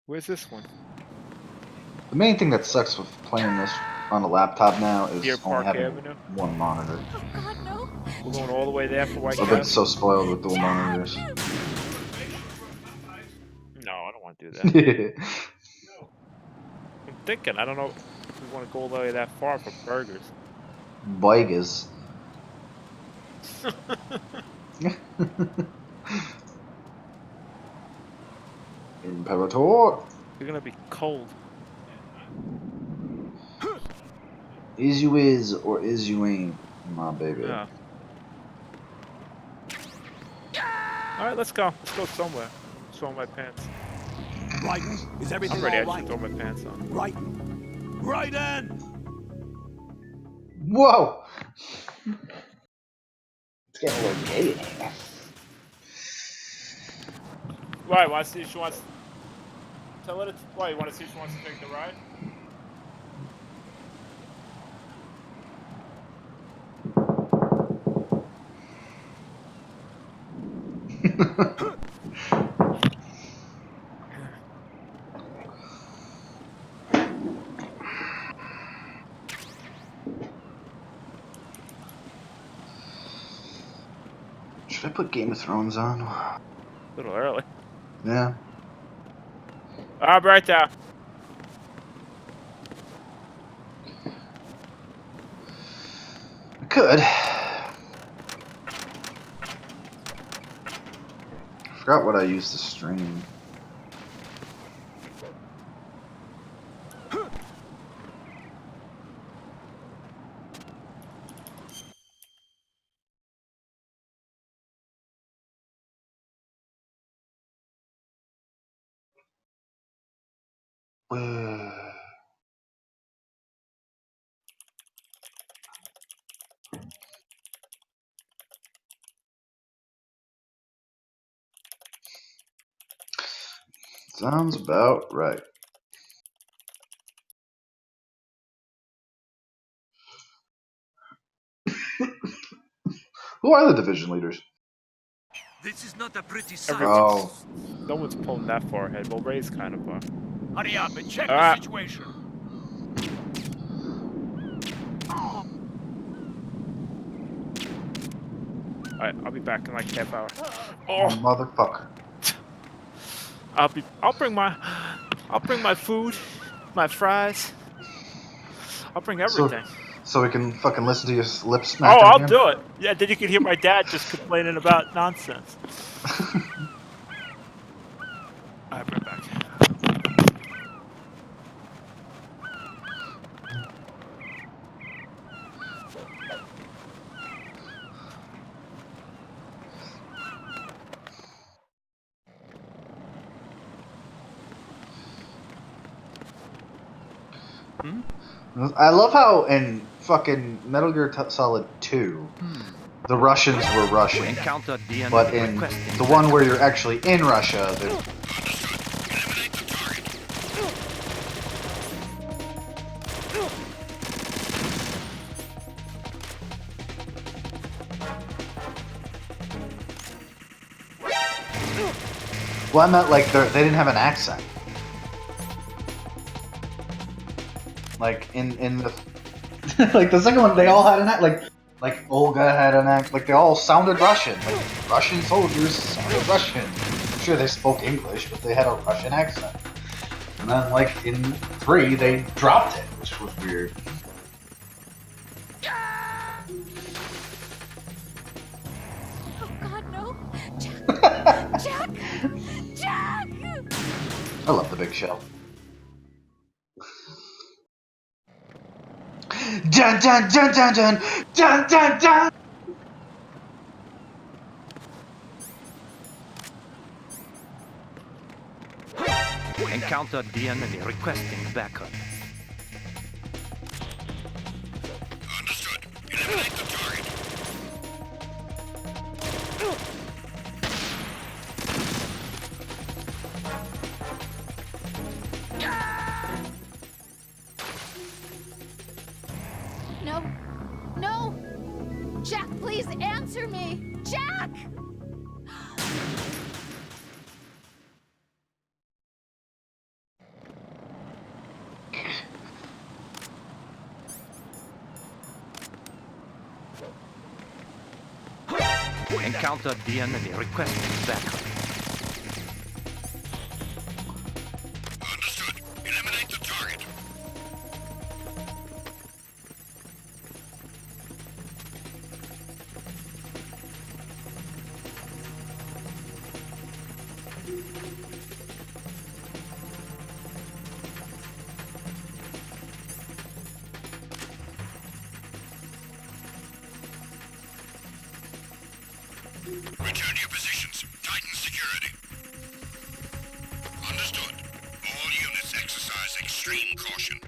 Where's this one? The main thing that sucks with playing this on a laptop now is Deer only Park having Avenue? one monitor. Oh God, no! We're going all the way there for White I've been Castle? so spoiled with dual monitors. No, I don't want to do that. I'm thinking, I don't know if we want to go all the way that far for burgers. Vegas. Imperator. You're gonna be cold. Is you is or is you ain't, my baby. Yeah. Alright, let's go. Let's go somewhere. Throw my pants. Right. Is everything I'm ready. all I should right? throw my pants on. Right. Right in. Whoa! It's getting a little gay in here. Right, want to see if she wants... Tell her to... Why, you want to see if she wants to take the ride? Should I put Game of Thrones on? A little early. Yeah. I'll be right there. I could. I forgot what I used to stream. Sounds about right. Who are the division leaders? This is not a pretty sight. Oh. No one's pulling that far ahead. Well, Ray's kind of far. Hurry up and check the situation. Alright, I'll be back in like half hour. Oh, motherfucker. I'll bring my food, my fries. I'll bring everything. So we can fucking listen to your lips smack. Oh, I'll do it. Yeah, then you can hear my dad just complaining about nonsense. Alright, bring it back. I love how in fucking Metal Gear Solid 2, the Russians were Russian, but in the one where you're actually in Russia, they're... Well, I meant like they didn't have an accent. Like in the like the second one, they all had an act. Like Olga had an act. Like they all sounded Russian. Like Russian soldiers sounded Russian. I'm sure they spoke English, but they had a Russian accent. And then like in 3, they dropped it, which was weird. Oh God, no! Jack! Jack! Jack! I love the big shell. Dun dun dun dun dun dun dun dun. Encountered the enemy requesting backup. Understood. Eliminate the target. No! No! Jack, please answer me! Jack! Encounter the enemy requesting backup. Understood. Eliminate the target. Return to your positions. Tighten security. Understood. All units exercise extreme caution.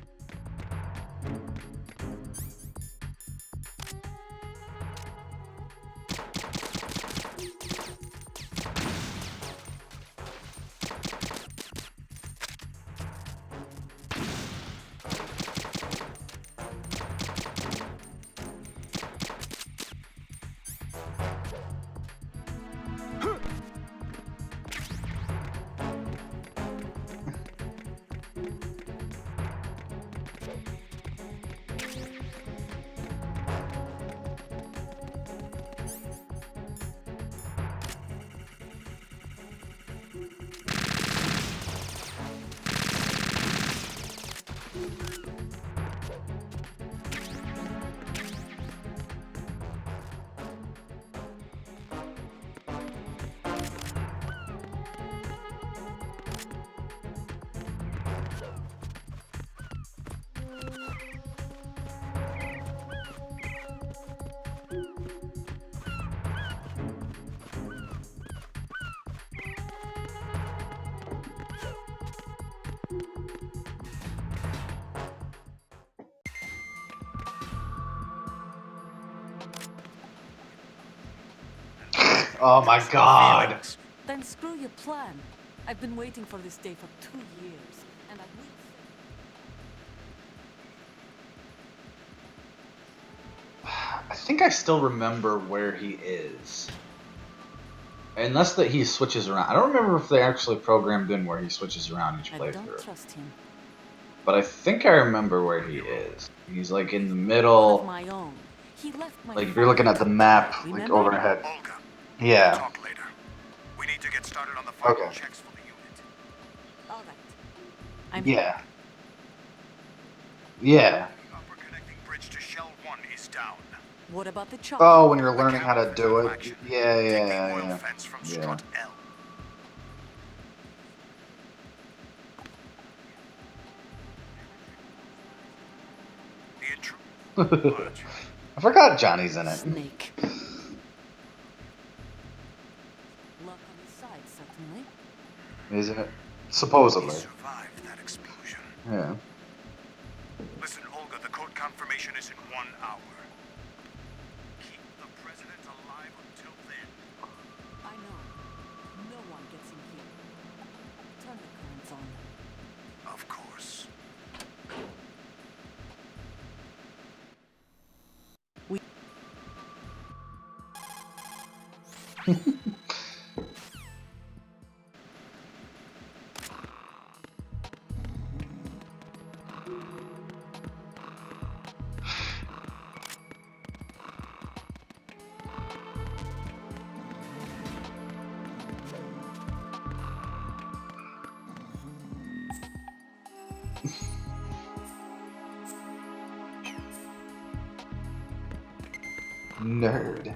Oh my god. Then screw your plan. I've been waiting for this day for 2 years, and I will. I think I still remember where he is. Unless that he switches around. I don't remember if they actually programmed in where he switches around each I don't playthrough. trust him. But I think I remember where he is. He's like in the One of middle. my own. He left my Like if you're looking at the map, like Remember? overhead. Olga, Yeah. talk later. We need to get started on the final Okay. checks for the unit. All right. I'm Yeah. Yeah. The upper connecting bridge to Shell 1 is down. What about the chop? Oh, when you're learning how to do it. Yeah, Take the yeah, oil yeah. fence from Yeah. strut L. The intruder. I forgot Johnny's in it. Snake. Luck on his side, certainly. Isn't it? He Supposedly. survived that explosion. Yeah. Listen, Olga, the code confirmation is in 1 hour. Keep the president alive until then. I know. No one gets in here. Turn the currents on. Of course. Nerd.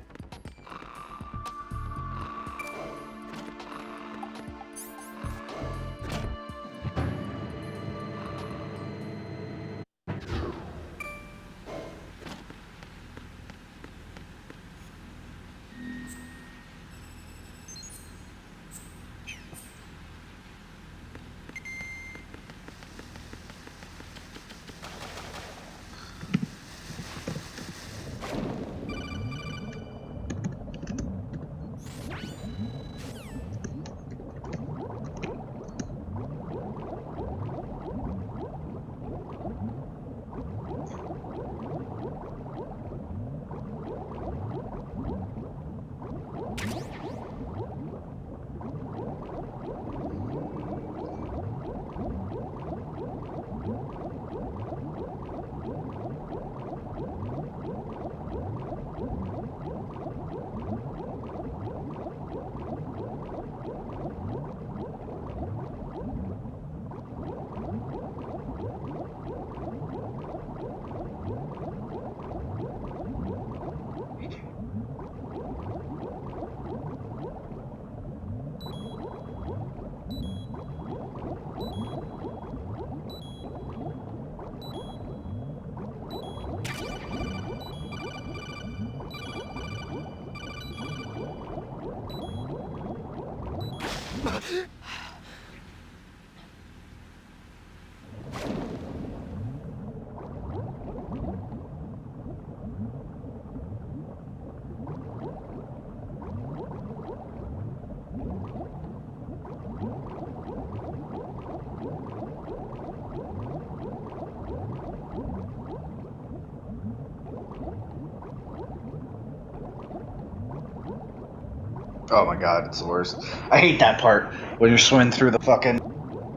Oh my god, it's the worst. I hate that part when you're swimming through the fucking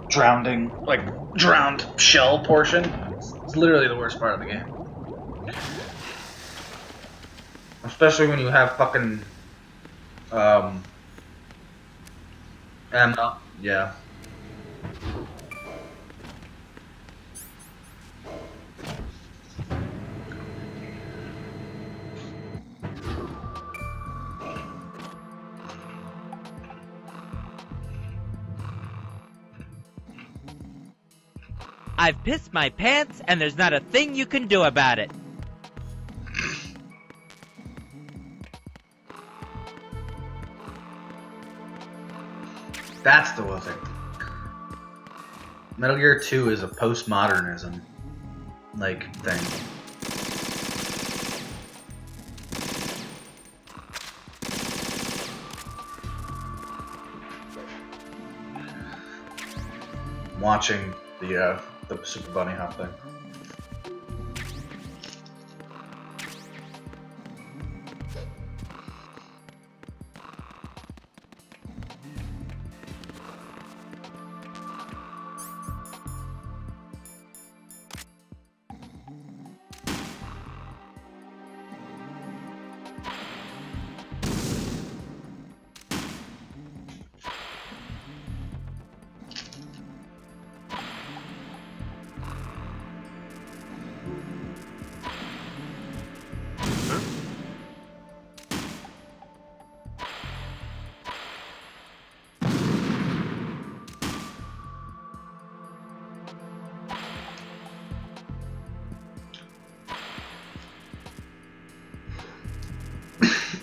drowned shell portion. It's literally the worst part of the game. Especially when you have fucking Emma. Yeah. I've pissed my pants, and there's not a thing you can do about it. That's the one thing. Metal Gear 2 is a postmodernism thing. Watching the Super Bunny Hop thing.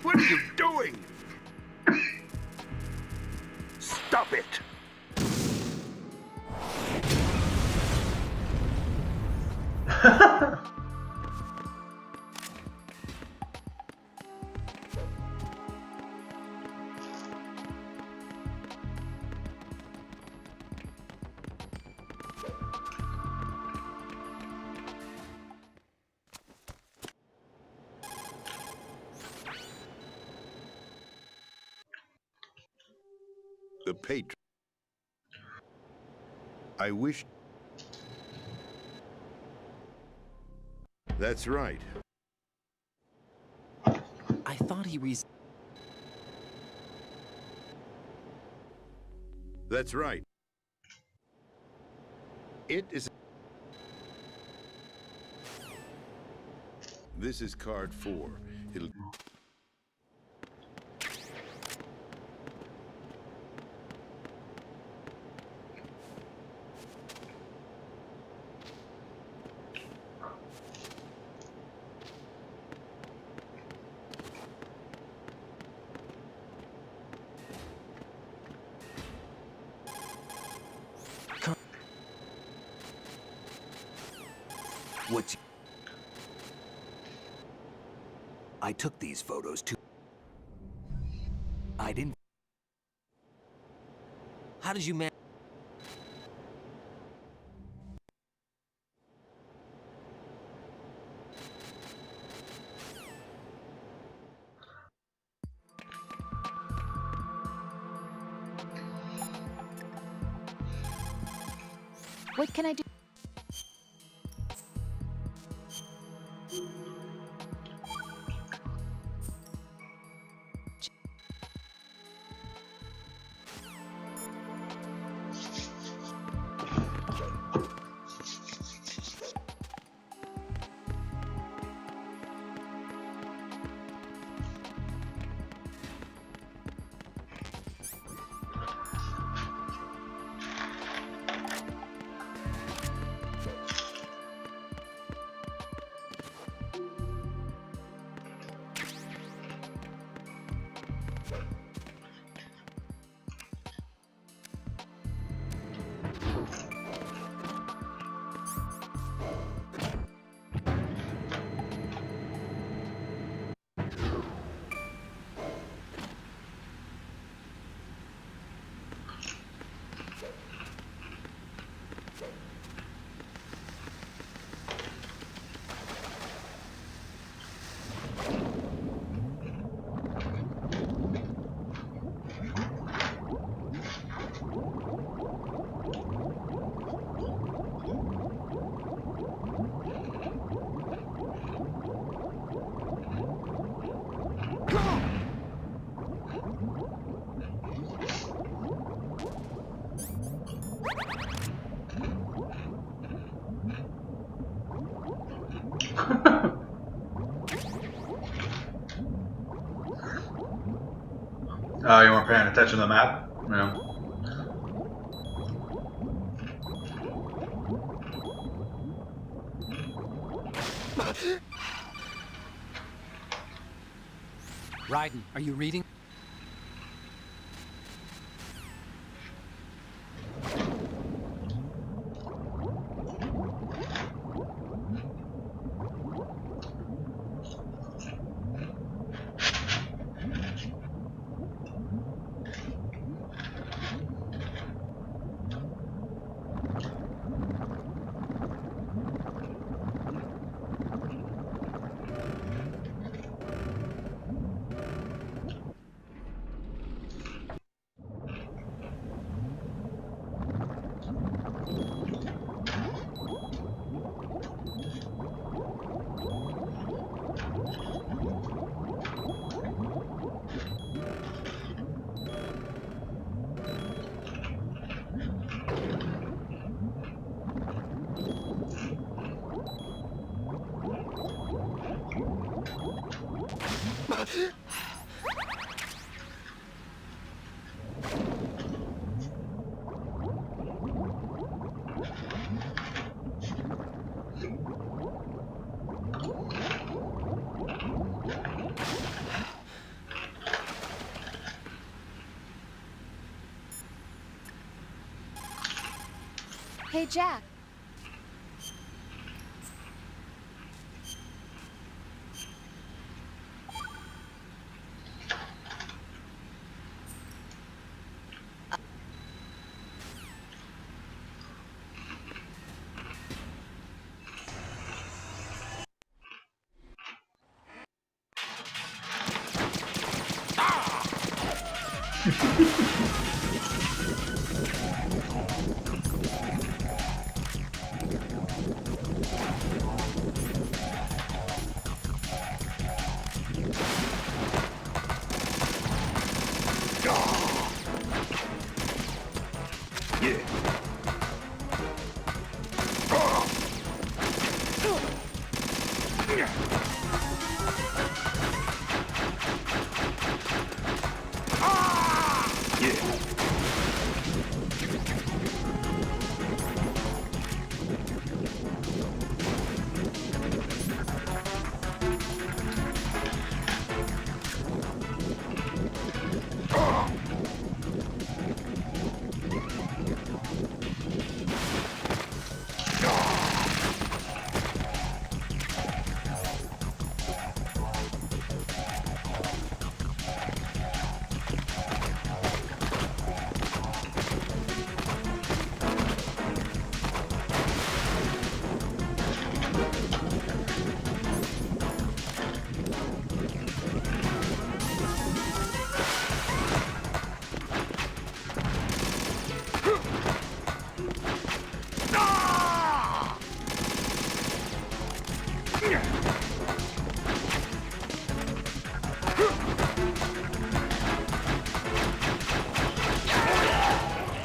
What are you doing? Stop it! The patron. I wish. That's right. I thought he That's right. It is. This is card 4. It'll. What? I took these photos too. I didn't. How did you man? What can I do? Oh, you weren't paying attention to the map? Yeah. Raiden, are you reading? Hey, Jack.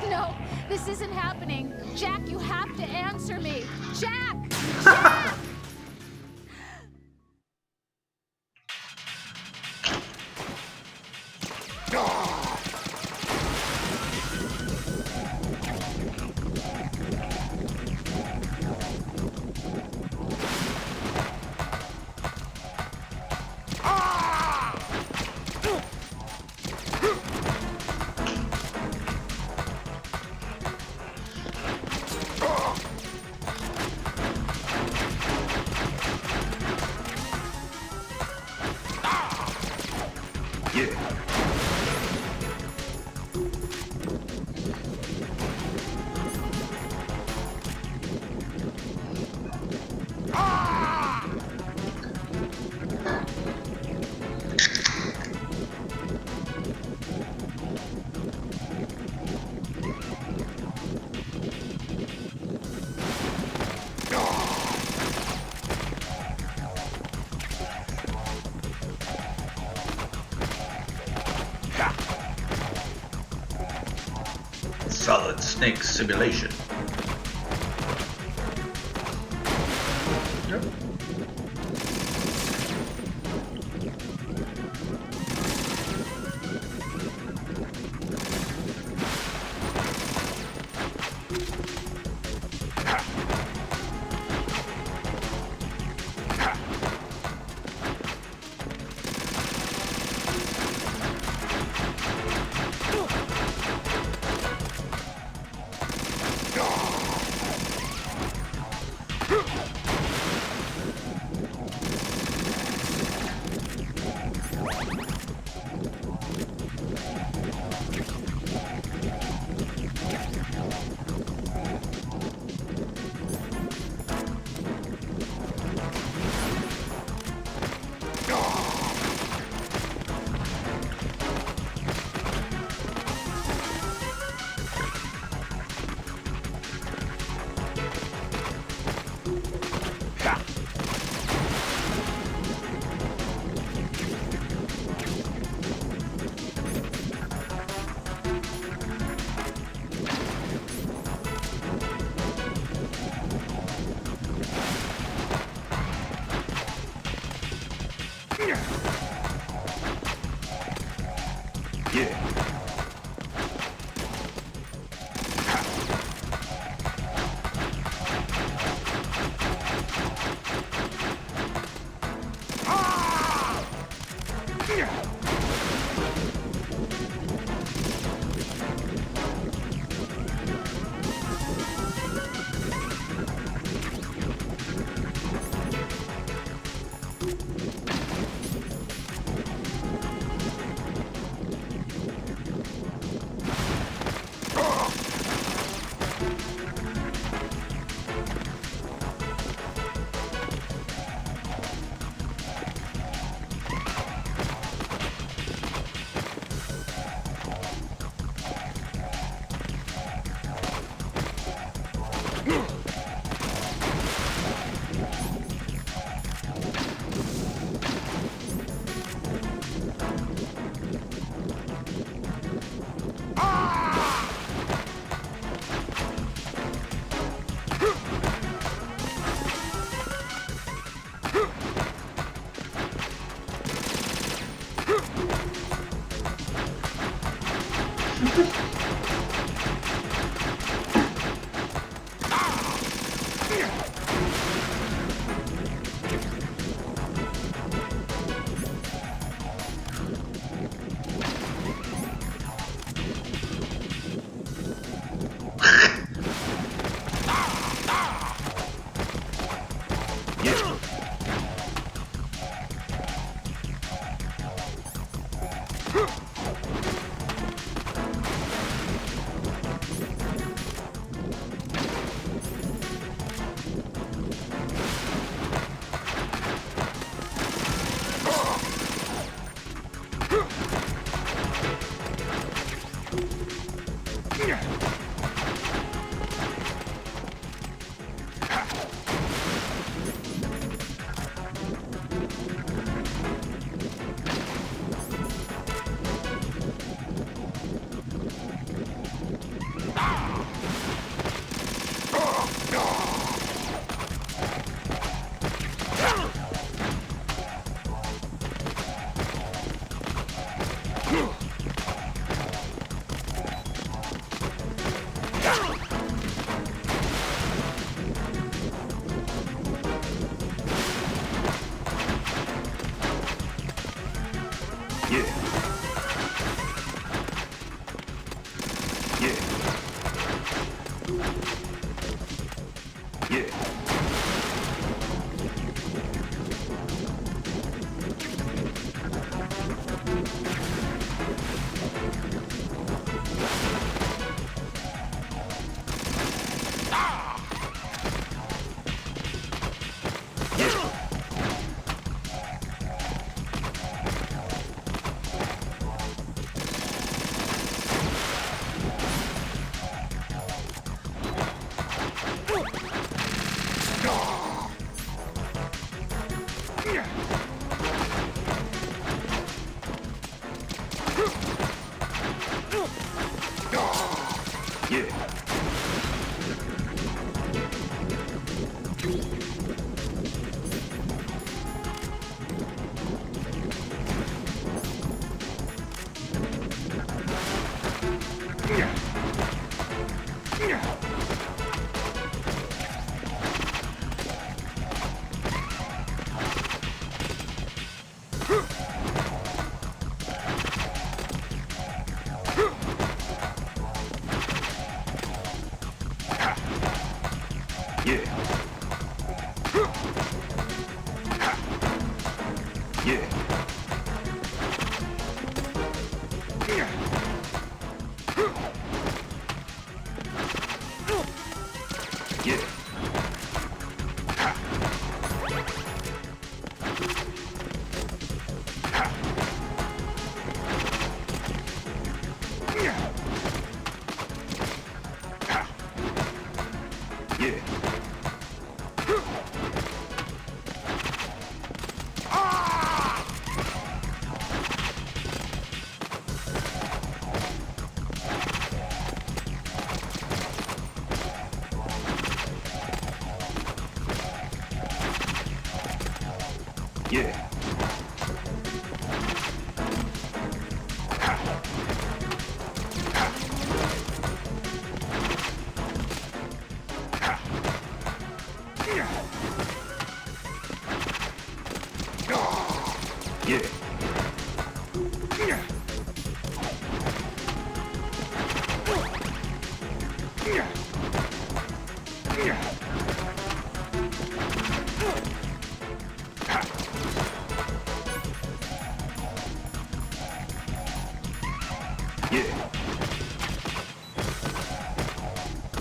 No, this isn't happening. Jack, you have to answer me. Jack! Jack! Solid Snake Simulation. Yep.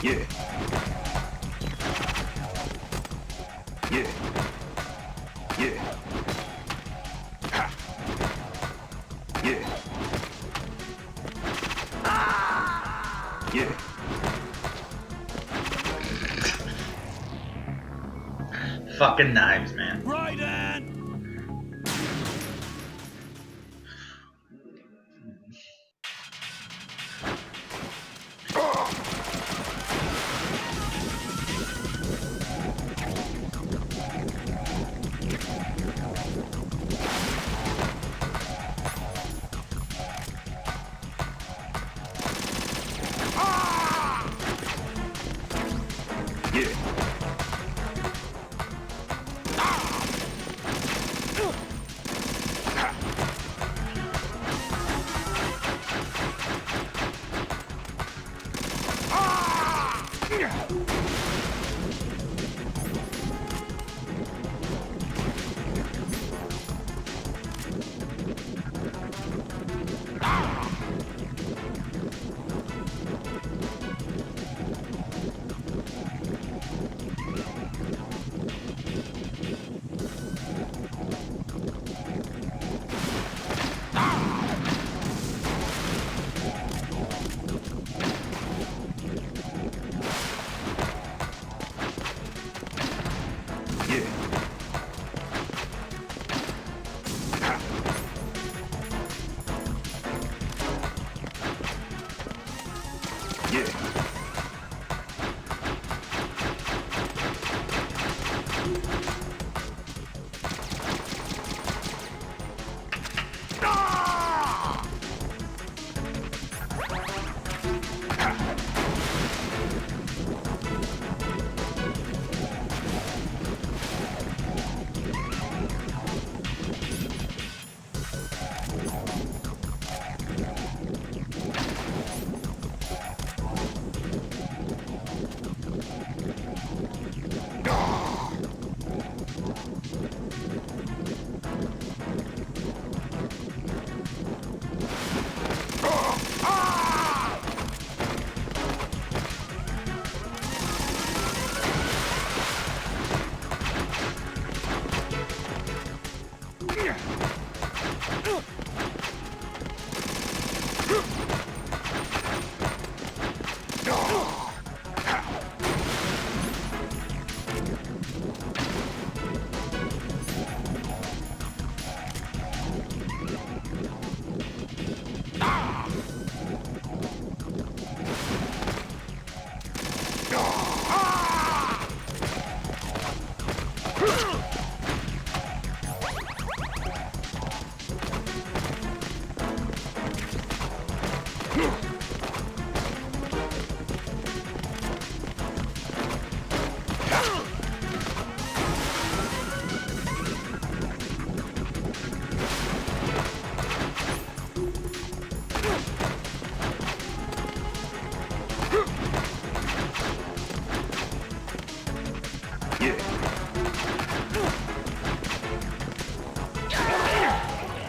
Yeah. fucking knives, man. Raiden!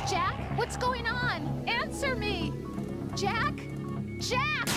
Jack, what's going on? Answer me! Jack? Jack!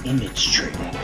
Image trading.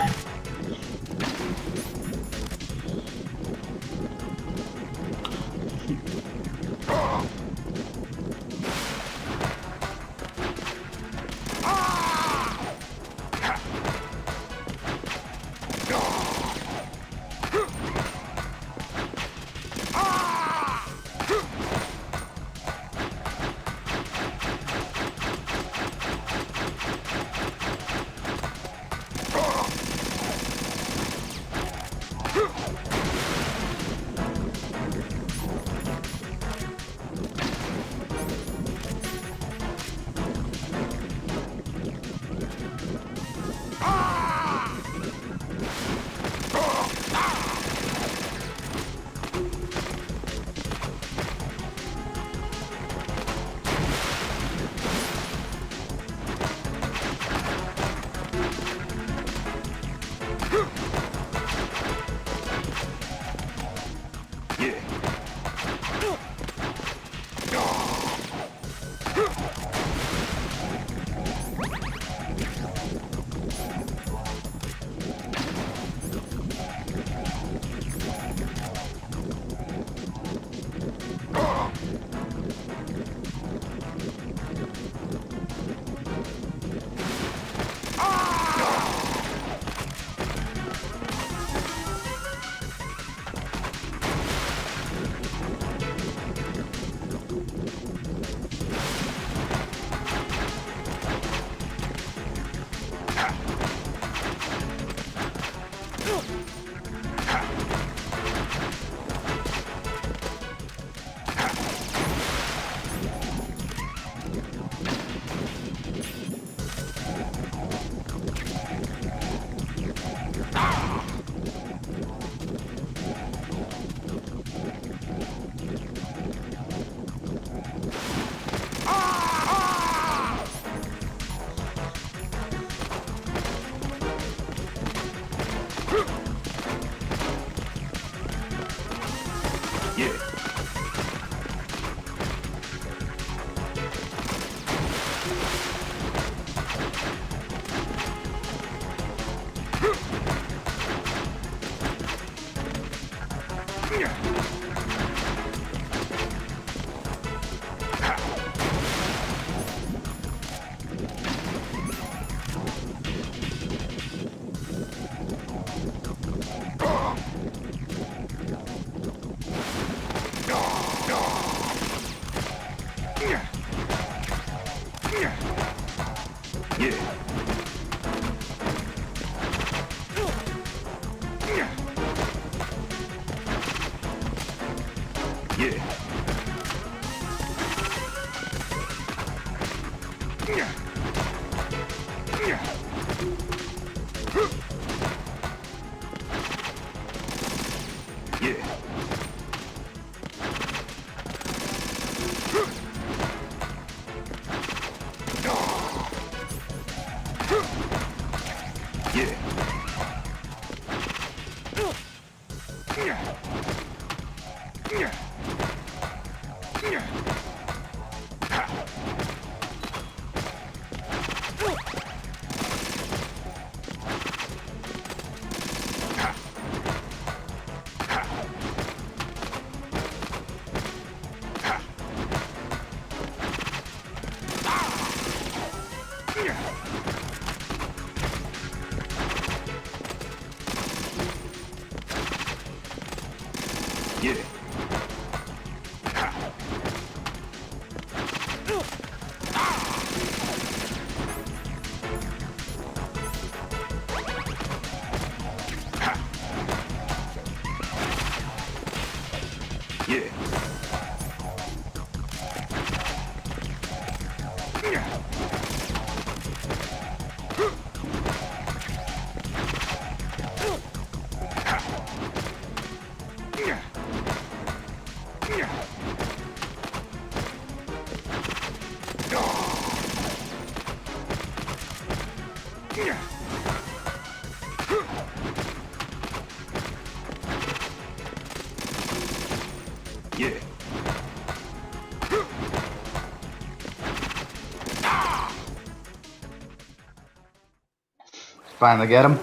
Finally get him.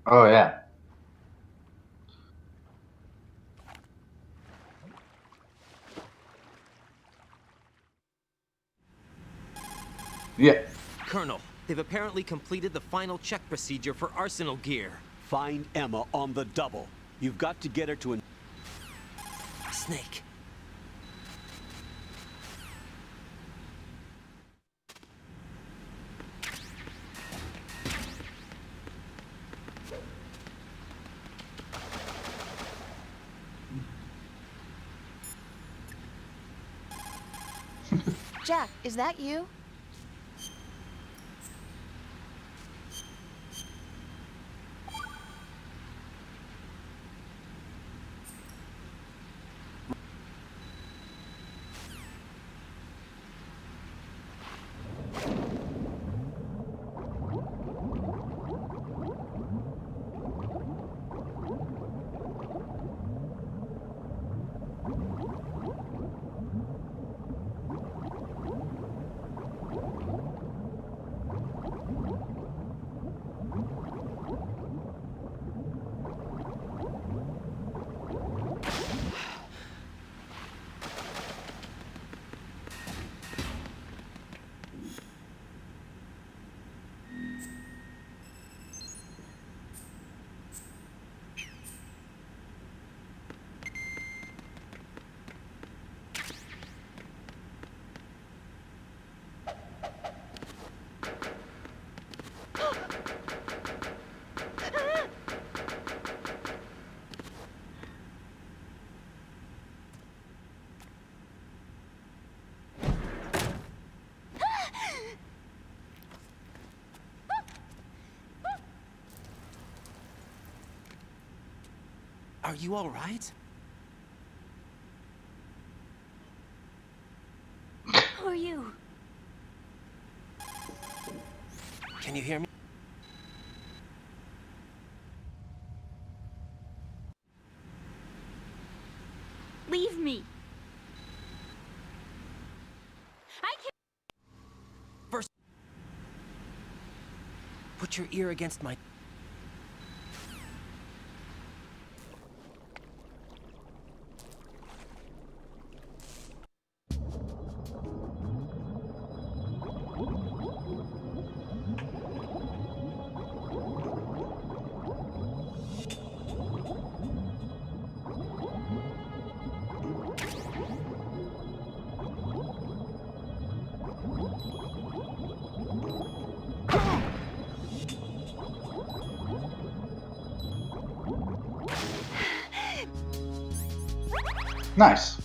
Oh yeah. Yeah. Colonel, they've apparently completed the final check procedure for arsenal gear. Find Emma on the double. You've got to get her to an... Snake. Jack, is that you? Are you all right? Who are you? Can you hear me? Leave me. I can't. First, put your ear against my... Nice.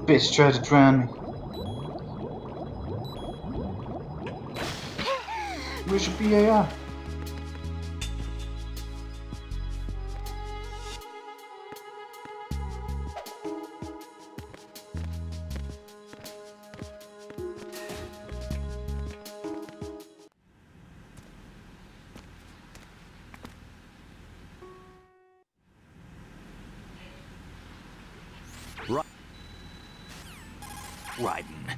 Bitch tried to drown me. Where's your BAR? Raiden.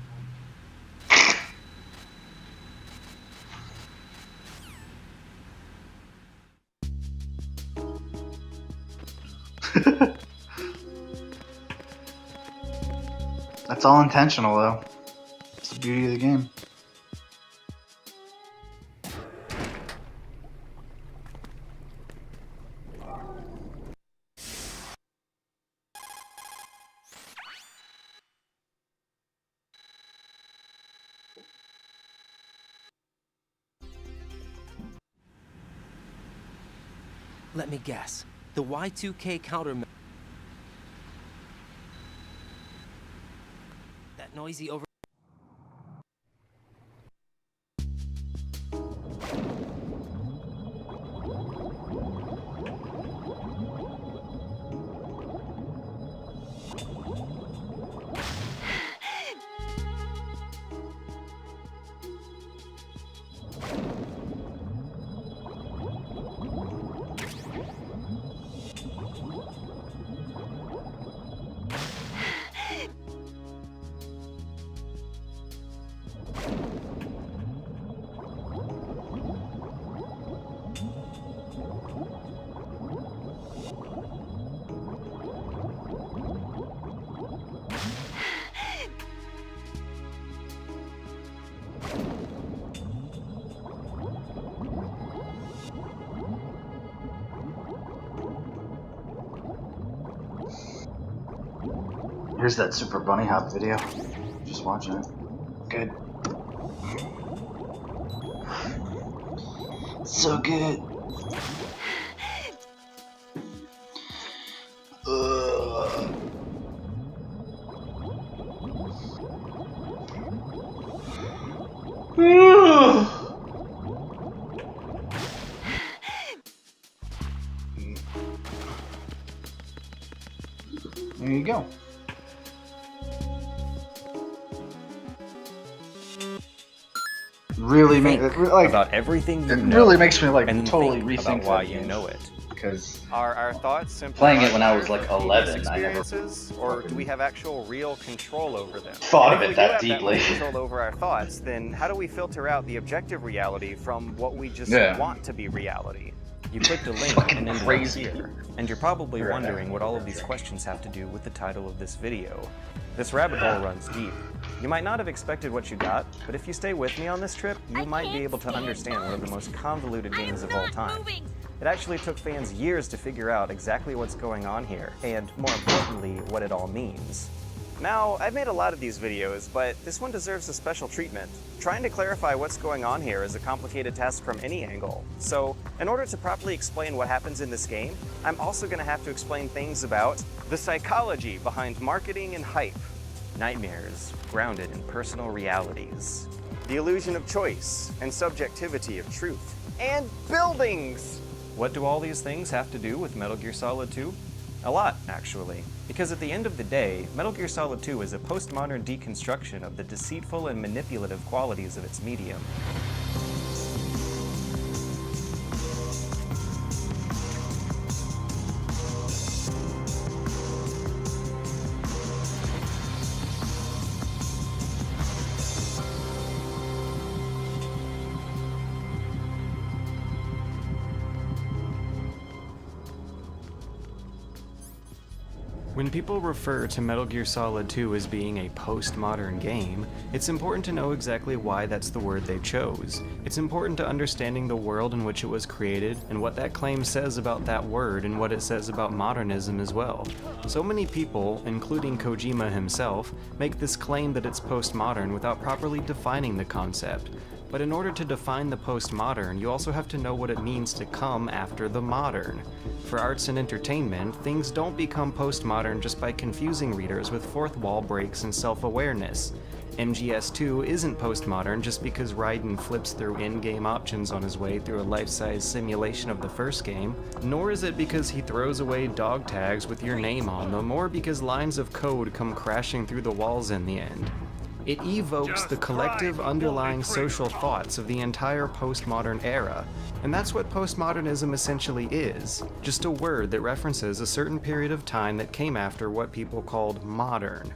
That's all intentional, though. It's the beauty of the game. Let me guess. The Y2K counter... That noisy over... Here's that Super Bunny Hop video. Just watching it. Good. So good. There you go. Really about everything you know, really makes me like and totally think rethink about why that you game. know it. Because Are our thoughts simply playing it when I was like previous 11, I never experiences, or do we have actual real control over them? thought of And if it we that do have deeply. That control over our thoughts, then how do we filter out the objective reality from what we just Yeah. want to be reality? You clicked a link Fucking and ended crazy. up here, and you're probably Right. wondering what all of these questions have to do with the title of this video. This rabbit hole runs deep. You might not have expected what you got, but if you stay with me on this trip, you might be able to understand one of the most convoluted games of all time. It actually took fans years to figure out exactly what's going on here, and more importantly, what it all means. Now, I've made a lot of these videos, but this one deserves a special treatment. Trying to clarify what's going on here is a complicated task from any angle. So, in order to properly explain what happens in this game, I'm also going to have to explain things about the psychology behind marketing and hype, Nightmares grounded in personal realities. the illusion of choice and subjectivity of truth, and buildings! What do all these things have to do with Metal Gear Solid 2? A lot, actually. Because at the end of the day, Metal Gear Solid 2 is a postmodern deconstruction of the deceitful and manipulative qualities of its medium. When people refer to Metal Gear Solid 2 as being a postmodern game, it's important to know exactly why that's the word they chose. It's important to understanding the world in which it was created, and what that claim says about that word and what it says about modernism as well. So many people, including Kojima himself, make this claim that it's postmodern without properly defining the concept. But in order to define the postmodern, you also have to know what it means to come after the modern. For arts and entertainment, things don't become postmodern just by confusing readers with fourth wall breaks and self-awareness. MGS2 isn't postmodern just because Raiden flips through in-game options on his way through a life-size simulation of the first game, nor is it because he throws away dog tags with your name on them, or because lines of code come crashing through the walls in the end. It evokes the collective underlying social thoughts of the entire postmodern era, and that's what postmodernism essentially is, just a word that references a certain period of time that came after what people called modern.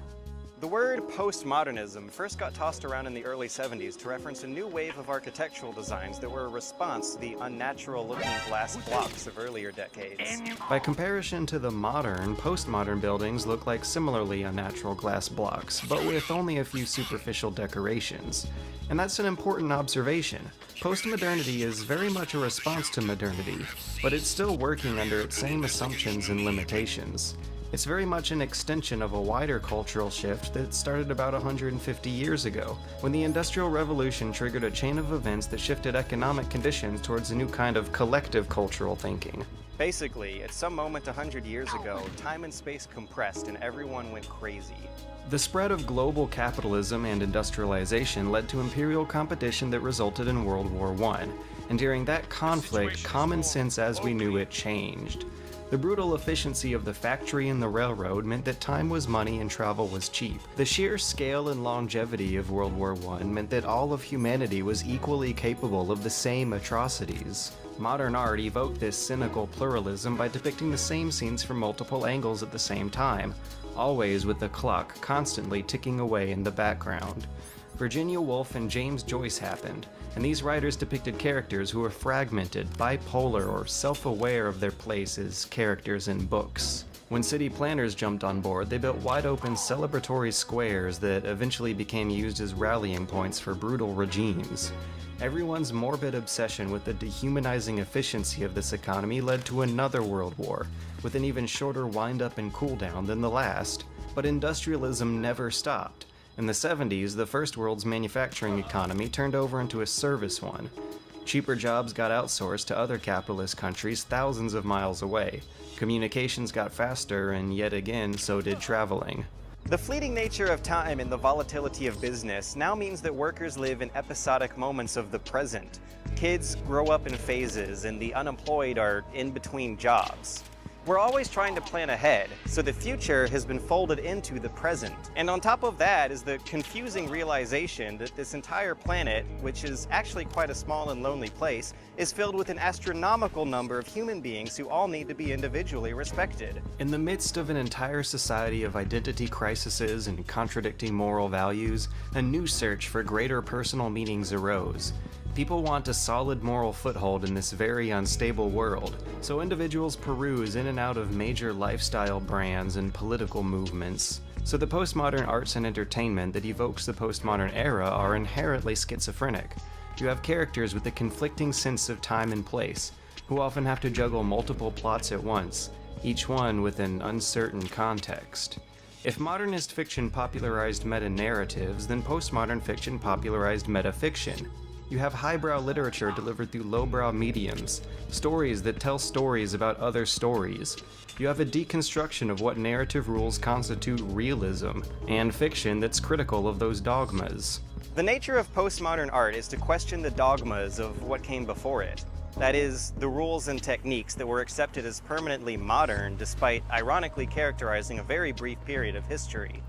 The word postmodernism first got tossed around in the early 70s to reference a new wave of architectural designs that were a response to the unnatural-looking glass blocks of earlier decades. By comparison to the modern, postmodern buildings look like similarly unnatural glass blocks, but with only a few superficial decorations. And that's an important observation. Postmodernity is very much a response to modernity, but it's still working under its same assumptions and limitations. It's very much an extension of a wider cultural shift that started about 150 years ago, when the Industrial Revolution triggered a chain of events that shifted economic conditions towards a new kind of collective cultural thinking. Basically, at some moment 100 years ago, time and space compressed and everyone went crazy. The spread of global capitalism and industrialization led to imperial competition that resulted in World War I, and during that conflict, common sense as we knew it changed. The brutal efficiency of the factory and the railroad meant that time was money and travel was cheap. The sheer scale and longevity of World War I meant that all of humanity was equally capable of the same atrocities. Modern art evoked this cynical pluralism by depicting the same scenes from multiple angles at the same time, always with the clock constantly ticking away in the background. Virginia Woolf and James Joyce happened, and these writers depicted characters who were fragmented, bipolar, or self-aware of their place as characters in books. When city planners jumped on board, they built wide-open celebratory squares that eventually became used as rallying points for brutal regimes. Everyone's morbid obsession with the dehumanizing efficiency of this economy led to another world war, with an even shorter wind-up and cool-down than the last. But industrialism never stopped. In the 70s, the first world's manufacturing economy turned over into a service one. Cheaper jobs got outsourced to other capitalist countries thousands of miles away. Communications got faster, and yet again, so did traveling. The fleeting nature of time and the volatility of business now means that workers live in episodic moments of the present. Kids grow up in phases, and the unemployed are in between jobs. We're always trying to plan ahead, so the future has been folded into the present. And on top of that is the confusing realization that this entire planet, which is actually quite a small and lonely place, is filled with an astronomical number of human beings who all need to be individually respected. In the midst of an entire society of identity crises and contradicting moral values, a new search for greater personal meanings arose. People want a solid moral foothold in this very unstable world, so individuals peruse in and out of major lifestyle brands and political movements. So the postmodern arts and entertainment that evokes the postmodern era are inherently schizophrenic. You have characters with a conflicting sense of time and place, who often have to juggle multiple plots at once, each one with an uncertain context. If modernist fiction popularized meta-narratives, then postmodern fiction popularized metafiction. You have highbrow literature delivered through lowbrow mediums, stories that tell stories about other stories. You have a deconstruction of what narrative rules constitute realism, and fiction that's critical of those dogmas. The nature of postmodern art is to question the dogmas of what came before it. That is, the rules and techniques that were accepted as permanently modern despite ironically characterizing a very brief period of history.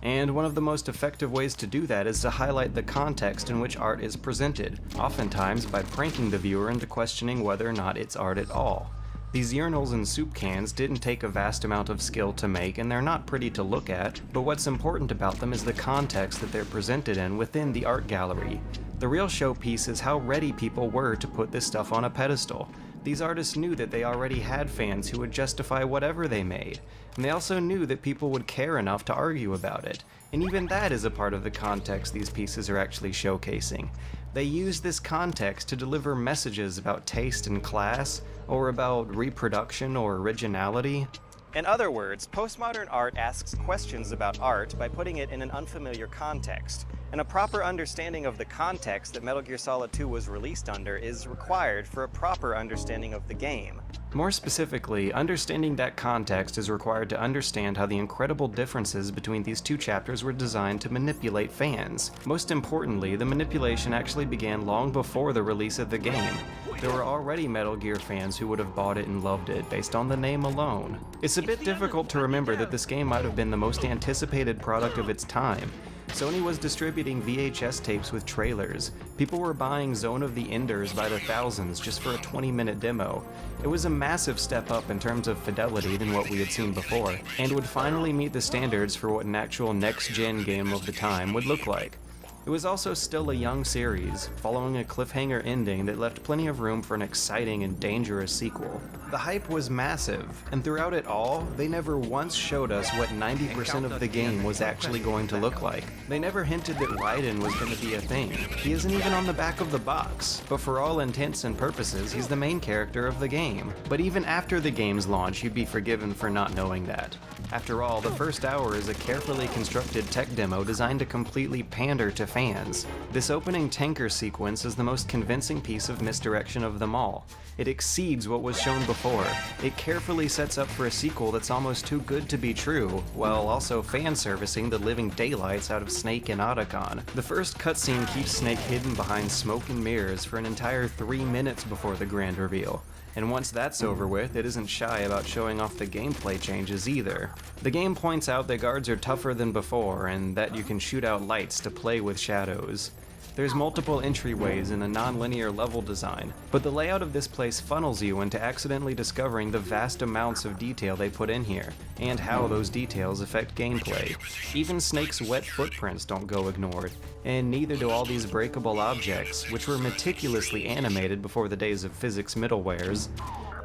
And one of the most effective ways to do that is to highlight the context in which art is presented, oftentimes by pranking the viewer into questioning whether or not it's art at all. These urinals and soup cans didn't take a vast amount of skill to make, and they're not pretty to look at, but what's important about them is the context that they're presented in within the art gallery. The real showpiece is how ready people were to put this stuff on a pedestal. These artists knew that they already had fans who would justify whatever they made, and they also knew that people would care enough to argue about it, and even that is a part of the context these pieces are actually showcasing. They use this context to deliver messages about taste and class, or about reproduction or originality. In other words, postmodern art asks questions about art by putting it in an unfamiliar context, and a proper understanding of the context that Metal Gear Solid 2 was released under is required for a proper understanding of the game. More specifically, understanding that context is required to understand how the incredible differences between these two chapters were designed to manipulate fans. Most importantly, the manipulation actually began long before the release of the game. There were already Metal Gear fans who would have bought it and loved it based on the name alone. It's a bit difficult to remember that this game might have been the most anticipated product of its time. Sony was distributing VHS tapes with trailers. People were buying Zone of the Enders by the thousands just for a 20-minute demo. It was a massive step up in terms of fidelity than what we had seen before, and would finally meet the standards for what an actual next-gen game of the time would look like. It was also still a young series, following a cliffhanger ending that left plenty of room for an exciting and dangerous sequel. The hype was massive, and throughout it all, they never once showed us what 90% of the game was actually going to look like. They never hinted that Raiden was going to be a thing. He isn't even on the back of the box, but for all intents and purposes, he's the main character of the game. But even after the game's launch, you'd be forgiven for not knowing that. After all, the first hour is a carefully constructed tech demo designed to completely pander to fans. This opening tanker sequence is the most convincing piece of misdirection of them all. It exceeds what was shown before. It carefully sets up for a sequel that's almost too good to be true, while also fan-servicing the living daylights out of Snake and Otacon. The first cutscene keeps Snake hidden behind smoke and mirrors for an entire 3 minutes before the grand reveal. And once that's over with, it isn't shy about showing off the gameplay changes either. The game points out that guards are tougher than before, and that you can shoot out lights to play with shadows. There's multiple entryways in a non-linear level design, but the layout of this place funnels you into accidentally discovering the vast amounts of detail they put in here, and how those details affect gameplay. Even Snake's wet footprints don't go ignored, and neither do all these breakable objects, which were meticulously animated before the days of physics middlewares.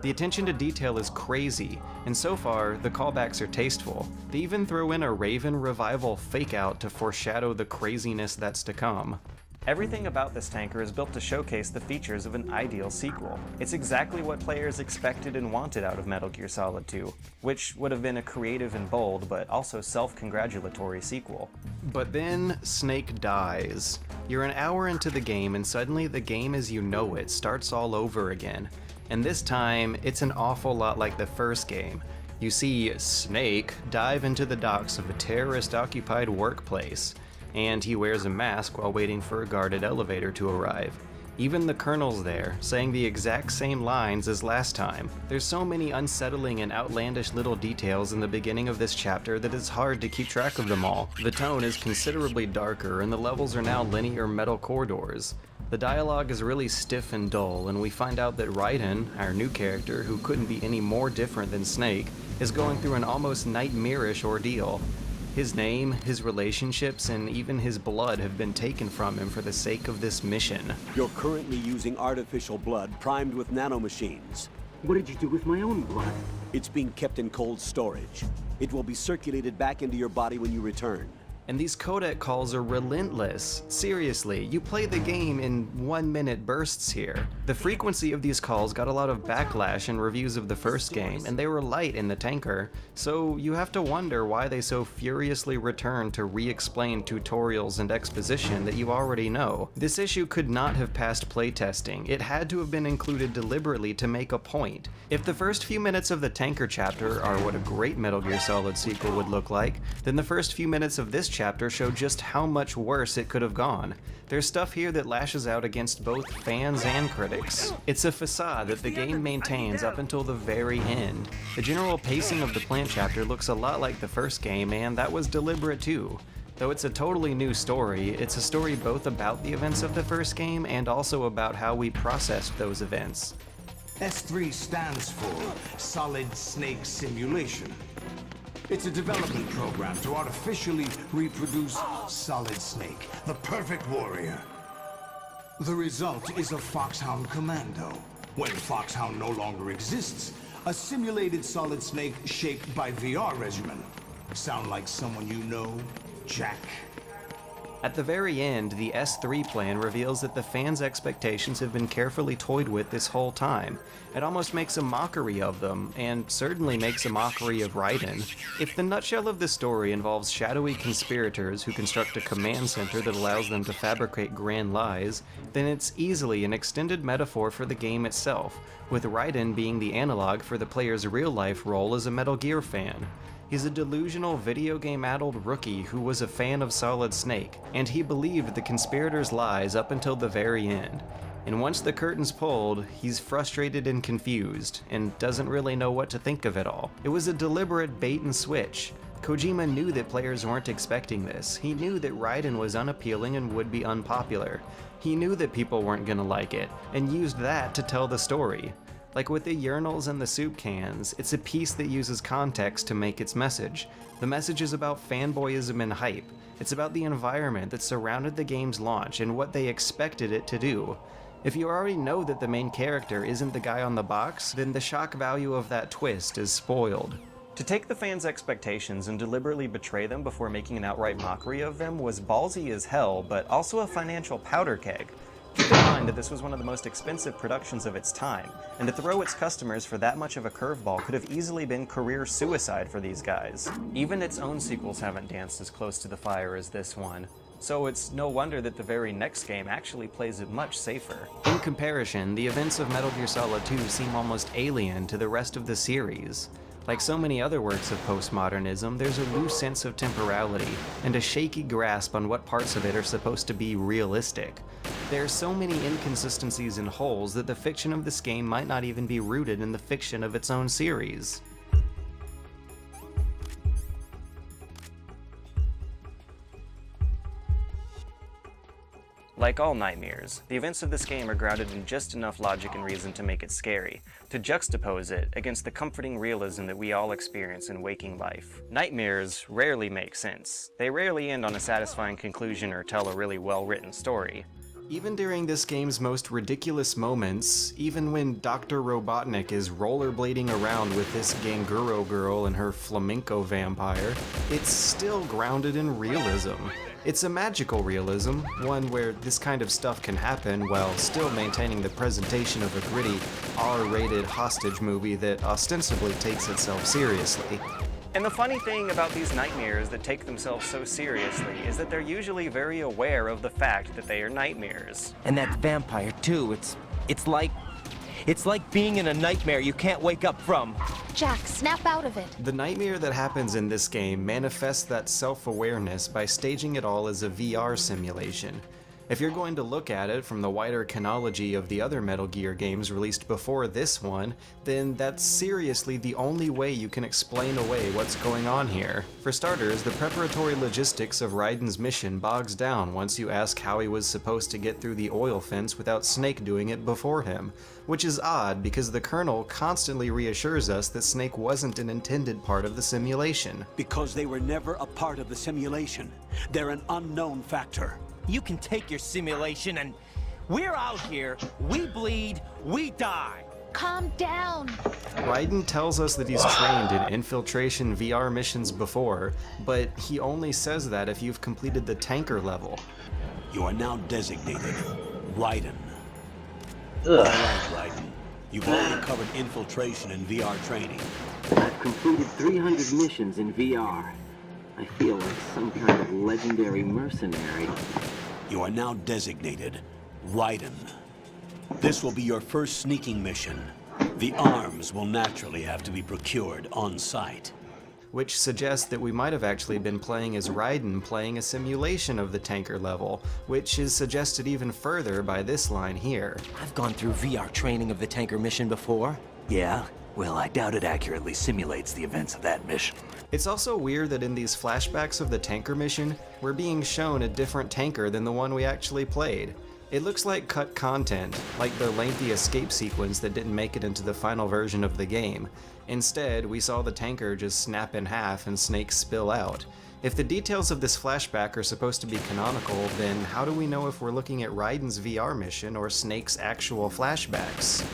The attention to detail is crazy, and so far, the callbacks are tasteful. They even throw in a Raven revival fake-out to foreshadow the craziness that's to come. Everything about this tanker is built to showcase the features of an ideal sequel. It's exactly what players expected and wanted out of Metal Gear Solid 2, which would have been a creative and bold, but also self-congratulatory sequel. But then, Snake dies. You're an hour into the game and suddenly the game as you know it starts all over again. And this time, it's an awful lot like the first game. You see Snake dive into the docks of a terrorist-occupied workplace, and he wears a mask while waiting for a guarded elevator to arrive. Even the Colonel's there, saying the exact same lines as last time. There's so many unsettling and outlandish little details in the beginning of this chapter that it's hard to keep track of them all. The tone is considerably darker, and the levels are now linear metal corridors. The dialogue is really stiff and dull, and we find out that Raiden, our new character, who couldn't be any more different than Snake, is going through an almost nightmarish ordeal. His name, his relationships, and even his blood have been taken from him for the sake of this mission. You're currently using artificial blood primed with nanomachines. What did you do with my own blood? It's being kept in cold storage. It will be circulated back into your body when you return. And these codec calls are relentless. Seriously, you play the game in 1-minute bursts here. The frequency of these calls got a lot of backlash in reviews of the first game, and they were light in the tanker, so you have to wonder why they so furiously return to re-explain tutorials and exposition that you already know. This issue could not have passed playtesting. It had to have been included deliberately to make a point. If the first few minutes of the tanker chapter are what a great Metal Gear Solid sequel would look like, then the first few minutes of this chapter show just how much worse it could have gone. There's stuff here that lashes out against both fans and critics. It's a facade that the game maintains up until the very end. The general pacing of the plant chapter looks a lot like the first game, and that was deliberate too. Though it's a totally new story, it's a story both about the events of the first game and also about how we processed those events. S3 stands for Solid Snake Simulation. It's a development program to artificially reproduce Solid Snake, the perfect warrior. The result is a Foxhound Commando. When Foxhound no longer exists, a simulated Solid Snake shaped by VR regimen. Sound like someone you know, Jack? At the very end, the S3 plan reveals that the fans' expectations have been carefully toyed with this whole time. It almost makes a mockery of them, and certainly makes a mockery of Raiden. If the nutshell of the story involves shadowy conspirators who construct a command center that allows them to fabricate grand lies, then it's easily an extended metaphor for the game itself, with Raiden being the analog for the player's real-life role as a Metal Gear fan. He's a delusional video game-addled rookie who was a fan of Solid Snake, and he believed the conspirators' lies up until the very end. And once the curtain's pulled, he's frustrated and confused, and doesn't really know what to think of it all. It was a deliberate bait and switch. Kojima knew that players weren't expecting this. He knew that Raiden was unappealing and would be unpopular. He knew that people weren't gonna like it, and used that to tell the story. Like with the urinals and the soup cans, it's a piece that uses context to make its message. The message is about fanboyism and hype. It's about the environment that surrounded the game's launch and what they expected it to do. If you already know that the main character isn't the guy on the box, then the shock value of that twist is spoiled. To take the fans' expectations and deliberately betray them before making an outright mockery of them was ballsy as hell, but also a financial powder keg. Keep in mind that this was one of the most expensive productions of its time, and to throw its customers for that much of a curveball could have easily been career suicide for these guys. Even its own sequels haven't danced as close to the fire as this one, so it's no wonder that the very next game actually plays it much safer. In comparison, the events of Metal Gear Solid 2 seem almost alien to the rest of the series. Like so many other works of postmodernism, there's a loose sense of temporality, and a shaky grasp on what parts of it are supposed to be realistic. There are so many inconsistencies and holes that the fiction of this game might not even be rooted in the fiction of its own series. Like all nightmares, the events of this game are grounded in just enough logic and reason to make it scary, to juxtapose it against the comforting realism that we all experience in waking life. Nightmares rarely make sense. They rarely end on a satisfying conclusion or tell a really well-written story. Even during this game's most ridiculous moments, even when Dr. Robotnik is rollerblading around with this Ganguro girl and her flamenco vampire, it's still grounded in realism. It's a magical realism, one where this kind of stuff can happen while still maintaining the presentation of a gritty, R-rated hostage movie that ostensibly takes itself seriously. And the funny thing about these nightmares that take themselves so seriously is that they're usually very aware of the fact that they are nightmares. And that vampire too, it's like being in a nightmare you can't wake up from. Jack, snap out of it. The nightmare that happens in this game manifests that self-awareness by staging it all as a VR simulation. If you're going to look at it from the wider chronology of the other Metal Gear games released before this one, then that's seriously the only way you can explain away what's going on here. For starters, the preparatory logistics of Raiden's mission bogs down once you ask how he was supposed to get through the oil fence without Snake doing it before him, which is odd because the Colonel constantly reassures us that Snake wasn't an intended part of the simulation. Because they were never a part of the simulation. They're an unknown factor. You can take your simulation and we're out here, we bleed, we die. Calm down. Raiden tells us that he's trained in infiltration VR missions before, but he only says that if you've completed the tanker level. You are now designated Raiden. Ugh. All right, Raiden. You've already covered infiltration and VR training. I've completed 300 missions in VR. I feel like some kind of legendary mercenary. You are now designated Raiden. This will be your first sneaking mission. The arms will naturally have to be procured on site. Which suggests that we might have actually been playing as Raiden playing a simulation of the tanker level, which is suggested even further by this line here. I've gone through VR training of the tanker mission before. Yeah? Well, I doubt it accurately simulates the events of that mission. It's also weird that in these flashbacks of the tanker mission, we're being shown a different tanker than the one we actually played. It looks like cut content, like the lengthy escape sequence that didn't make it into the final version of the game. Instead, we saw the tanker just snap in half and Snake spill out. If the details of this flashback are supposed to be canonical, then how do we know if we're looking at Raiden's VR mission or Snake's actual flashbacks?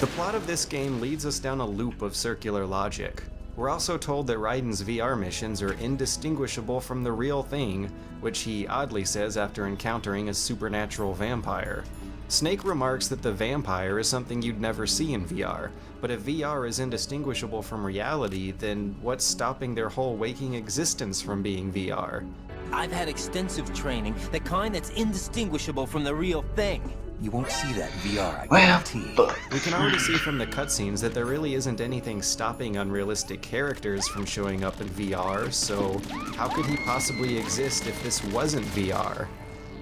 The plot of this game leads us down a loop of circular logic. We're also told that Raiden's VR missions are indistinguishable from the real thing, which he oddly says after encountering a supernatural vampire. Snake remarks that the vampire is something you'd never see in VR, but if VR is indistinguishable from reality, then what's stopping their whole waking existence from being VR? I've had extensive training, the kind that's indistinguishable from the real thing. You won't see that in VR, I guarantee. We can already see from the cutscenes that there really isn't anything stopping unrealistic characters from showing up in VR, so how could he possibly exist if this wasn't VR?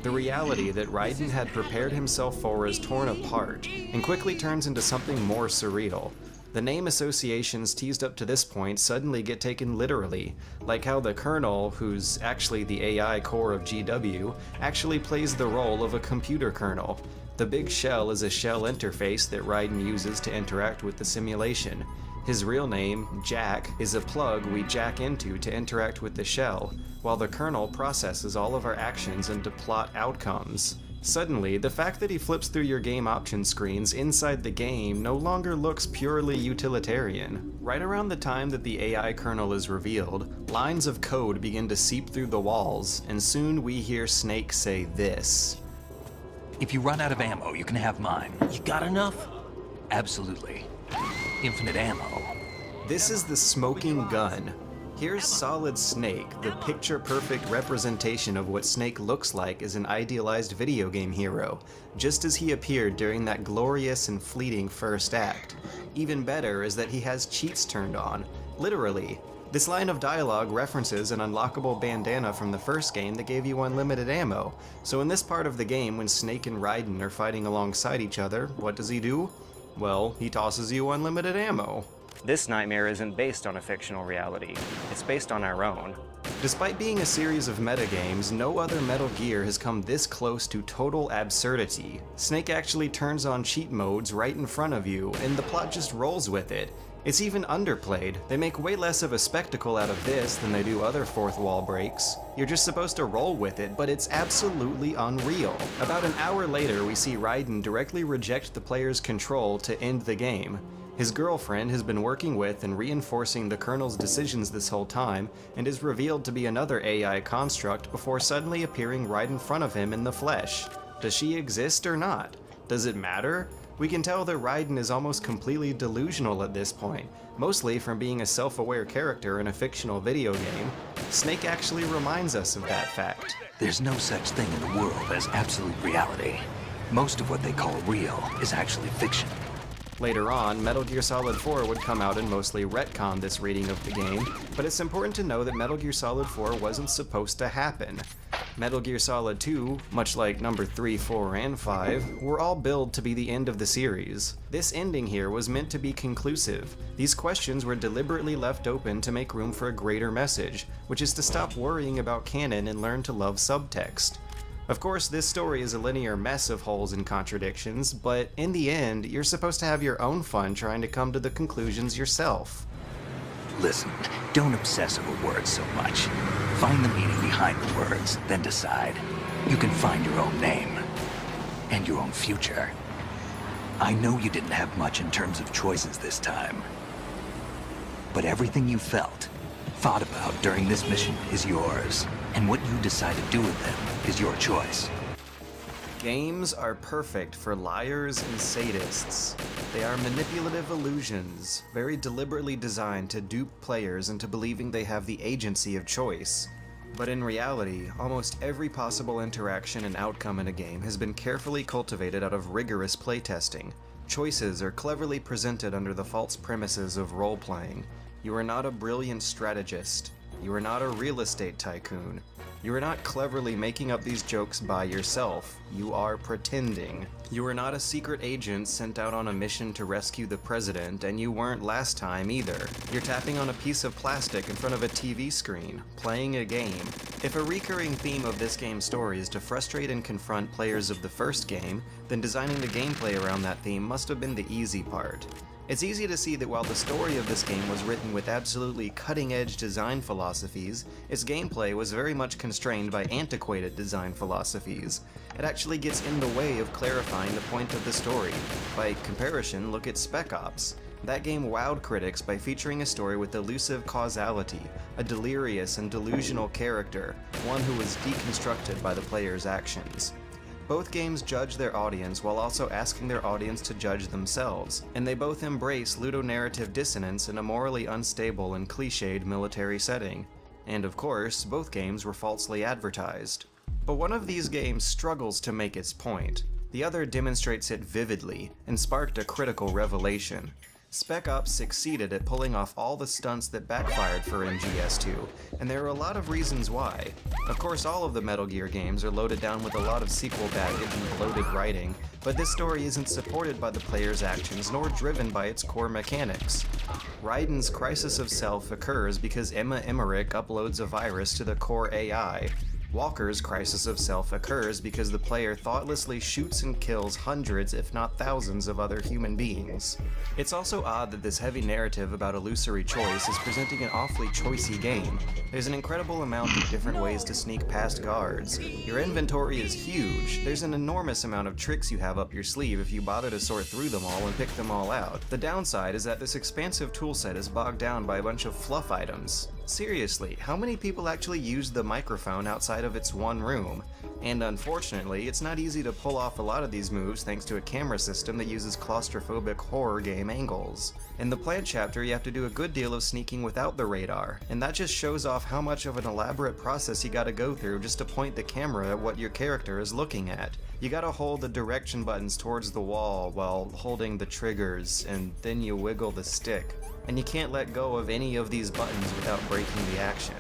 The reality that Raiden had prepared himself for is torn apart, and quickly turns into something more surreal. The name associations teased up to this point suddenly get taken literally, like how the Colonel, who's actually the AI core of GW, actually plays the role of a computer kernel. The big shell is a shell interface that Raiden uses to interact with the simulation. His real name, Jack, is a plug we jack into to interact with the shell, while the kernel processes all of our actions into plot outcomes. Suddenly, the fact that he flips through your game options screens inside the game no longer looks purely utilitarian. Right around the time that the AI kernel is revealed, lines of code begin to seep through the walls, and soon we hear Snake say this. If you run out of ammo, you can have mine. You got enough? Absolutely. Infinite ammo. This is the smoking gun. Here's Solid Snake, the picture-perfect representation of what Snake looks like as an idealized video game hero, just as he appeared during that glorious and fleeting first act. Even better is that he has cheats turned on, literally. This line of dialogue references an unlockable bandana from the first game that gave you unlimited ammo, so in this part of the game when Snake and Raiden are fighting alongside each other, what does he do? Well, he tosses you unlimited ammo. This nightmare isn't based on a fictional reality, it's based on our own. Despite being a series of metagames, no other Metal Gear has come this close to total absurdity. Snake actually turns on cheat modes right in front of you, and the plot just rolls with it. It's even underplayed. They make way less of a spectacle out of this than they do other fourth wall breaks. You're just supposed to roll with it, but it's absolutely unreal. About an hour later, we see Raiden directly reject the player's control to end the game. His girlfriend has been working with and reinforcing the Colonel's decisions this whole time, and is revealed to be another AI construct before suddenly appearing right in front of him in the flesh. Does she exist or not? Does it matter? We can tell that Raiden is almost completely delusional at this point, mostly from being a self-aware character in a fictional video game. Snake actually reminds us of that fact. There's no such thing in the world as absolute reality. Most of what they call real is actually fiction. Later on, Metal Gear Solid 4 would come out and mostly retcon this reading of the game, but it's important to know that Metal Gear Solid 4 wasn't supposed to happen. Metal Gear Solid 2, much like number 3, 4, and 5, were all billed to be the end of the series. This ending here was meant to be conclusive. These questions were deliberately left open to make room for a greater message, which is to stop worrying about canon and learn to love subtext. Of course, this story is a linear mess of holes and contradictions, but in the end, you're supposed to have your own fun trying to come to the conclusions yourself. Listen, don't obsess over words so much. Find the meaning behind the words, then decide. You can find your own name. And your own future. I know you didn't have much in terms of choices this time. But everything you felt, thought about during this mission is yours. And what you decide to do with them is your choice. Games are perfect for liars and sadists. They are manipulative illusions, very deliberately designed to dupe players into believing they have the agency of choice. But in reality, almost every possible interaction and outcome in a game has been carefully cultivated out of rigorous playtesting. Choices are cleverly presented under the false premises of role-playing. You are not a brilliant strategist. You are not a real estate tycoon. You are not cleverly making up these jokes by yourself. You are pretending. You are not a secret agent sent out on a mission to rescue the president, and you weren't last time either. You're tapping on a piece of plastic in front of a TV screen, playing a game. If a recurring theme of this game's story is to frustrate and confront players of the first game, then designing the gameplay around that theme must have been the easy part. It's easy to see that while the story of this game was written with absolutely cutting-edge design philosophies, its gameplay was very much constrained by antiquated design philosophies. It actually gets in the way of clarifying the point of the story. By comparison, look at Spec Ops. That game wowed critics by featuring a story with elusive causality, a delirious and delusional character, one who was deconstructed by the player's actions. Both games judge their audience while also asking their audience to judge themselves, and they both embrace ludonarrative dissonance in a morally unstable and cliched military setting. And of course, both games were falsely advertised. But one of these games struggles to make its point. The other demonstrates it vividly, and sparked a critical revelation. Spec Ops succeeded at pulling off all the stunts that backfired for MGS2, and there are a lot of reasons why. Of course, all of the Metal Gear games are loaded down with a lot of sequel baggage and bloated writing, but this story isn't supported by the player's actions nor driven by its core mechanics. Raiden's crisis of self occurs because Emma Emmerich uploads a virus to the core AI. Walker's crisis of self occurs because the player thoughtlessly shoots and kills hundreds if not thousands of other human beings. It's also odd that this heavy narrative about illusory choice is presenting an awfully choicey game. There's an incredible amount of different ways to sneak past guards. Your inventory is huge. There's an enormous amount of tricks you have up your sleeve if you bother to sort through them all and pick them all out. The downside is that this expansive toolset is bogged down by a bunch of fluff items. Seriously, how many people actually use the microphone outside of its one room? And unfortunately, it's not easy to pull off a lot of these moves thanks to a camera system that uses claustrophobic horror game angles. In the plant chapter, you have to do a good deal of sneaking without the radar, and that just shows off how much of an elaborate process you gotta go through just to point the camera at what your character is looking at. You gotta hold the direction buttons towards the wall while holding the triggers, and then you wiggle the stick. And you can't let go of any of these buttons without breaking the action.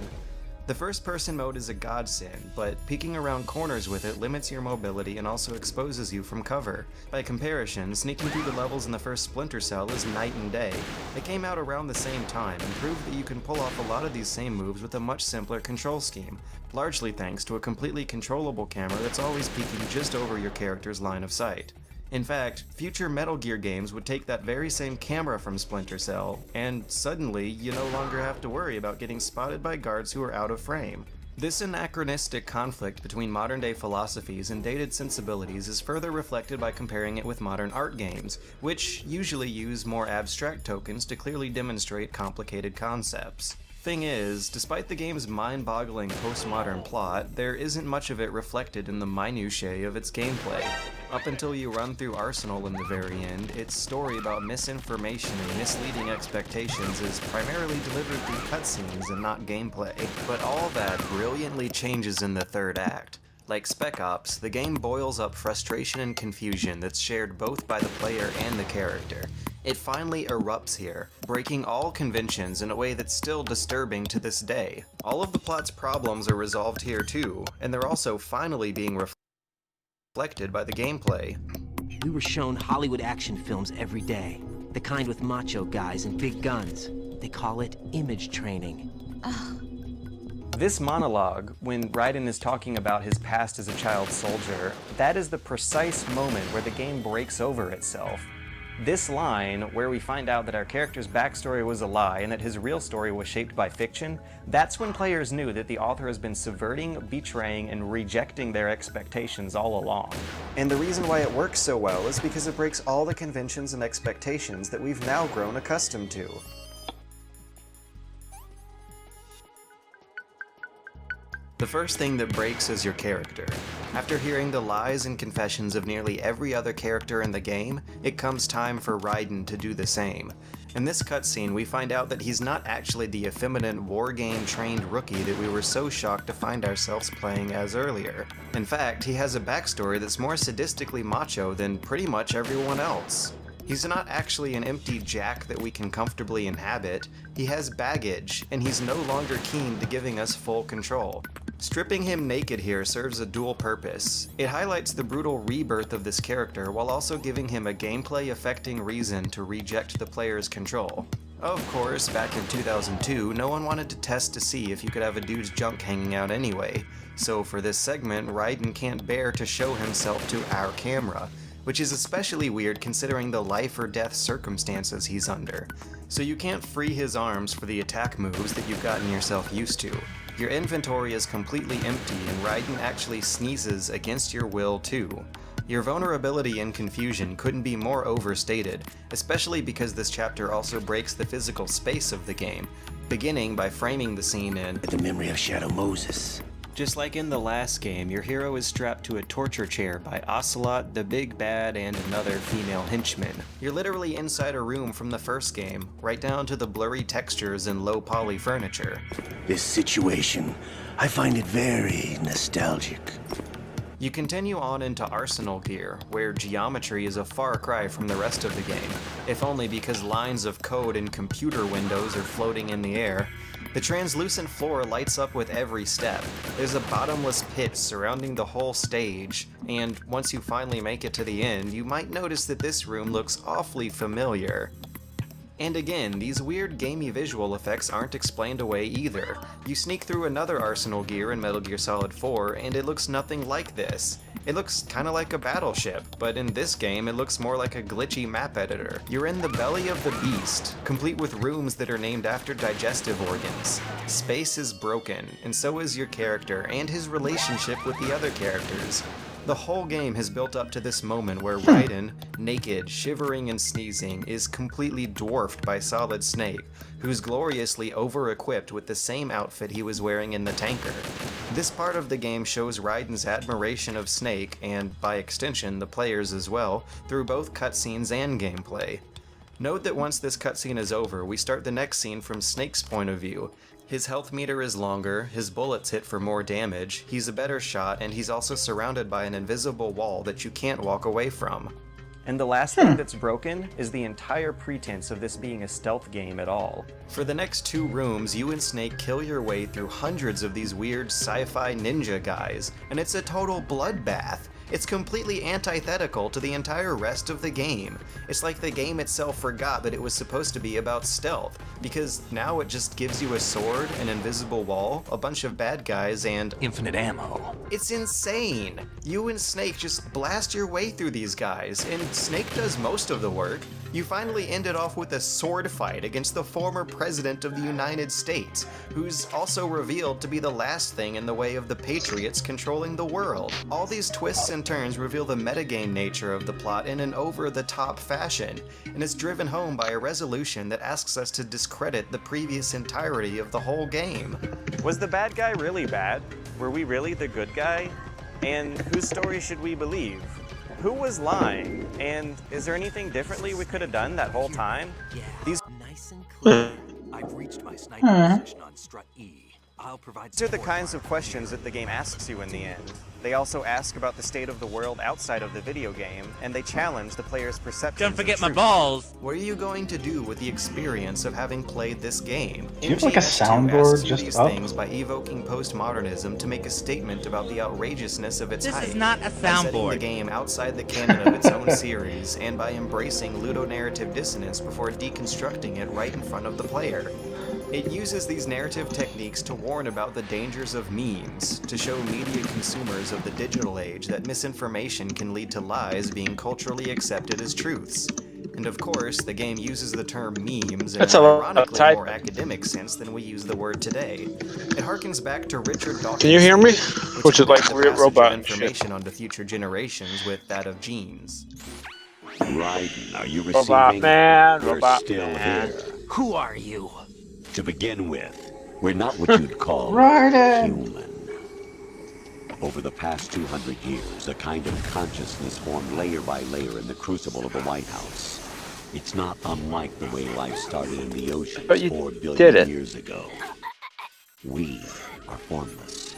The first-person mode is a godsend, but peeking around corners with it limits your mobility and also exposes you from cover. By comparison, sneaking through the levels in the first Splinter Cell is night and day. They came out around the same time and proved that you can pull off a lot of these same moves with a much simpler control scheme, largely thanks to a completely controllable camera that's always peeking just over your character's line of sight. In fact, future Metal Gear games would take that very same camera from Splinter Cell, and suddenly you no longer have to worry about getting spotted by guards who are out of frame. This anachronistic conflict between modern-day philosophies and dated sensibilities is further reflected by comparing it with modern art games, which usually use more abstract tokens to clearly demonstrate complicated concepts. Thing is, despite the game's mind-boggling postmodern plot, there isn't much of it reflected in the minutiae of its gameplay. Up until you run through Arsenal in the very end, its story about misinformation and misleading expectations is primarily delivered through cutscenes and not gameplay. But all that brilliantly changes in the third act. Like Spec Ops, the game boils up frustration and confusion that's shared both by the player and the character. It finally erupts here, breaking all conventions in a way that's still disturbing to this day. All of the plot's problems are resolved here too, and they're also finally being reflected by the gameplay. We were shown Hollywood action films every day. The kind with macho guys and big guns. They call it image training. This monologue, when Raiden is talking about his past as a child soldier, that is the precise moment where the game breaks over itself. This line, where we find out that our character's backstory was a lie and that his real story was shaped by fiction, that's when players knew that the author has been subverting, betraying, and rejecting their expectations all along. And the reason why it works so well is because it breaks all the conventions and expectations that we've now grown accustomed to. The first thing that breaks is your character. After hearing the lies and confessions of nearly every other character in the game, it comes time for Raiden to do the same. In this cutscene, we find out that he's not actually the effeminate wargame-trained rookie that we were so shocked to find ourselves playing as earlier. In fact, he has a backstory that's more sadistically macho than pretty much everyone else. He's not actually an empty jack that we can comfortably inhabit. He has baggage, and he's no longer keen to giving us full control. Stripping him naked here serves a dual purpose. It highlights the brutal rebirth of this character while also giving him a gameplay-affecting reason to reject the player's control. Of course, back in 2002, no one wanted to test to see if you could have a dude's junk hanging out anyway, so for this segment, Raiden can't bear to show himself to our camera, which is especially weird considering the life or death circumstances he's under. So you can't free his arms for the attack moves that you've gotten yourself used to. Your inventory is completely empty and Raiden actually sneezes against your will too. Your vulnerability and confusion couldn't be more overstated, especially because this chapter also breaks the physical space of the game, beginning by framing the scene in the memory of Shadow Moses. Just like in the last game, your hero is strapped to a torture chair by Ocelot, the Big Bad, and another female henchman. You're literally inside a room from the first game, right down to the blurry textures and low poly furniture. This situation, I find it very nostalgic. You continue on into Arsenal Gear, where geometry is a far cry from the rest of the game, if only because lines of code and computer windows are floating in the air. The translucent floor lights up with every step. There's a bottomless pit surrounding the whole stage, and once you finally make it to the end, you might notice that this room looks awfully familiar. And again, these weird gamey visual effects aren't explained away either. You sneak through another Arsenal Gear in Metal Gear Solid 4, and it looks nothing like this. It looks kinda like a battleship, but in this game it looks more like a glitchy map editor. You're in the belly of the beast, complete with rooms that are named after digestive organs. Space is broken, and so is your character and his relationship with the other characters. The whole game has built up to this moment where Raiden, naked, shivering and sneezing, is completely dwarfed by Solid Snake, who's gloriously over-equipped with the same outfit he was wearing in the tanker. This part of the game shows Raiden's admiration of Snake, and by extension the players as well, through both cutscenes and gameplay. Note that once this cutscene is over, we start the next scene from Snake's point of view. His health meter is longer, his bullets hit for more damage, he's a better shot, and he's also surrounded by an invisible wall that you can't walk away from. And the last thing that's broken is the entire pretense of this being a stealth game at all. For the next 2 rooms, you and Snake kill your way through hundreds of these weird sci-fi ninja guys, and it's a total bloodbath. It's completely antithetical to the entire rest of the game. It's like the game itself forgot that it was supposed to be about stealth, because now it just gives you a sword, an invisible wall, a bunch of bad guys, and infinite ammo. It's insane! You and Snake just blast your way through these guys, and Snake does most of the work. You finally end it off with a sword fight against the former president of the United States, who's also revealed to be the last thing in the way of the Patriots controlling the world. All these twists and turns reveal the metagame nature of the plot in an over-the-top fashion, and it's driven home by a resolution that asks us to discredit the previous entirety of the whole game. Was the bad guy really bad? Were we really the good guy? And whose story should we believe? Who was lying? And is there anything differently we could have done that whole time? These nice and clear. I've reached my sniping position on strut E. I'll provide These are the kinds of questions that the game asks you in the end. They also ask about the state of the world outside of the video game, and they challenge the player's perception. Don't forget my balls! What are you going to do with the experience of having played this game? Do you have like a MGS2 soundboard asks you just these up? things by evoking postmodernism to make a statement about the outrageousness of its This hype. is not a By setting the soundboard. game outside the canon of its own series, and by embracing ludonarrative dissonance before deconstructing it right in front of the player. It uses these narrative techniques to warn about the dangers of memes, to show media consumers of the digital age that misinformation can lead to lies being culturally accepted as truths. And of course, the game uses the term memes in That's an a lot of ironically typing. more academic sense than we use the word today. It harkens back to Richard Dawkins' Can you hear me? theory, Which is like connects the real passage robot of and shit. information onto future generations with that of genes. Raiden, are you receiving? Robot man, We're robot still man. here. Who are you? To begin with, we're not what you'd call Raiden! human. Over the past 200 years, a kind of consciousness formed layer by layer in the crucible of the White House. It's not unlike the way life started in the ocean But you 4 did billion it. years ago. We are formless.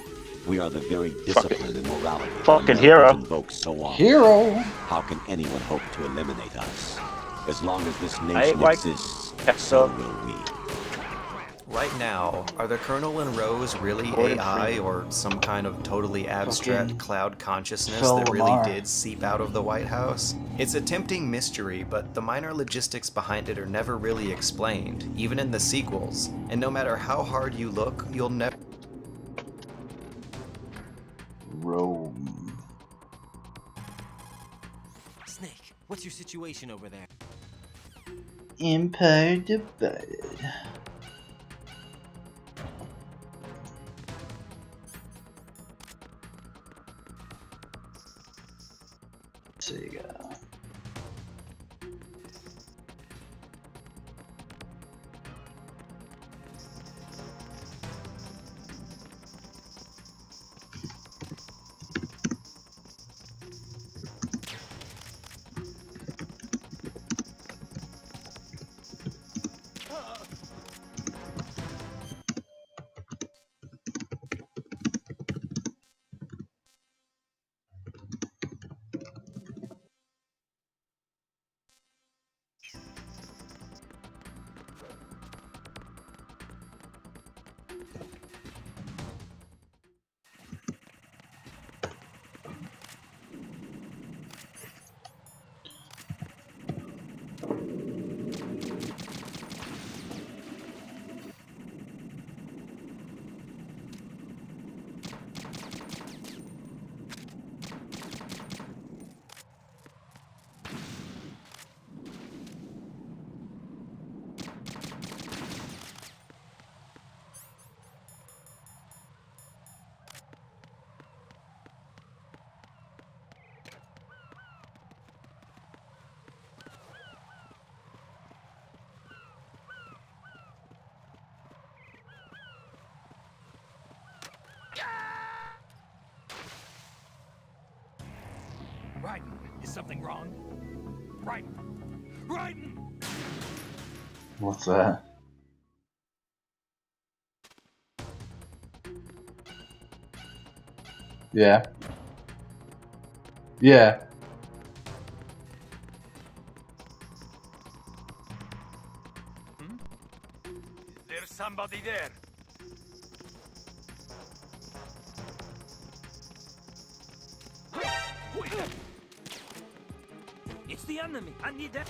We are the very discipline and morality that fucking Americans hero. invoke so often. Hero! How can anyone hope to eliminate us? As long as this ain't nation like exists, that so stuff. will we. Right now, are the Colonel and Rose really Gordon AI Freeman. or some kind of totally abstract Fucking cloud consciousness Phil that really Lamar. did seep out of the White House? It's a tempting mystery, but the minor logistics behind it are never really explained, even in the sequels. And no matter how hard you look, you'll never. Rome. Snake, what's your situation over there? Empire divided. Sega. Raiden, is something wrong? Raiden! Raiden! What's that? Yeah. Yeah. There's somebody there. Who the enemy. I need that.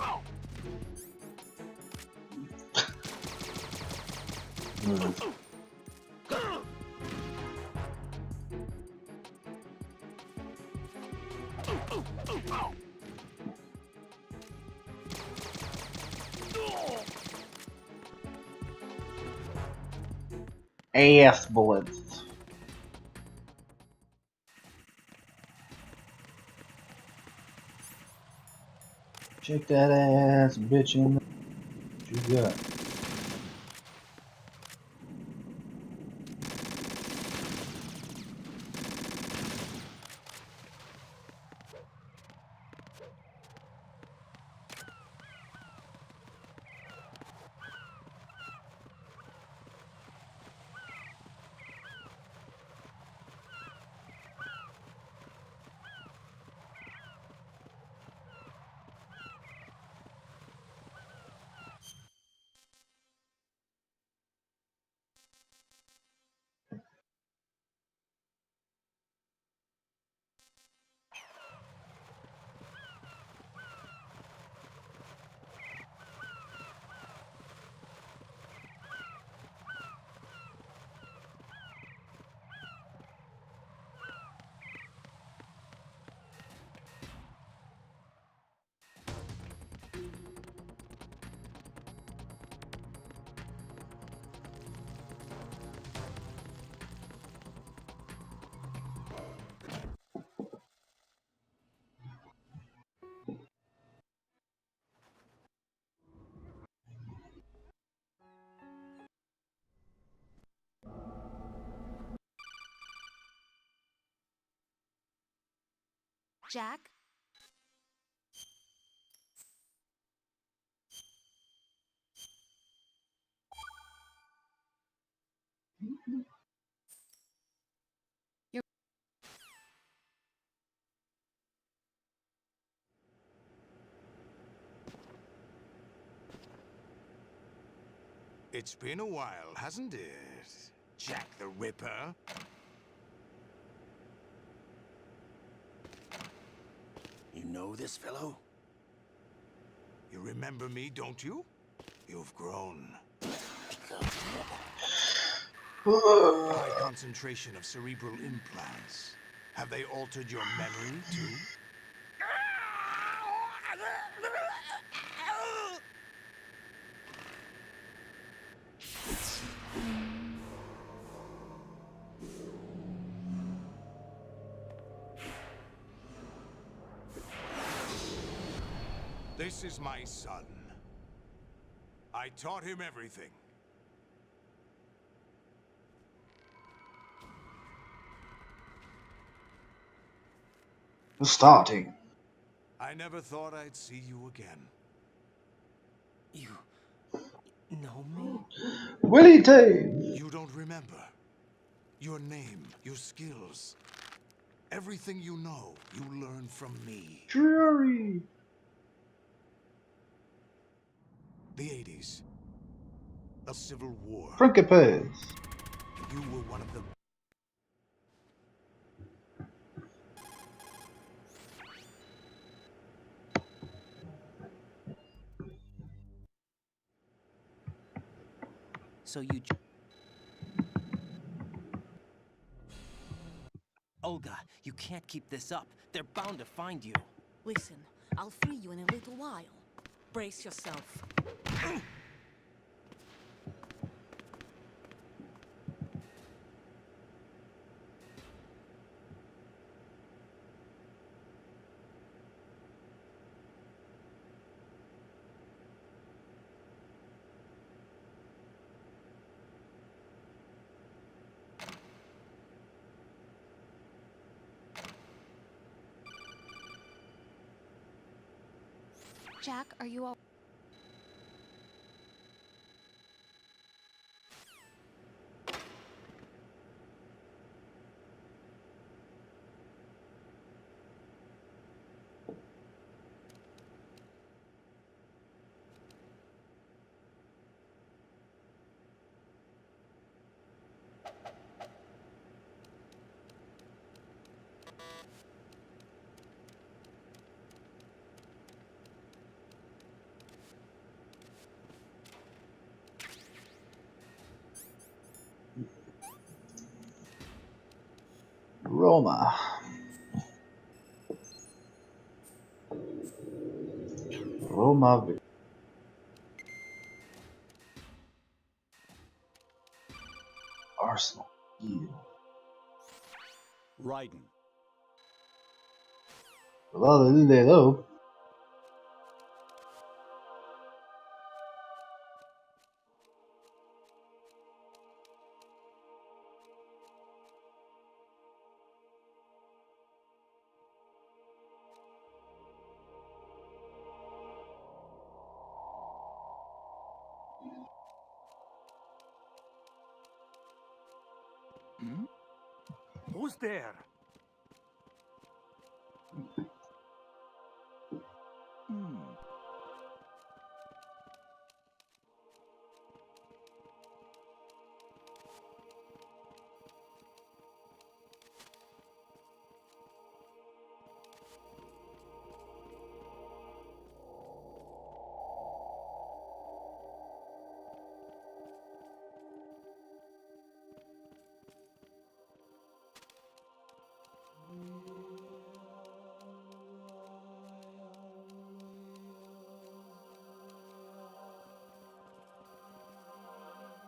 Ass bullets. Check that ass, bitch. In the... What you got? Jack? It's been a while, hasn't it, Jack the Ripper? You know this fellow? You remember me, don't you? You've grown. High concentration of cerebral implants. Have they altered your memory, too? This is my son. I taught him everything. Starting. I never thought I'd see you again. You know me? Willie Tay. You don't remember. Your name, your skills. Everything you know, you learned from me. Drury. The 80s. A civil war. Frankipez. You were one of the... So you... Olga, you can't keep this up. They're bound to find you. Listen, I'll free you in a little while. Brace yourself. Jack, are you all... Roma. Roma. Arsenal. Yeah. Raiden. Hello. Hmm? Who's there? Hmm.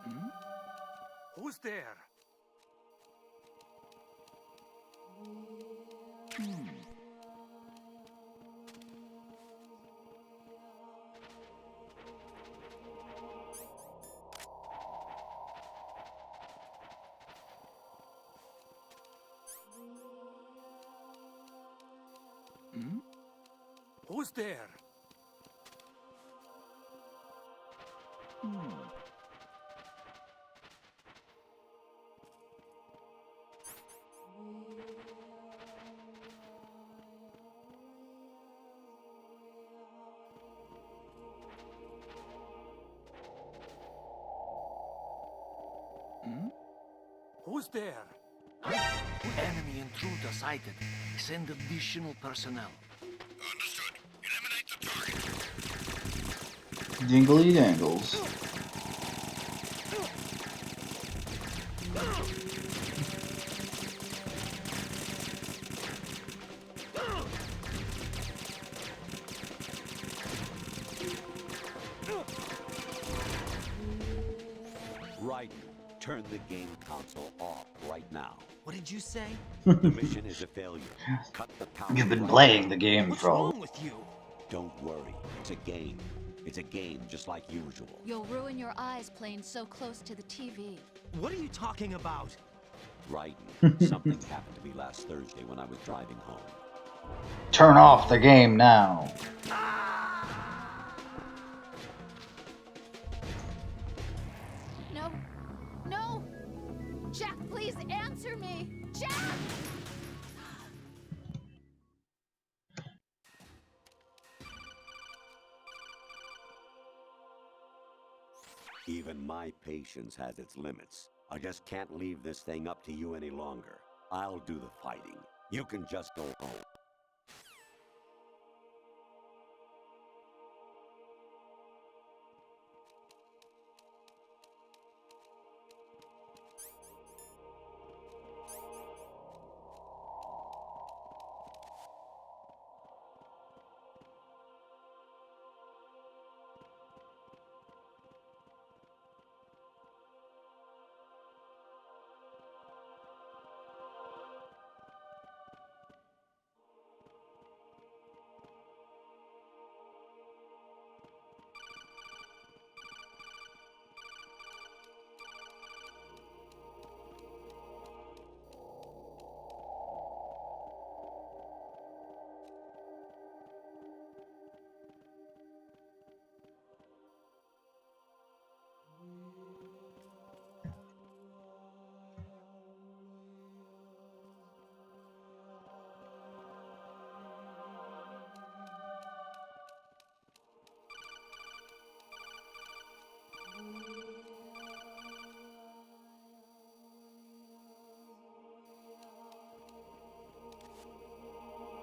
Hmm? Who's there? Hmm. Hmm? Who's there? Hmm. Hmm? Who's there? Enemy intruder sighted. Send additional personnel. Understood. Eliminate the target. Dingly dangles. Raiden, turn the game console off right now. What did you say? The mission is a failure. Cut the power. You've been right playing now. the game, What's bro. wrong with you? Don't worry. It's a game. It's a game just like usual. You'll ruin your eyes playing so close to the TV. What are you talking about? Raiden, something happened to me last Thursday when I was driving home. Turn off the game now. No. No! Jack, please answer me! Jack! Even my patience has its limits. I just can't leave this thing up to you any longer. I'll do the fighting. You can just go home.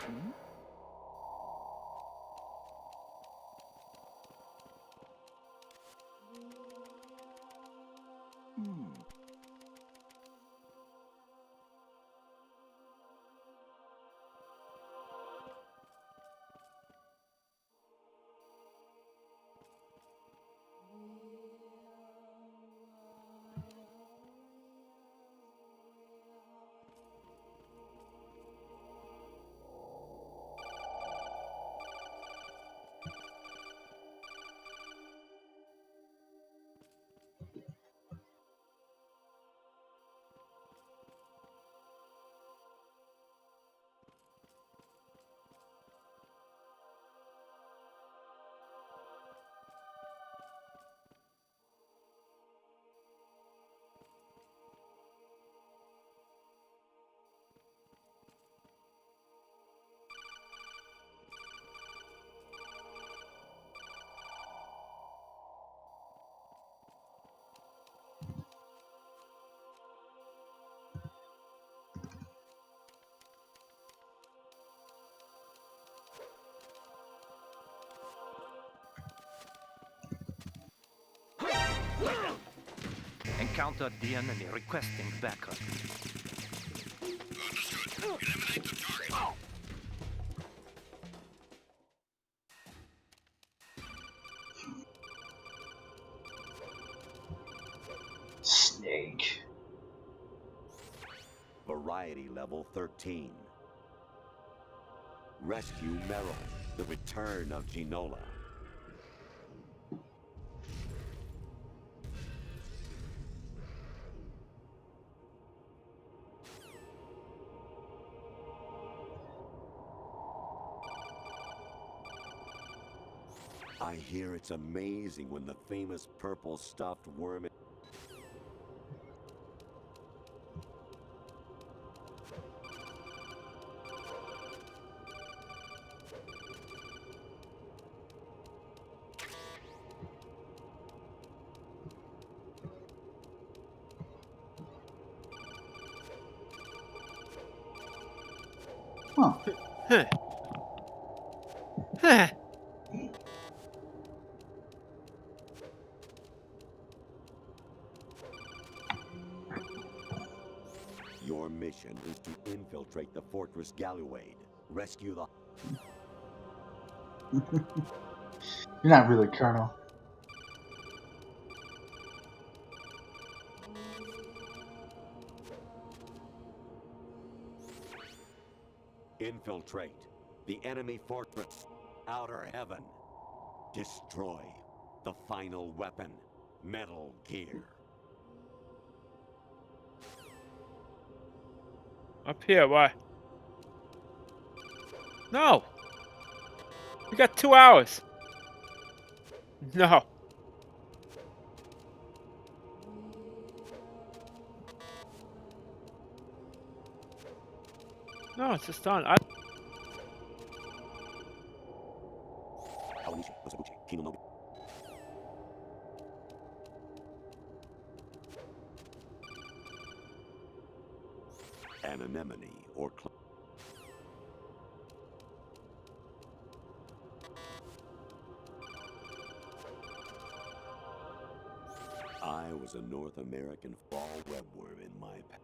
Hmm? Hmm. Encounter the enemy requesting backup. Snake. Variety level 13. Rescue Meryl, the return of Ginola. I hear it's amazing when the famous purple stuffed worm. Huh. Your mission is to infiltrate the Fortress Galluade. Rescue the... You're not really Colonel. Infiltrate the enemy fortress. Outer Heaven. Destroy the final weapon. Metal Gear. Up here, why? No! We got 2 hours. No. No, it's just done. An anemone or I was a North American fall webworm in my past.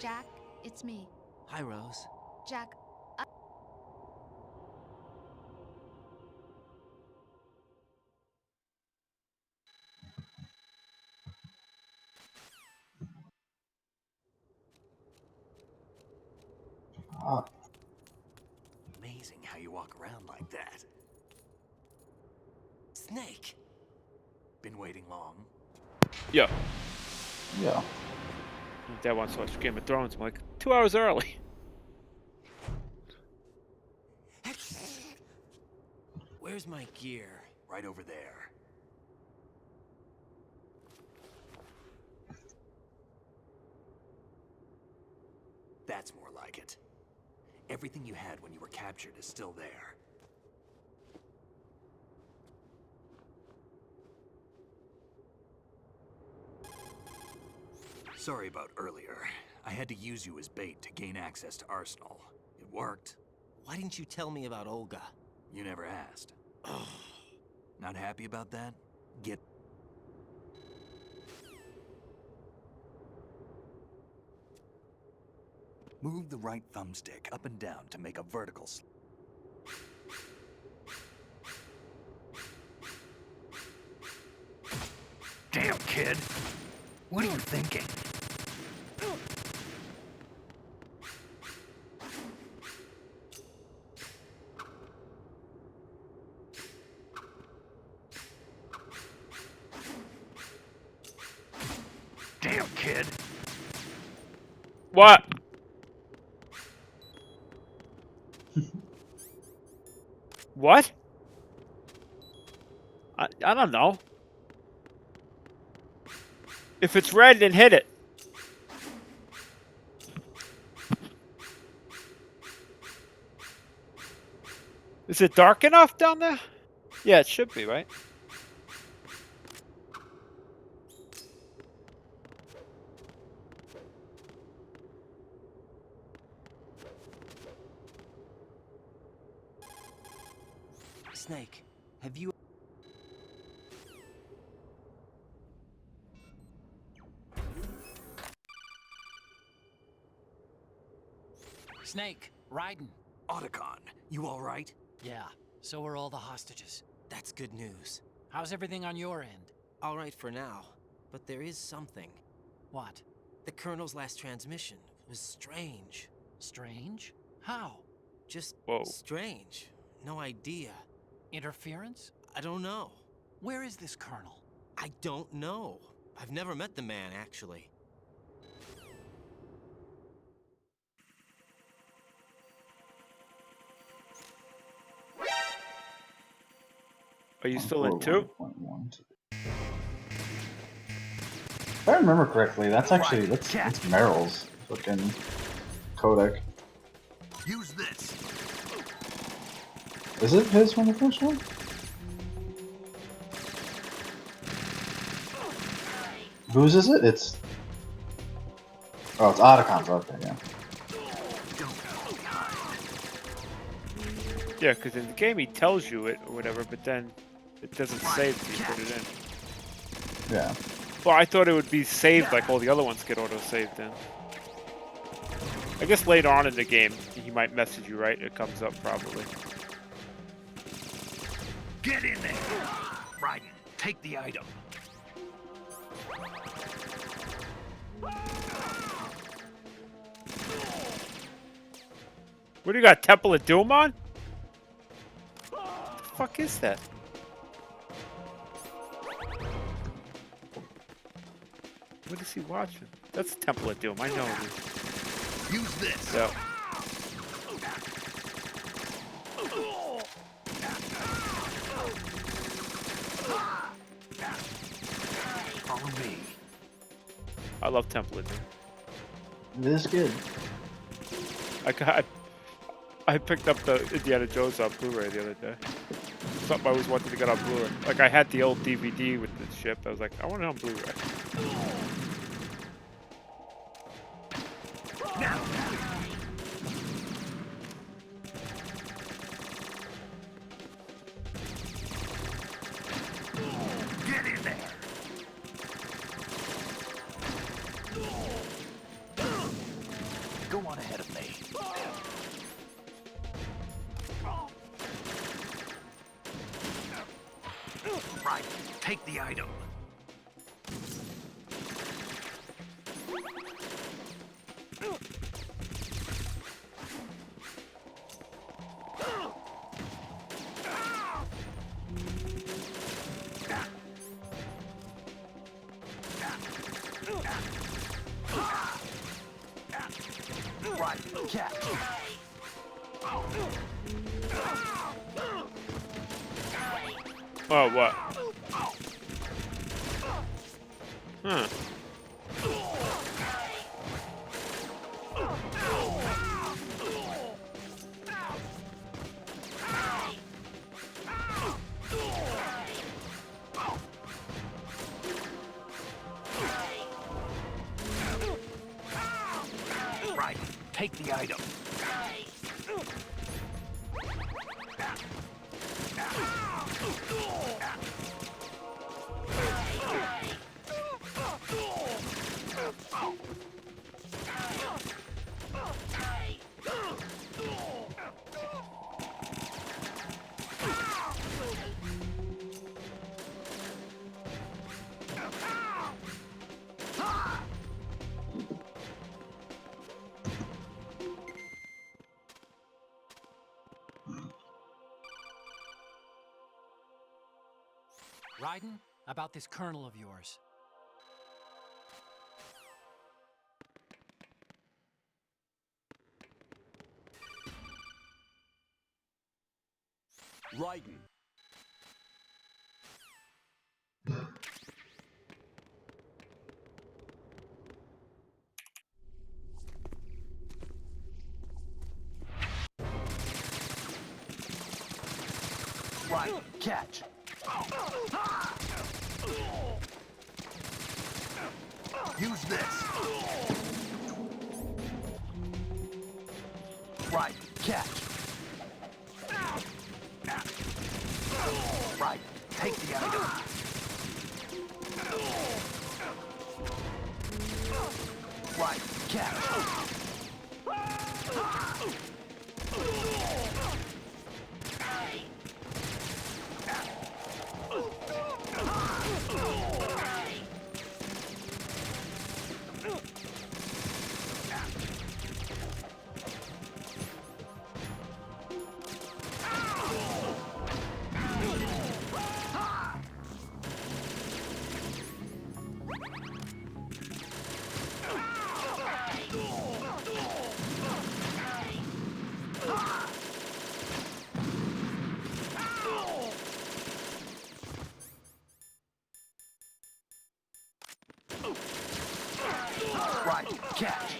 Jack, it's me. Hi, Rose. Jack, Amazing how you walk around like that. Snake! Been waiting long? Yeah. Yeah. Dad wants to watch Game of Thrones. I'm like, 2 hours early. Where's my gear? Right over there. That's more like it. Everything you had when you were captured is still there. Sorry about earlier. I had to use you as bait to gain access to Arsenal. It worked. Why didn't you tell me about Olga? You never asked. Not happy about that? Get... Move the right thumbstick up and down to make a vertical Damn, kid! What are you thinking? Damn, kid! What? What? I don't know. If it's red, then hit it. Is it dark enough down there? Yeah, it should be, right? Snake, have you... Snake, Raiden. Otacon, you all right? Yeah, so are all the hostages. That's good news. How's everything on your end? All right for now, but there is something. What? The Colonel's last transmission was strange. Strange? How? Just Whoa. strange. No idea. Interference? I don't know. Where is this Colonel? I don't know. I've never met the man, actually. Are you still in 2? If I remember correctly, that's actually that's Meryl's fucking codec. Use this. Is it his from the first one? Whose is it? It's oh, it's Otacon's. Okay, yeah. Yeah, because in the game he tells you it or whatever, but then it doesn't save if you put it in. Yeah. Well, I thought it would be saved like all the other ones get auto-saved in. I guess later on in the game, he might message you, right? It comes up probably. Get in there! Raiden, take the item. What do you got, Temple of Doom on? What the fuck is that? What is he watching? That's Temple of Doom, I know it is. Use this. Yeah. Follow me. I love Temple of Doom. It is good. I picked up the Indiana Jones on Blu-ray the other day. Something I always wanted to get on Blu-ray. Like I had the old DVD with the ship. I was like, I want it on Blu-ray. Now. Get in there. Go on ahead of me. Right, take the item. Right, catch. Oh, what? Huh. Right, take the item. Raiden, about this Colonel of yours. Raiden. Right, catch. Use this. Right, catch. Right, catch.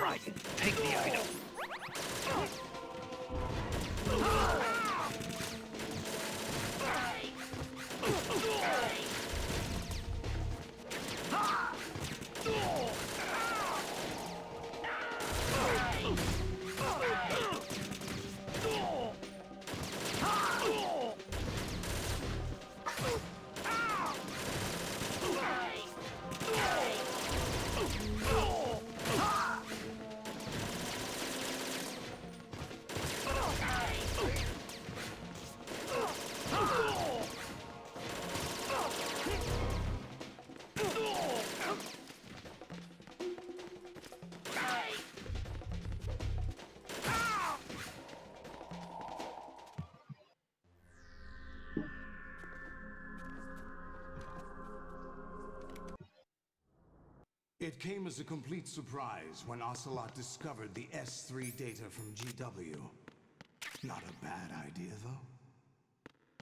Right, take the item. It came as a complete surprise when Ocelot discovered the S3 data from GW. Not a bad idea, though.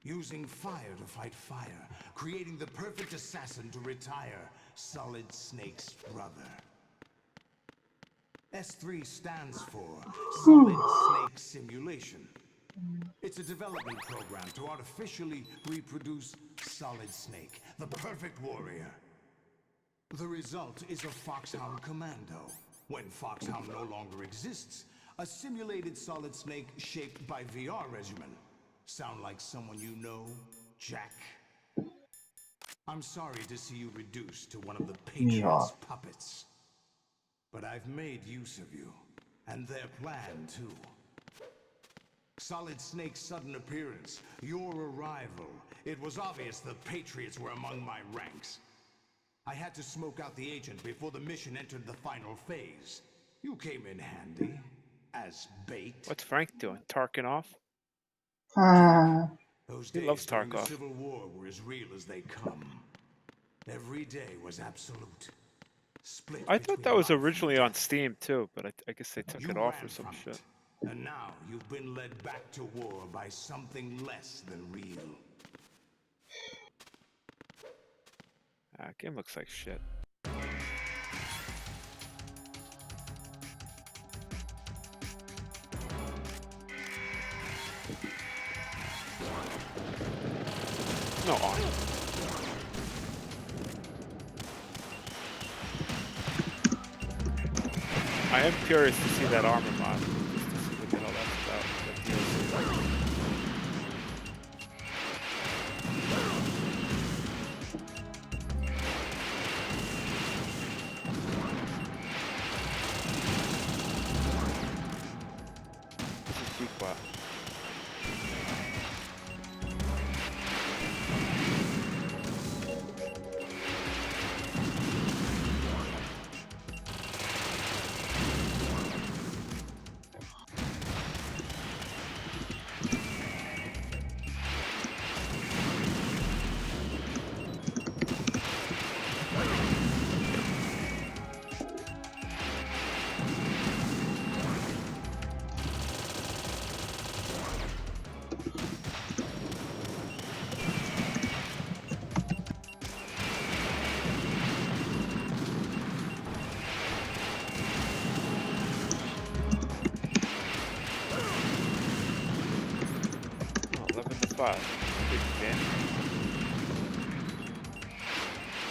Using fire to fight fire, creating the perfect assassin to retire Solid Snake's brother. S3 stands for Solid Snake Simulation. It's a development program to artificially reproduce Solid Snake, the perfect warrior. The result is a Foxhound Commando. When Foxhound no longer exists, a simulated Solid Snake shaped by VR regimen. Sound like someone you know, Jack? I'm sorry to see you reduced to one of the Patriots' puppets. But I've made use of you, and their plan too. Solid Snake's sudden appearance, your arrival. It was obvious the Patriots were among my ranks. I had to smoke out the agent before the mission entered the final phase. You came in handy, as bait. What's Frank doing? Tarking off? Those He days loves during the Tarkov. Civil War were as real as they come. Every day was absolute. Split I thought that between was life originally on Steam too, but I guess they took You it off ran or some from shit. it, and now you've been led back to war by something less than real. Game looks like shit. No armor. I am curious to see that armor mod, just to see what the hell that's about. That DLC. This is Deep Wow. Wow, big game.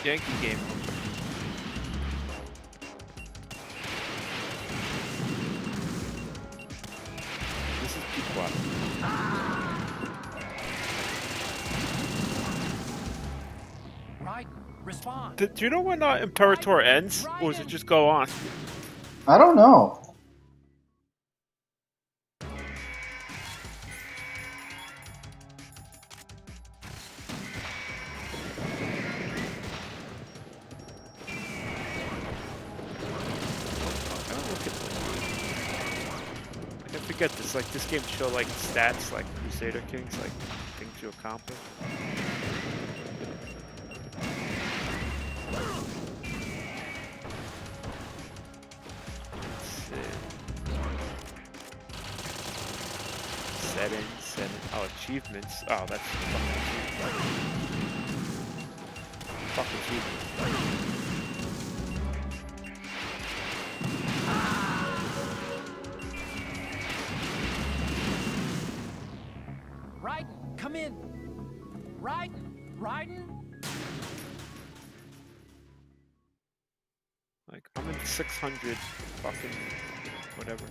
Yankee game. This is Pequot. Right, respond. Do you know when Imperator ends, or does it just go on? I don't know. I forget this. Like this game show like stats, like Crusader Kings, like things you accomplish. Settings. Oh, achievements. Oh, that's fucking achievements. Fuck achievements. Raiden, come in. Raiden. Like I'm in 600 fucking whatever.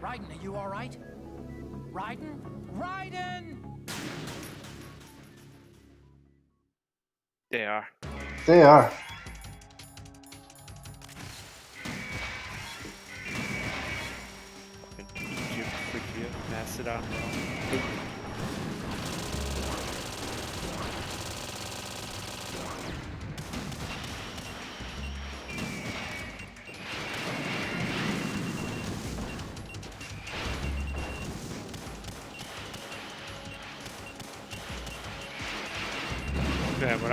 Raiden, are you all right? Raiden! They are. They are. Egypt, Phrygia, Macedon, Rome. Yeah, when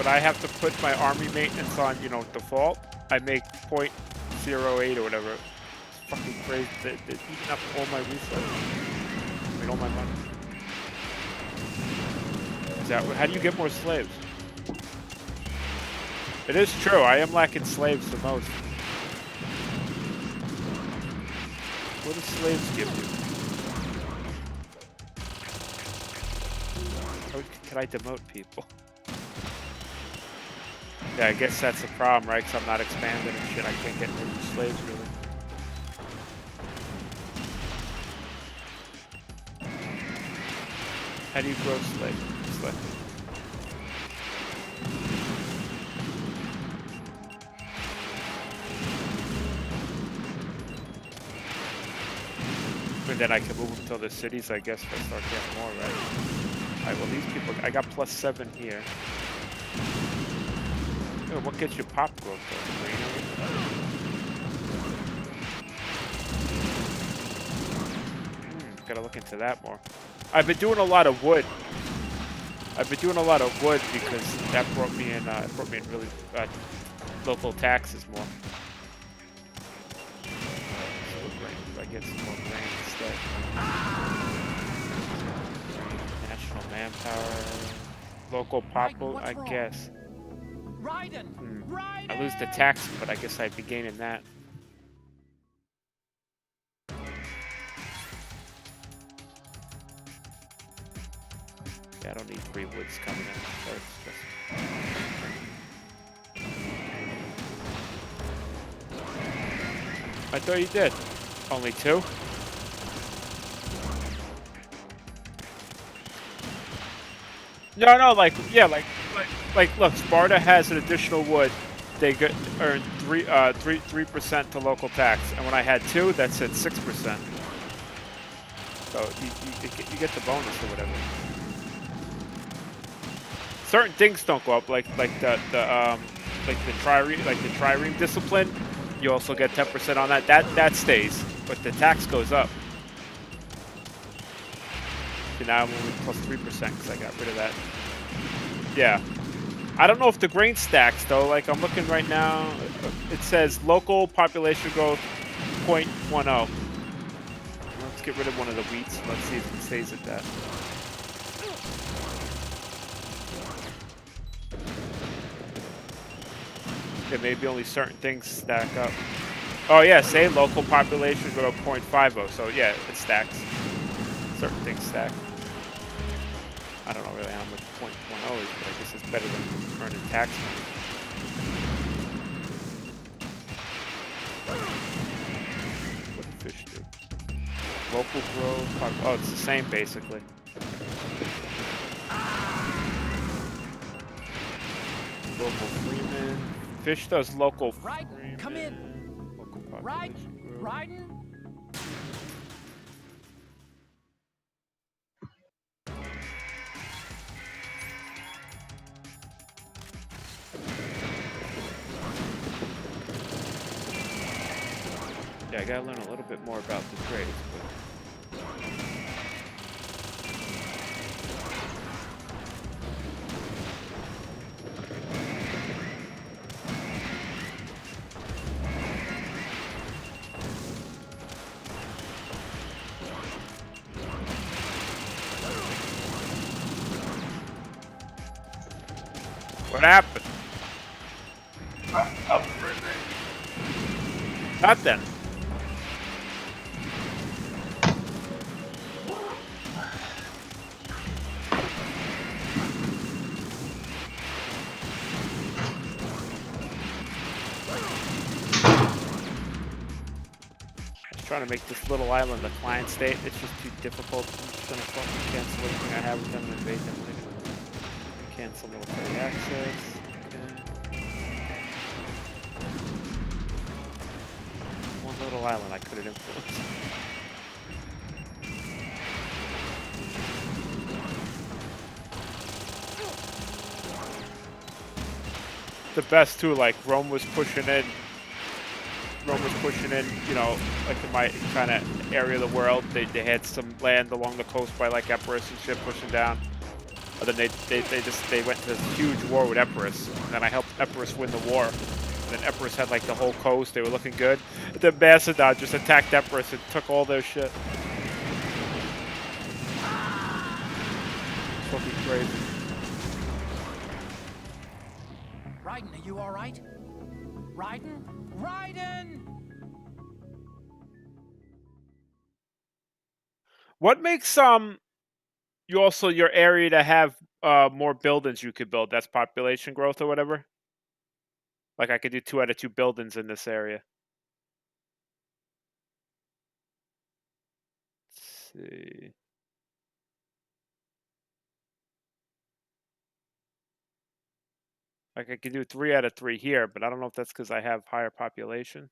I have to put my army maintenance on, you know, default, I make 0.08 or whatever. It's fucking crazy. They're eating up all my resources. I mean, all my money. Is that how do you get more slaves? It is true. I am lacking slaves the most. What do slaves give you? How can I demote people? Yeah, I guess that's the problem, right? Because I'm not expanding and shit. I can't get new slaves, really. How do you grow slaves? And then I can move them to the cities, I guess, if I start getting more, right? Alright, well, these people, I got +7 here. Oh, what gets you pop growth, though? Gotta look into that more. I've been doing a lot of wood. Because that brought me in really local taxes more. If I get some more grain instead. National manpower. Local pop, I guess. Raiden! Raiden! I lose the tax, but I guess I'd be gaining that. Yeah, I don't need 3 woods coming in first. I thought you did. Only 2? No, like, yeah, like, look, Sparta has an additional wood. They earn 3% to local tax, and when I had 2, that's at 6%. So you get the bonus or whatever. Certain things don't go up, like the trireme discipline. You also get 10% on that. That stays, but the tax goes up. So now I'm only plus 3% because I got rid of that. Yeah. I don't know if the grain stacks though. Like I'm looking right now, it says local population growth 0.10. Let's get rid of one of the wheats. Let's see if it stays at that. Yeah, maybe only certain things stack up. Oh yeah, say local population growth 0.50. So yeah, it stacks. Certain things stack. I don't know really how much 0.10 is, but I guess it's better than earning tax money. What do fish do? Local growth. Oh, it's the same basically. Local freeman. Fish does local freeman. Come in. Local population growth. Raiden? Yeah, I gotta learn a little bit more about the trades, but... What happened? Not then. Trying to make this little island a client state. It's just too difficult. I'm just gonna fucking cancel everything I have with them and invade them anyway. Cancel military access. Okay. One little island I couldn't influence. The best too, like Rome was pushing in, you know, like in my kind of area of the world. They had some land along the coast by like Epirus and shit pushing down. But then they went to this huge war with Epirus. And then I helped Epirus win the war. And then Epirus had like the whole coast. They were looking good. The Macedon just attacked Epirus and took all their shit. Fucking crazy. Raiden, are you alright? Raiden? Raiden! What makes your area to have more buildings you could build? That's population growth or whatever. Like I could do 2 out of 2 buildings in this area. Let's see. Like I could do 3 out of 3 here, but I don't know if that's because I have higher population.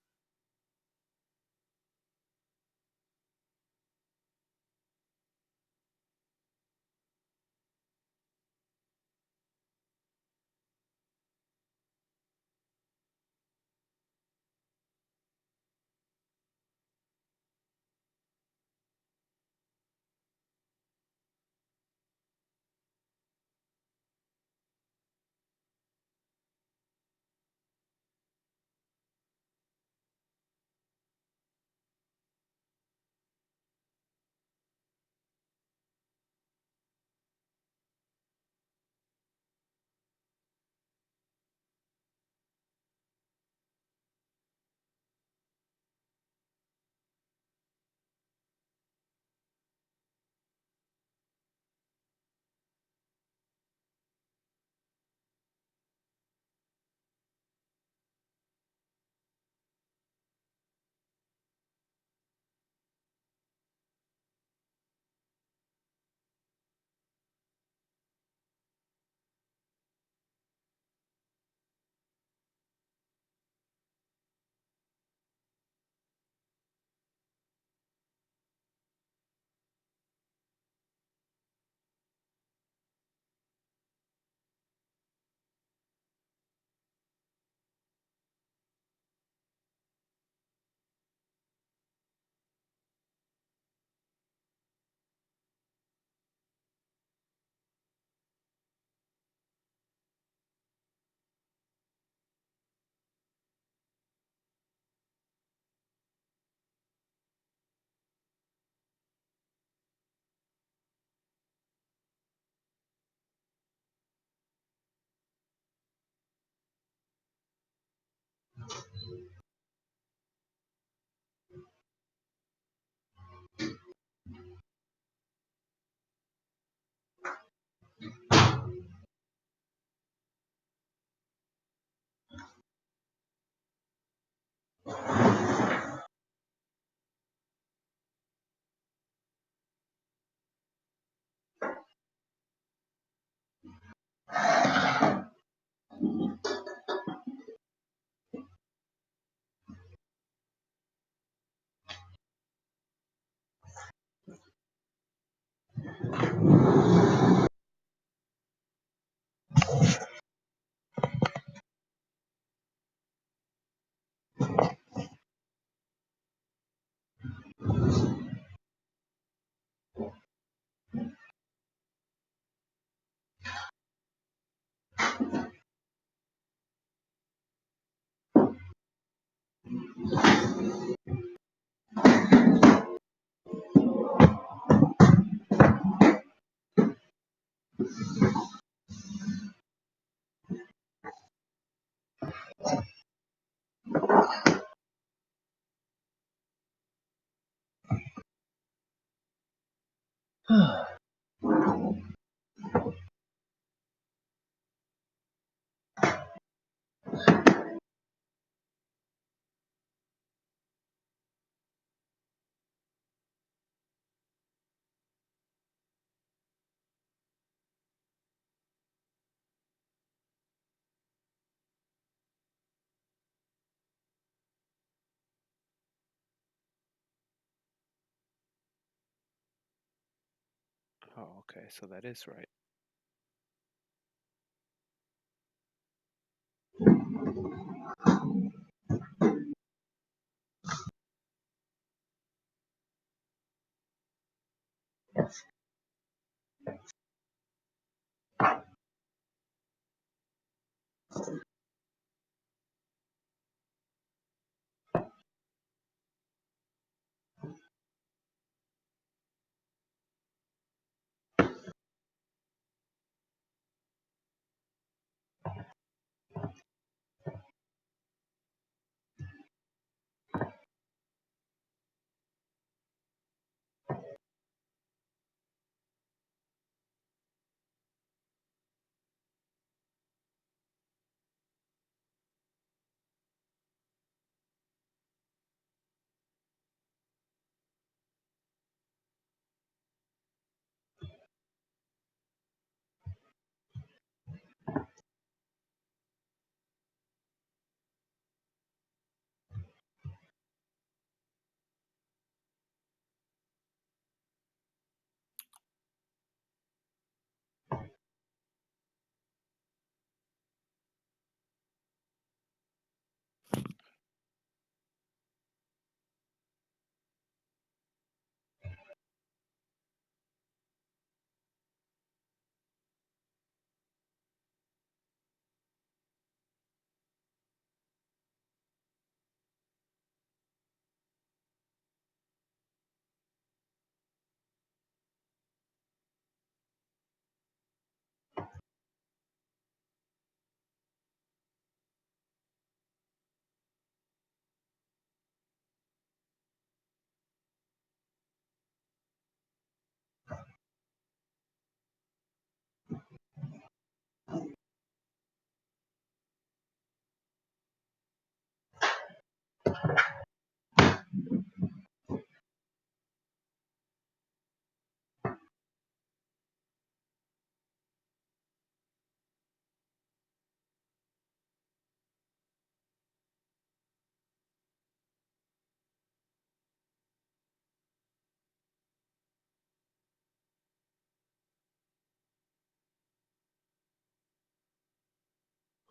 Oh, okay, so that is right.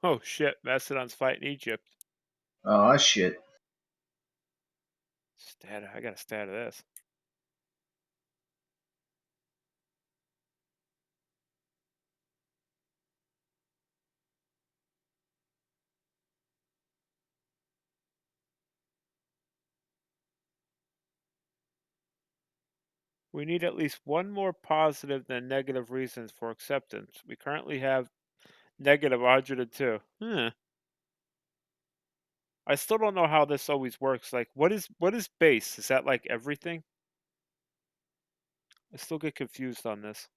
Oh shit, Mastodon's fighting Egypt. Oh shit. Stat, I got a stat of this. We need at least one more positive than negative reasons for acceptance. We currently have negative 102. I still don't know how this always works. Like, what is base? Is that like everything? I still get confused on this.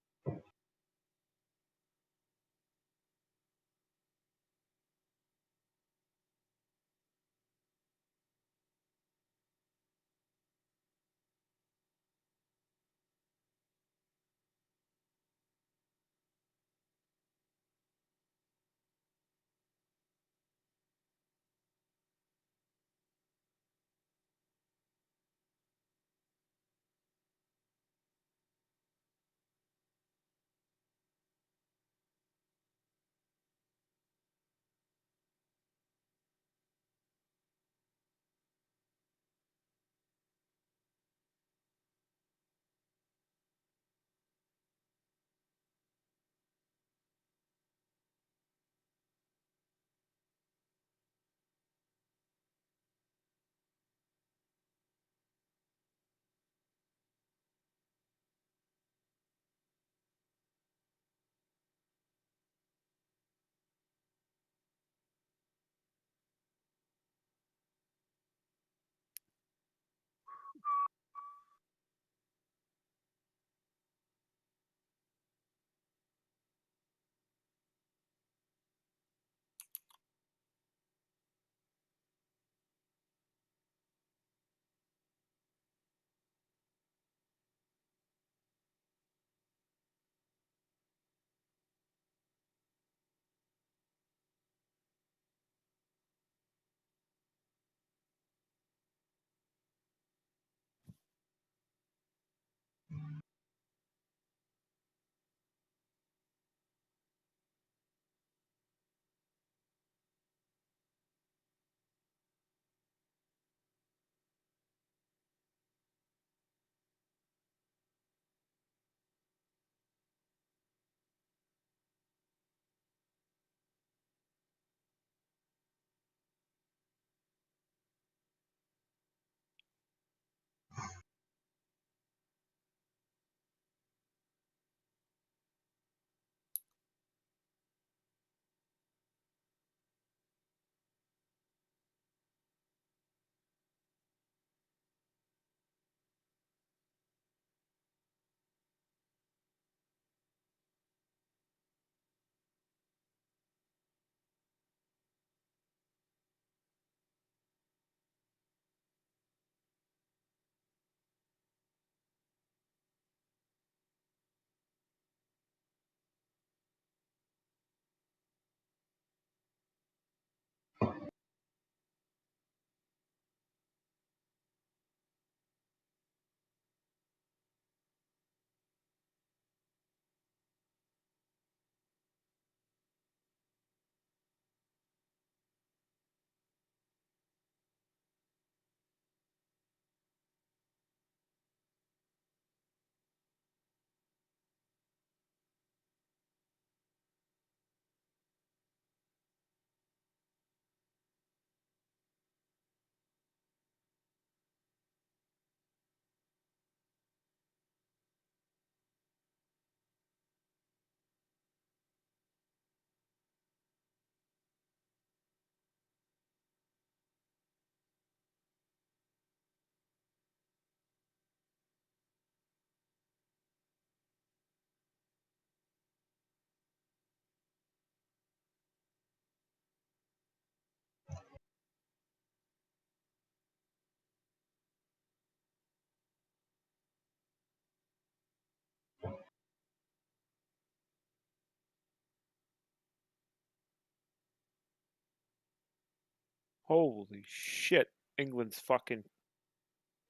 Holy shit. England's fucking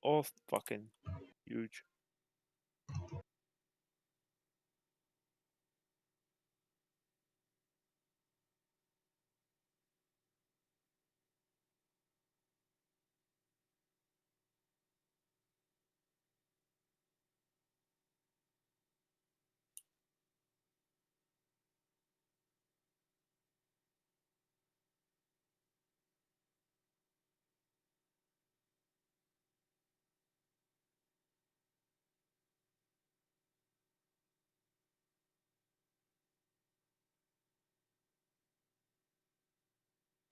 all fucking huge.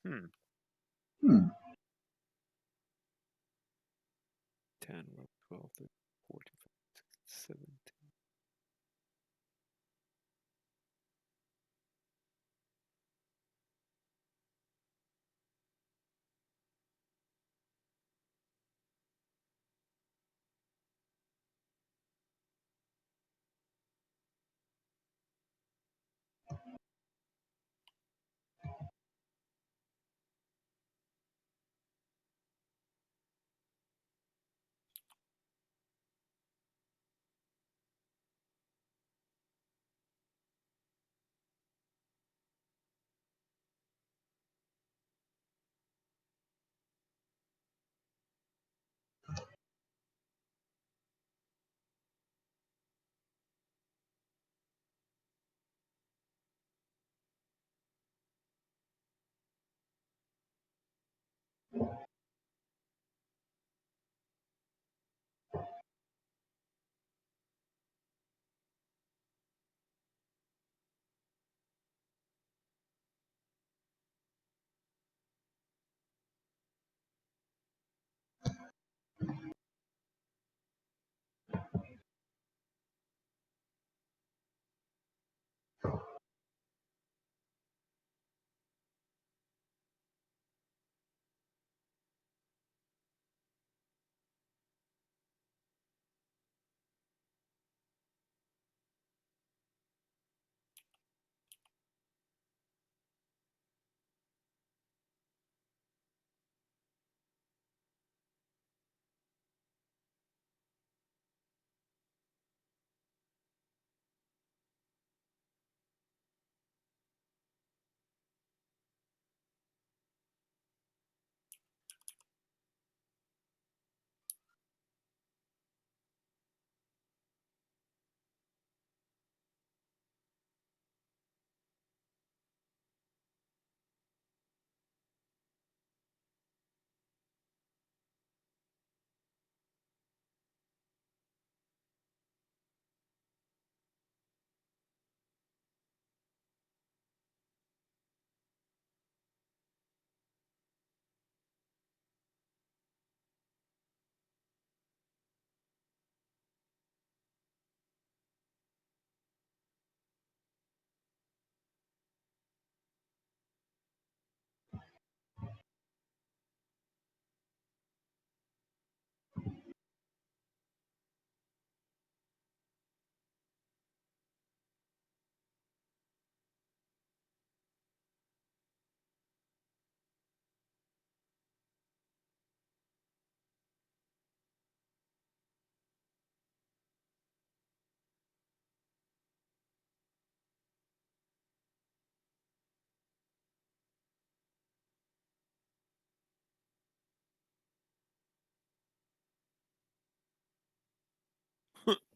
Hmm. Hmm. 10, 11, 12, 13, 14, 15, 16, 17.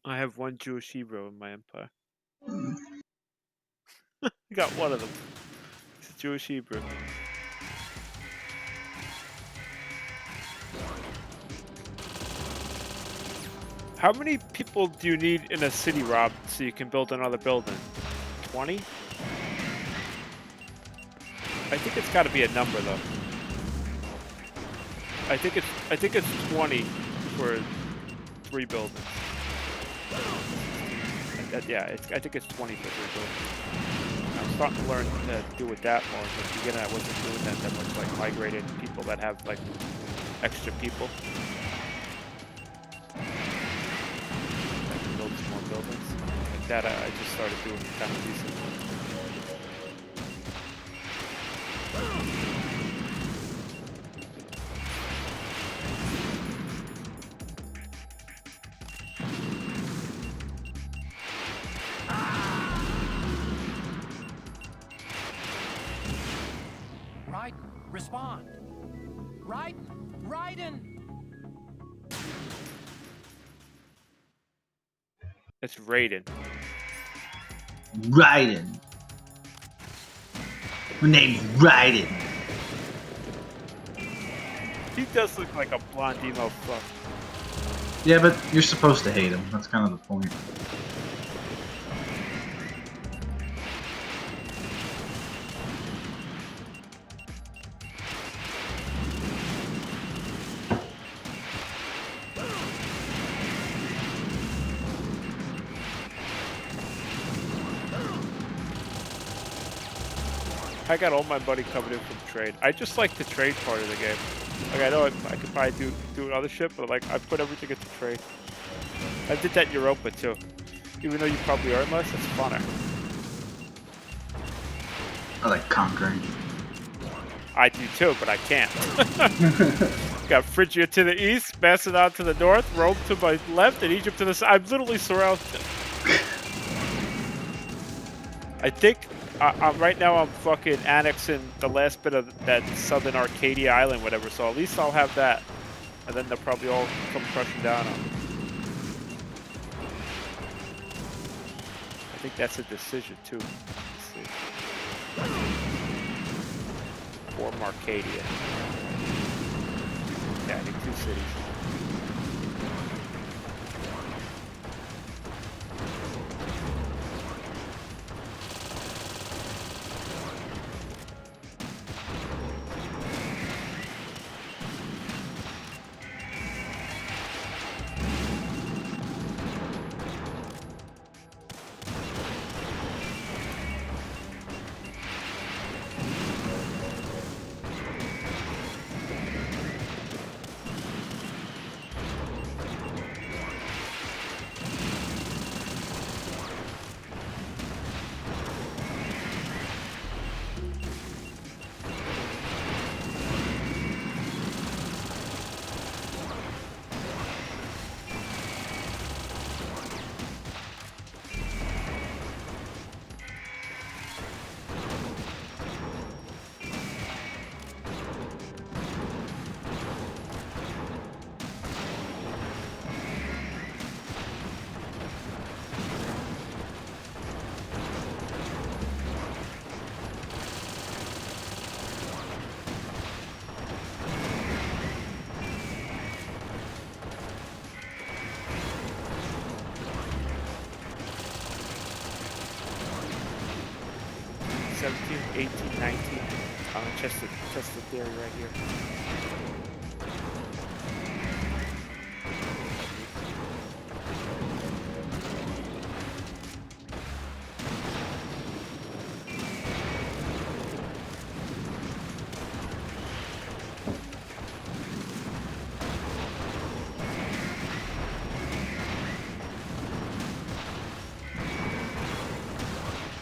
I have one Jewish hero in my empire. I got one of them. He's a Jewish Hebrew. How many people do you need in a city, Rob, so you can build another building? 20? I think it's got to be a number though. I think it's 20 for 3 buildings. Yeah, I think it's 20 for 3 buildings. I'm starting to learn to do it that more. At the beginning, I wasn't doing that much, like migrated people that have like extra people. I can build some more buildings. Like that, I just started doing kind of decently. Raiden, respond. Raiden, Raiden. It's Raiden. Raiden. My name's Raiden. He does look like a blonde emo fuck. Yeah, but you're supposed to hate him. That's kind of the point. I got all my money coming in from trade. I just like the trade part of the game. Like I know I could probably do other shit, but like I put everything into trade. I did that in Europa too. Even though you probably earn less, it's funner. I like conquering. I do too, but I can't. Got Phrygia to the east, Macedon to the north, Rome to my left, and Egypt to the south. I'm literally surrounded. I think right now I'm fucking annexing the last bit of that southern Arcadia island, whatever. So at least I'll have that, and then they'll probably all come crushing down on me. I think that's a decision too. Let's see. Form Arcadia. Yeah, I need 2 cities. '17, '18, '19. Test the theory right here.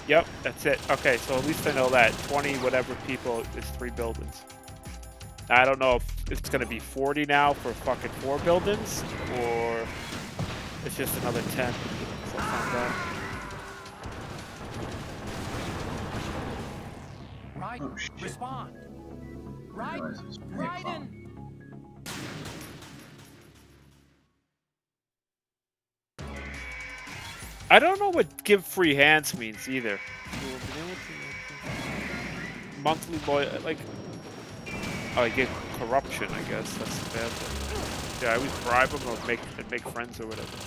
Yep, that's it. Okay, so at least I know that 20 whatever people is 3 buildings. I don't know if it's gonna be 40 now for fucking 4 buildings, or it's just another 10. So I'll find out. Raiden, respond. Raiden, Raiden. I don't know what give free hands means either. Monthly like, oh, I get corruption. I guess that's the bad thing. Yeah, I always bribe them or make friends or whatever.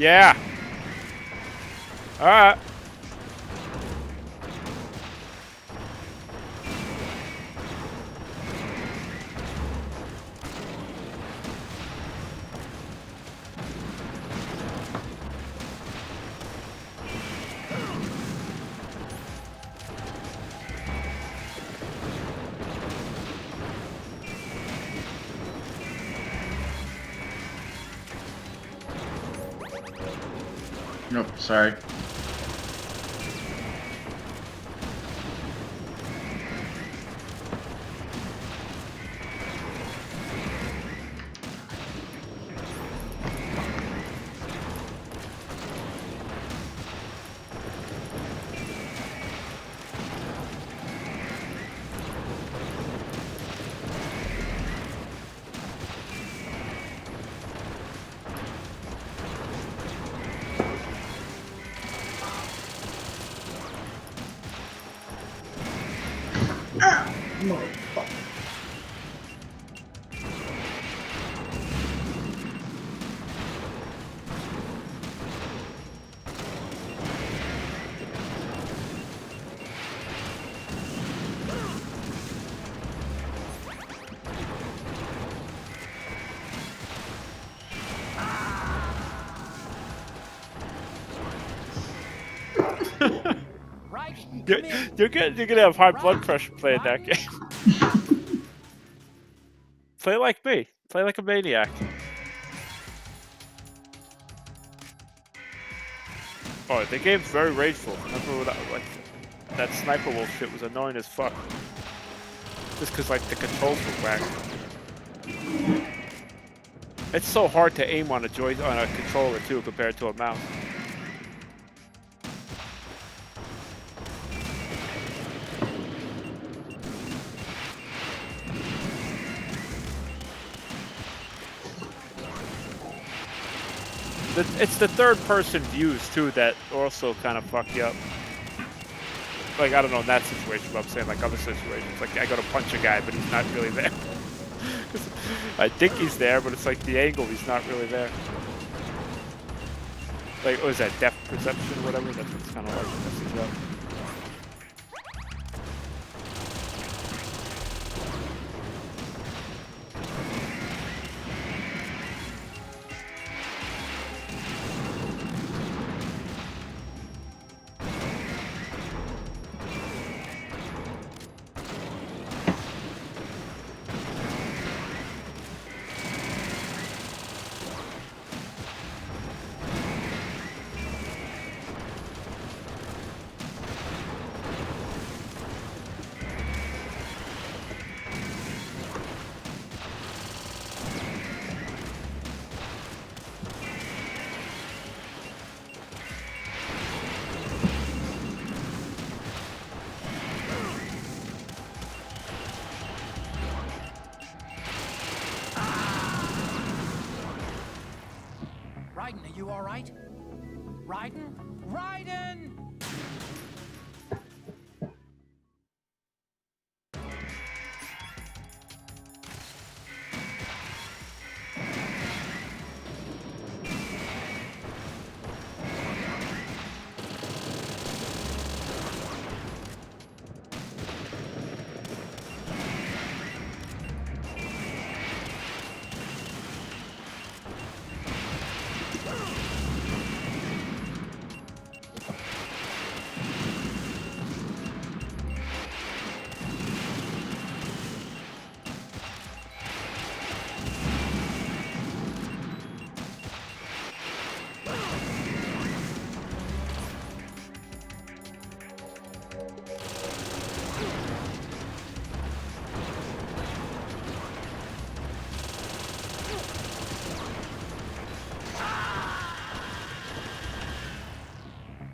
Yeah. All right. Nope, sorry. You're gonna have high blood pressure playing that game. Play like me. Play like a maniac. Oh, the game's very rageful. Remember when like that sniper wolf shit was annoying as fuck. Just cause like the controls were whack. It's so hard to aim on a controller too compared to a mouse. It's the third-person views too that also kind of fuck you up. Like I don't know in that situation, but I'm saying like other situations. Like I go to punch a guy, but he's not really there. I think he's there, but it's like the angle, he's not really there. Like what is that, depth perception or whatever? That's what's kind of like messes you up. Raiden, are you all right? Raiden? Raiden!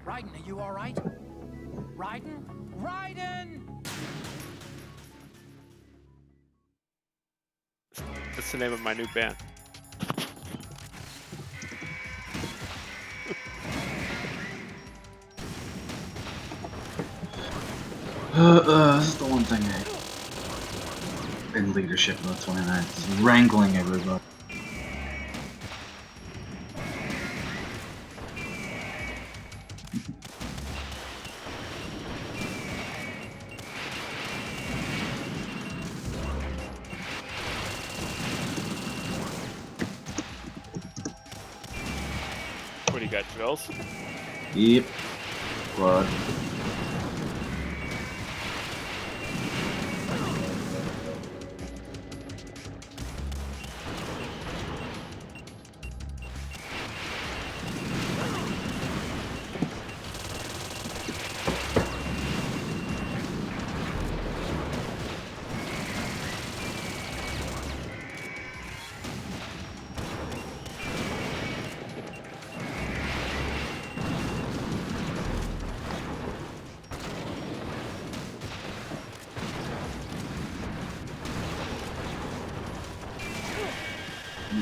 Raiden, are you all right? Raiden? Raiden! That's the name of my new band. This is the one thing in leadership of the 29 is wrangling everybody. What do you got, drills? Yep. Blood.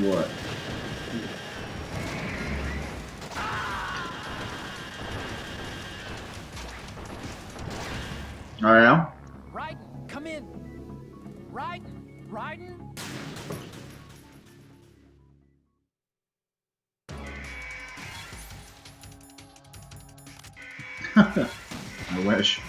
What? I am. Raiden, come in. Raiden, Raiden. I wish.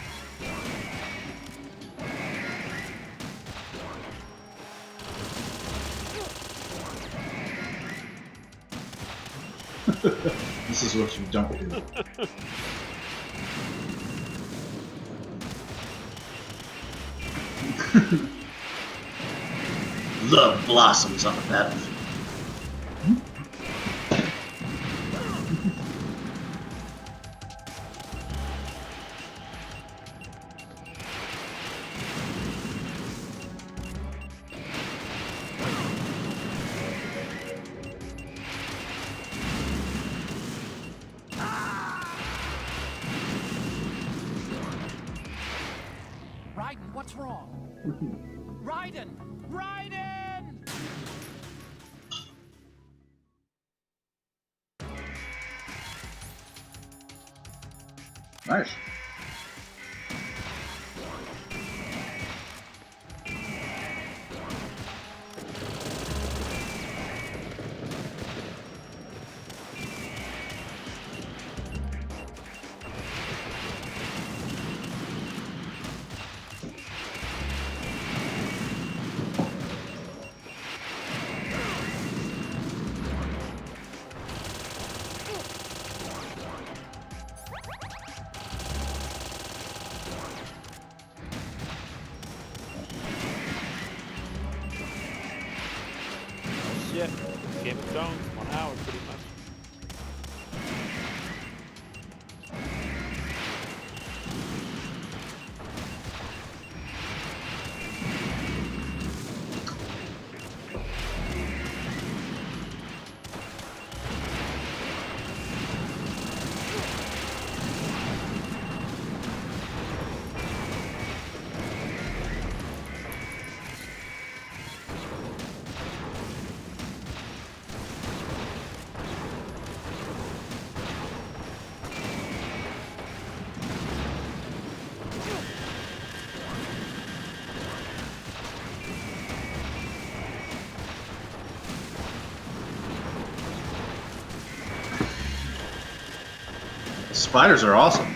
This is what you don't do. Love blossoms on the battlefield. Raiden, what's wrong? Raiden! Raiden! Nice. Shit. Game of Thrones, 1 hour pretty much. Spiders are awesome.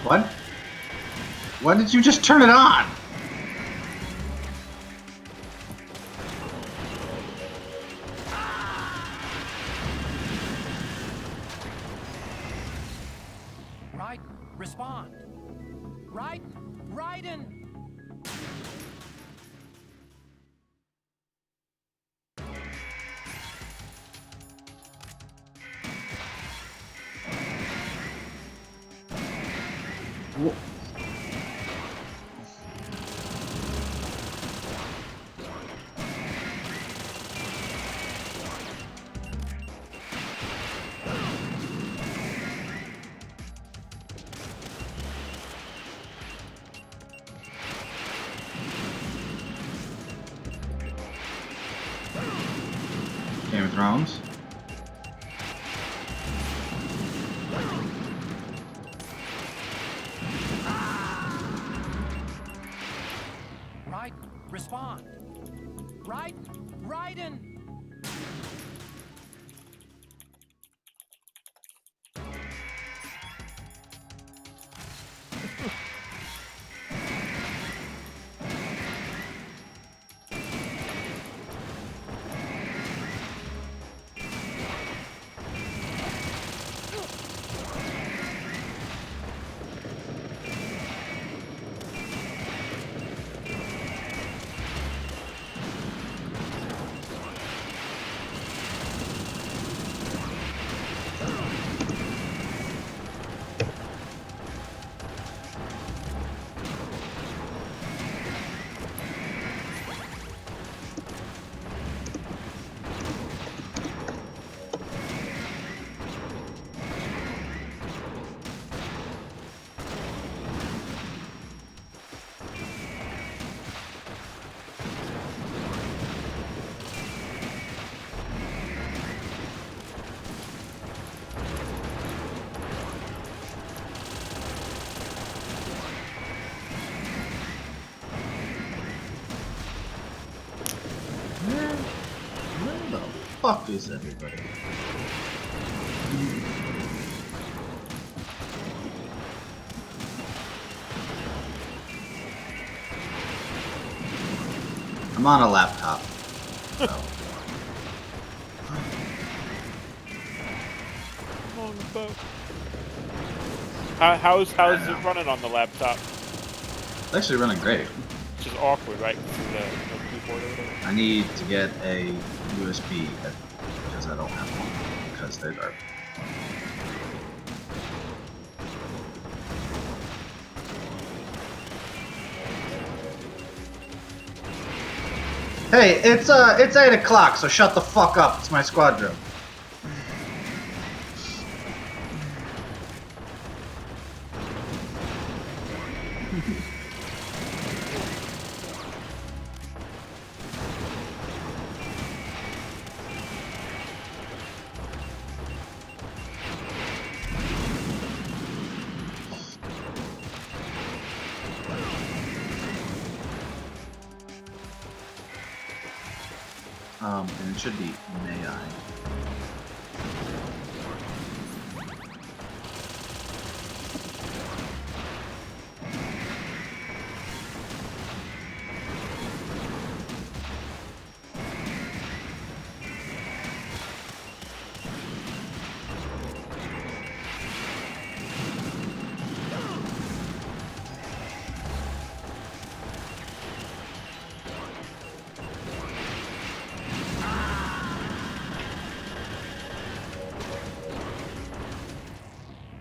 What? Why did you just turn it on? Raiden, respond. Raiden, Raiden. Game of Thrones. Raiden, respond. Raiden, Raiden. Where the fuck is everybody? I'm on a laptop. So. On the boat. How's it running on the laptop? It's actually running great. Which is awkward, right? Through the keyboard or whatever. I need to get a USB because I don't have one because they're garbage. Hey, it's 8 o'clock, so shut the fuck up. It's my squadron. And it should be may I.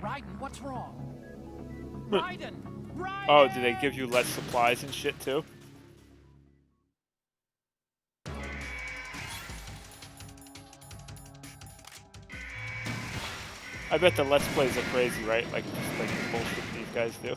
Raiden, what's wrong? Raiden! Raiden! Oh, do they give you less supplies and shit too? I bet the Let's Plays are crazy, right? Like, just like the bullshit these guys do.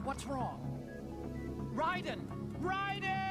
What's wrong? Raiden! Raiden!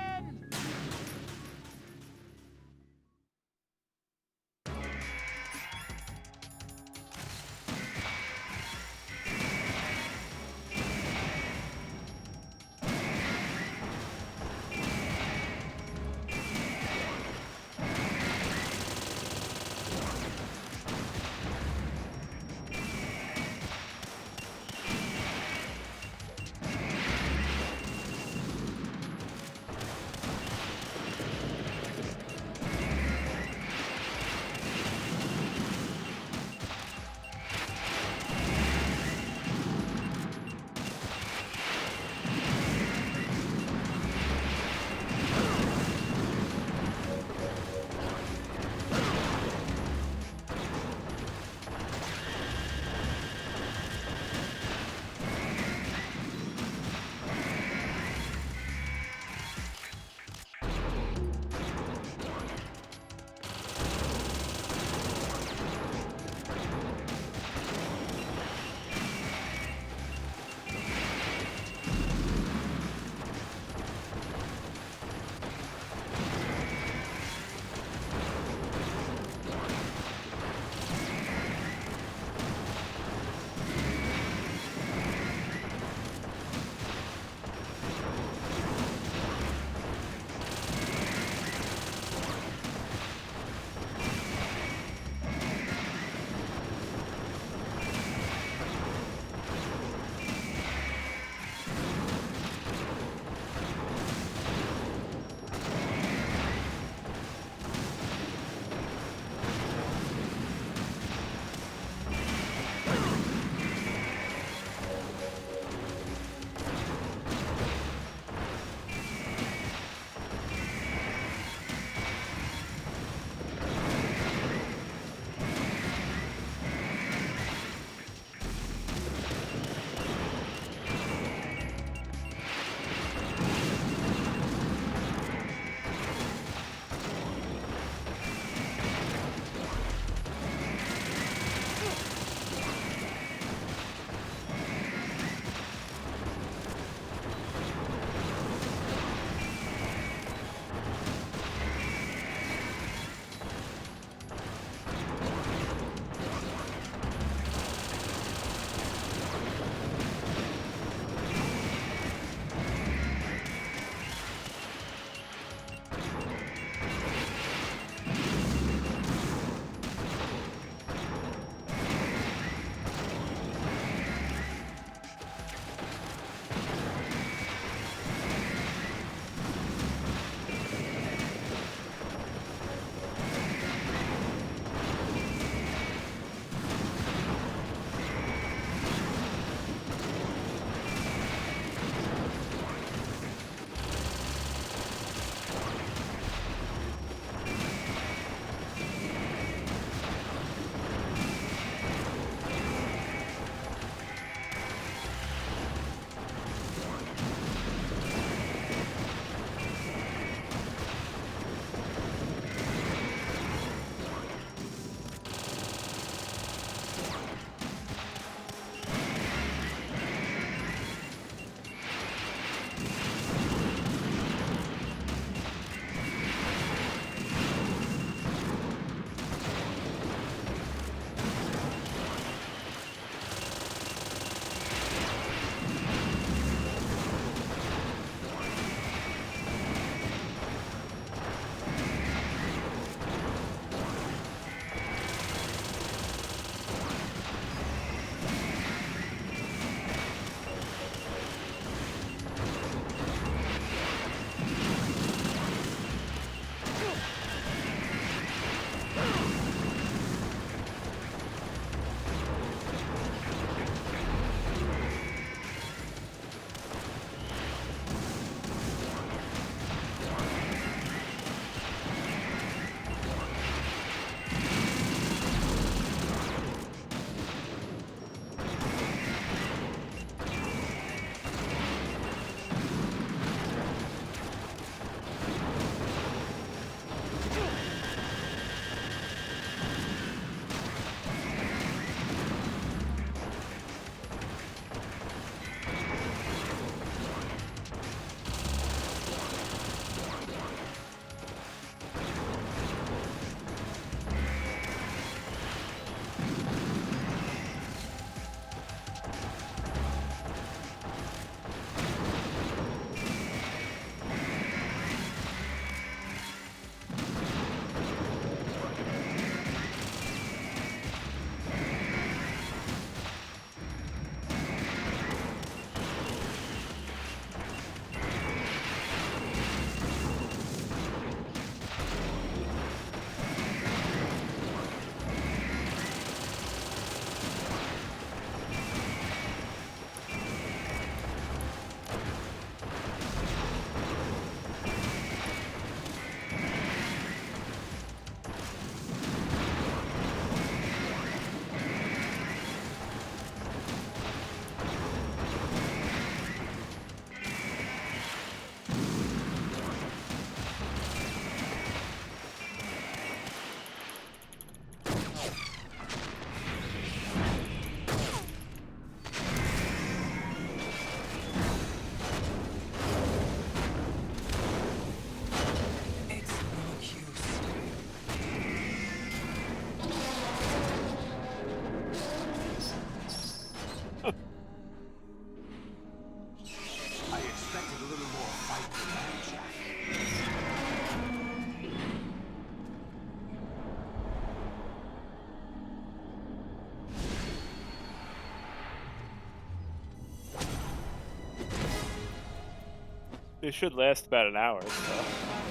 It should last about an hour. So.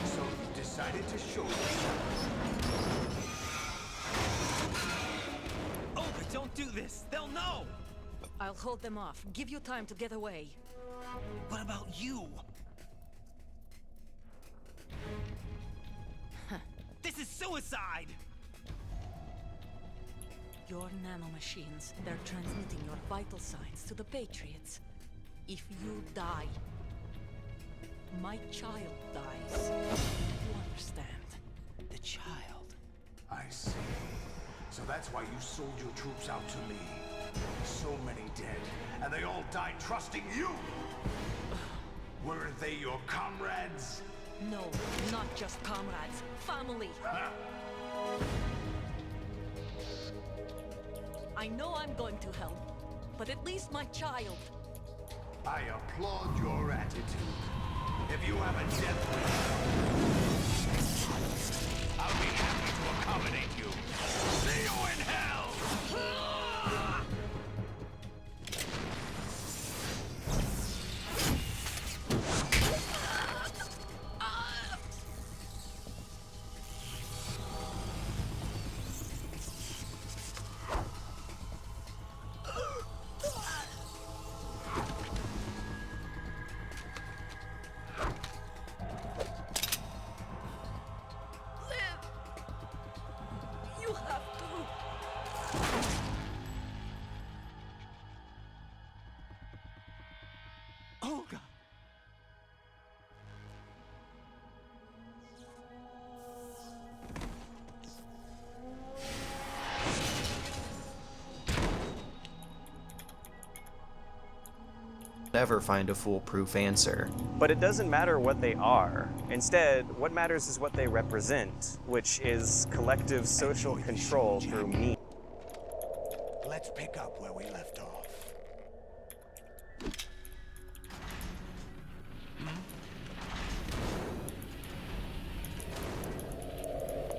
So you decided to show yourself. Oh, but don't do this. They'll know. I'll hold them off. Give you time to get away. What about you? This is suicide! Your nanomachines, they're transmitting your vital signs to the Patriots. If you die, my child dies. You understand? The child. I see. So that's why you sold your troops out to me. So many dead, and they all died trusting you! Weren't they your comrades? No, not just comrades. Family. I know I'm going to hell, but at least my child. I applaud your attitude. If you have a death wish, I'll be happy to accommodate you. See you in hell! You have to. Olga! Never find a foolproof answer. But it doesn't matter what they are. Instead, what matters is what they represent, which is collective social control through me. Let's pick up where we left off.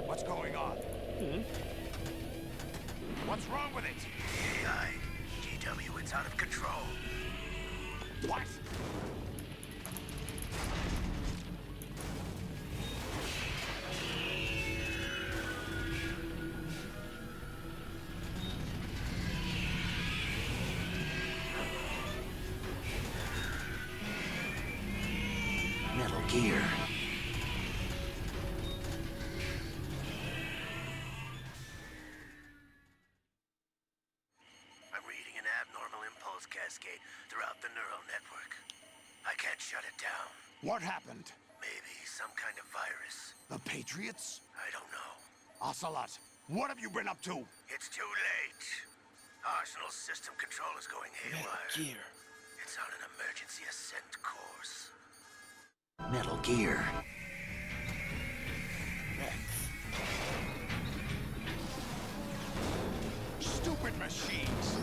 What's going on? What's wrong with it? AI, GW, it's out of control. What? Metal Gear. I'm reading an abnormal impulse cascade throughout the neural network. I can't shut it down. What happened? Maybe some kind of virus. The Patriots? I don't know. Ocelot, what have you been up to? It's too late. Arsenal system control is going haywire. Gear. It's on an emergency ascent course. Metal Gear. Stupid machines!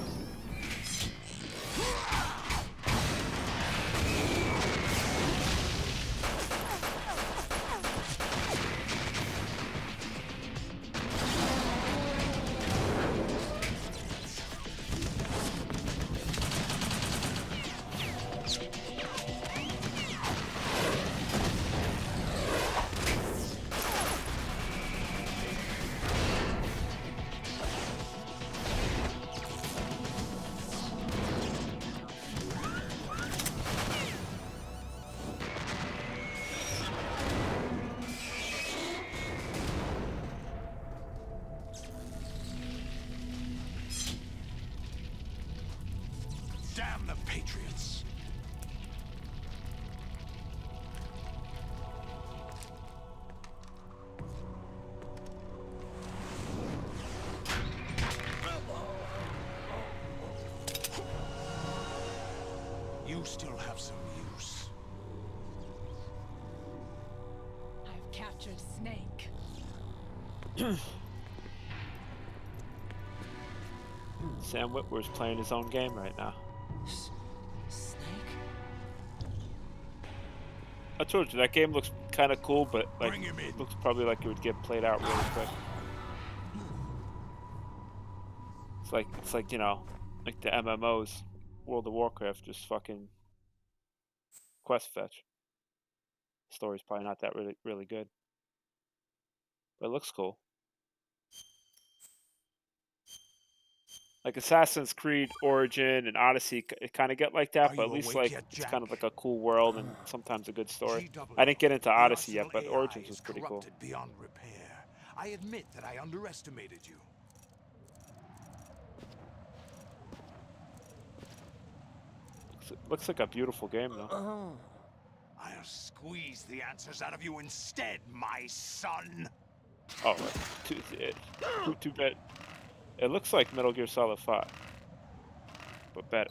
Damn the Patriots! You still have some use. I've captured Snake. Sam Witwer's playing his own game right now. I told you that game looks kind of cool, but like it looks probably like it would get played out really quick. It's like you know, like the MMOs, World of Warcraft, just fucking quest fetch. Story's probably not that really good, but it looks cool. Like Assassin's Creed Origin and Odyssey, it kind of get like that, Are but you at least awake like yet, it's kind Jack? of like a cool world and sometimes a good story. GW, I didn't get into the Odyssey yet, Arsenal but AI Origins was is pretty cool. corrupted beyond repair. I admit that I underestimated you. Looks like a beautiful game though. I'll squeeze the answers out of you instead, my son. Oh, too bad. It looks like Metal Gear Solid 5, but better.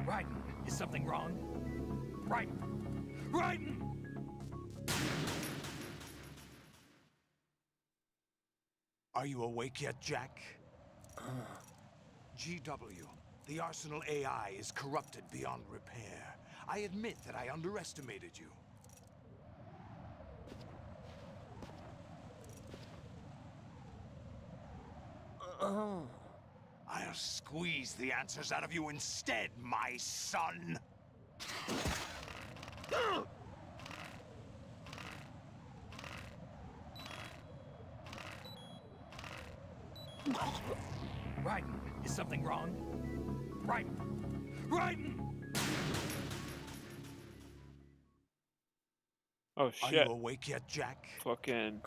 Raiden, is something wrong? Raiden! Raiden! Are you awake yet, Jack? GW, the Arsenal AI is corrupted beyond repair. I admit that I underestimated you. I'll squeeze the answers out of you instead, my son. Raiden, is something wrong? Raiden! Raiden! Oh Are shit. you awake yet, Jack? Fucking.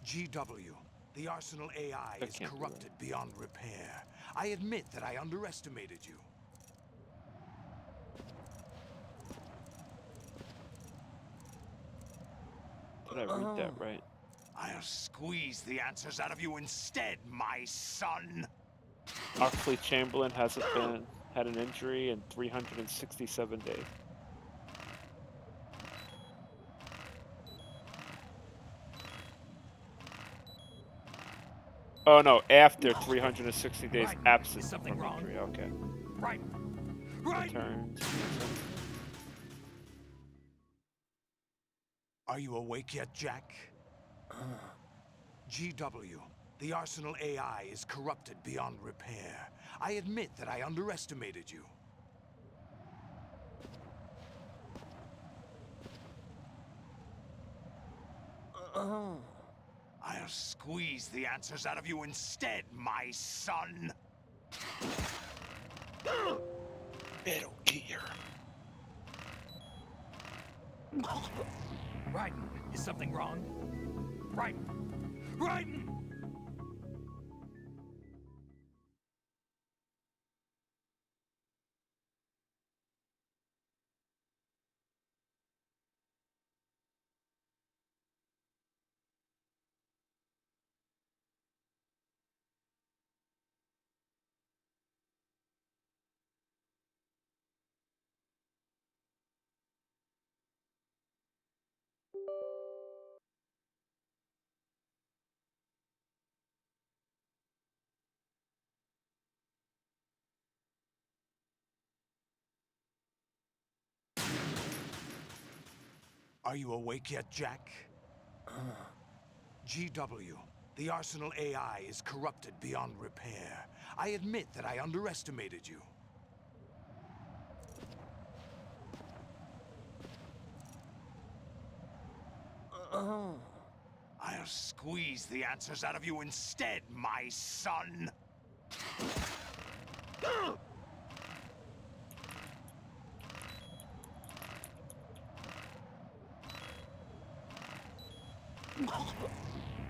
GW, the Arsenal AI is can't be corrupted beyond repair. I admit that I underestimated you. Did I read that right? I'll squeeze the answers out of you instead, my son. Oxley Chamberlain hasn't had an injury in 367 days. Oh no, after 360 days Raiden, absent is something from wrong? injury. Okay. Raiden! Raiden! Returns. Are you awake yet, Jack? GW, the Arsenal AI is corrupted beyond repair. I admit that I underestimated you. I'll squeeze the answers out of you instead, my son. Metal Gear. Raiden, is something wrong? Raiden! Raiden! Are you awake yet, Jack? GW, the Arsenal AI is corrupted beyond repair. I admit that I underestimated you. I'll squeeze the answers out of you instead, my son.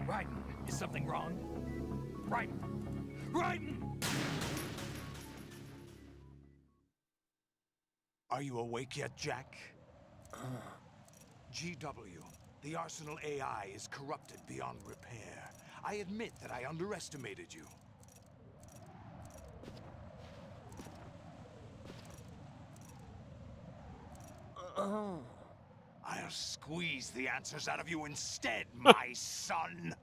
Raiden, is something wrong? Raiden! Raiden! Are you awake yet, Jack? GW, the Arsenal AI is corrupted beyond repair. I admit that I underestimated you. I'll squeeze the answers out of you instead, my son.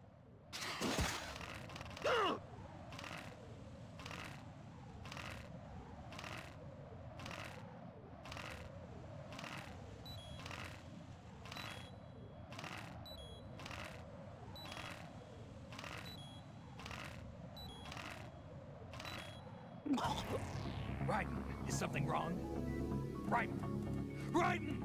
Raiden, is something wrong? Raiden! Raiden!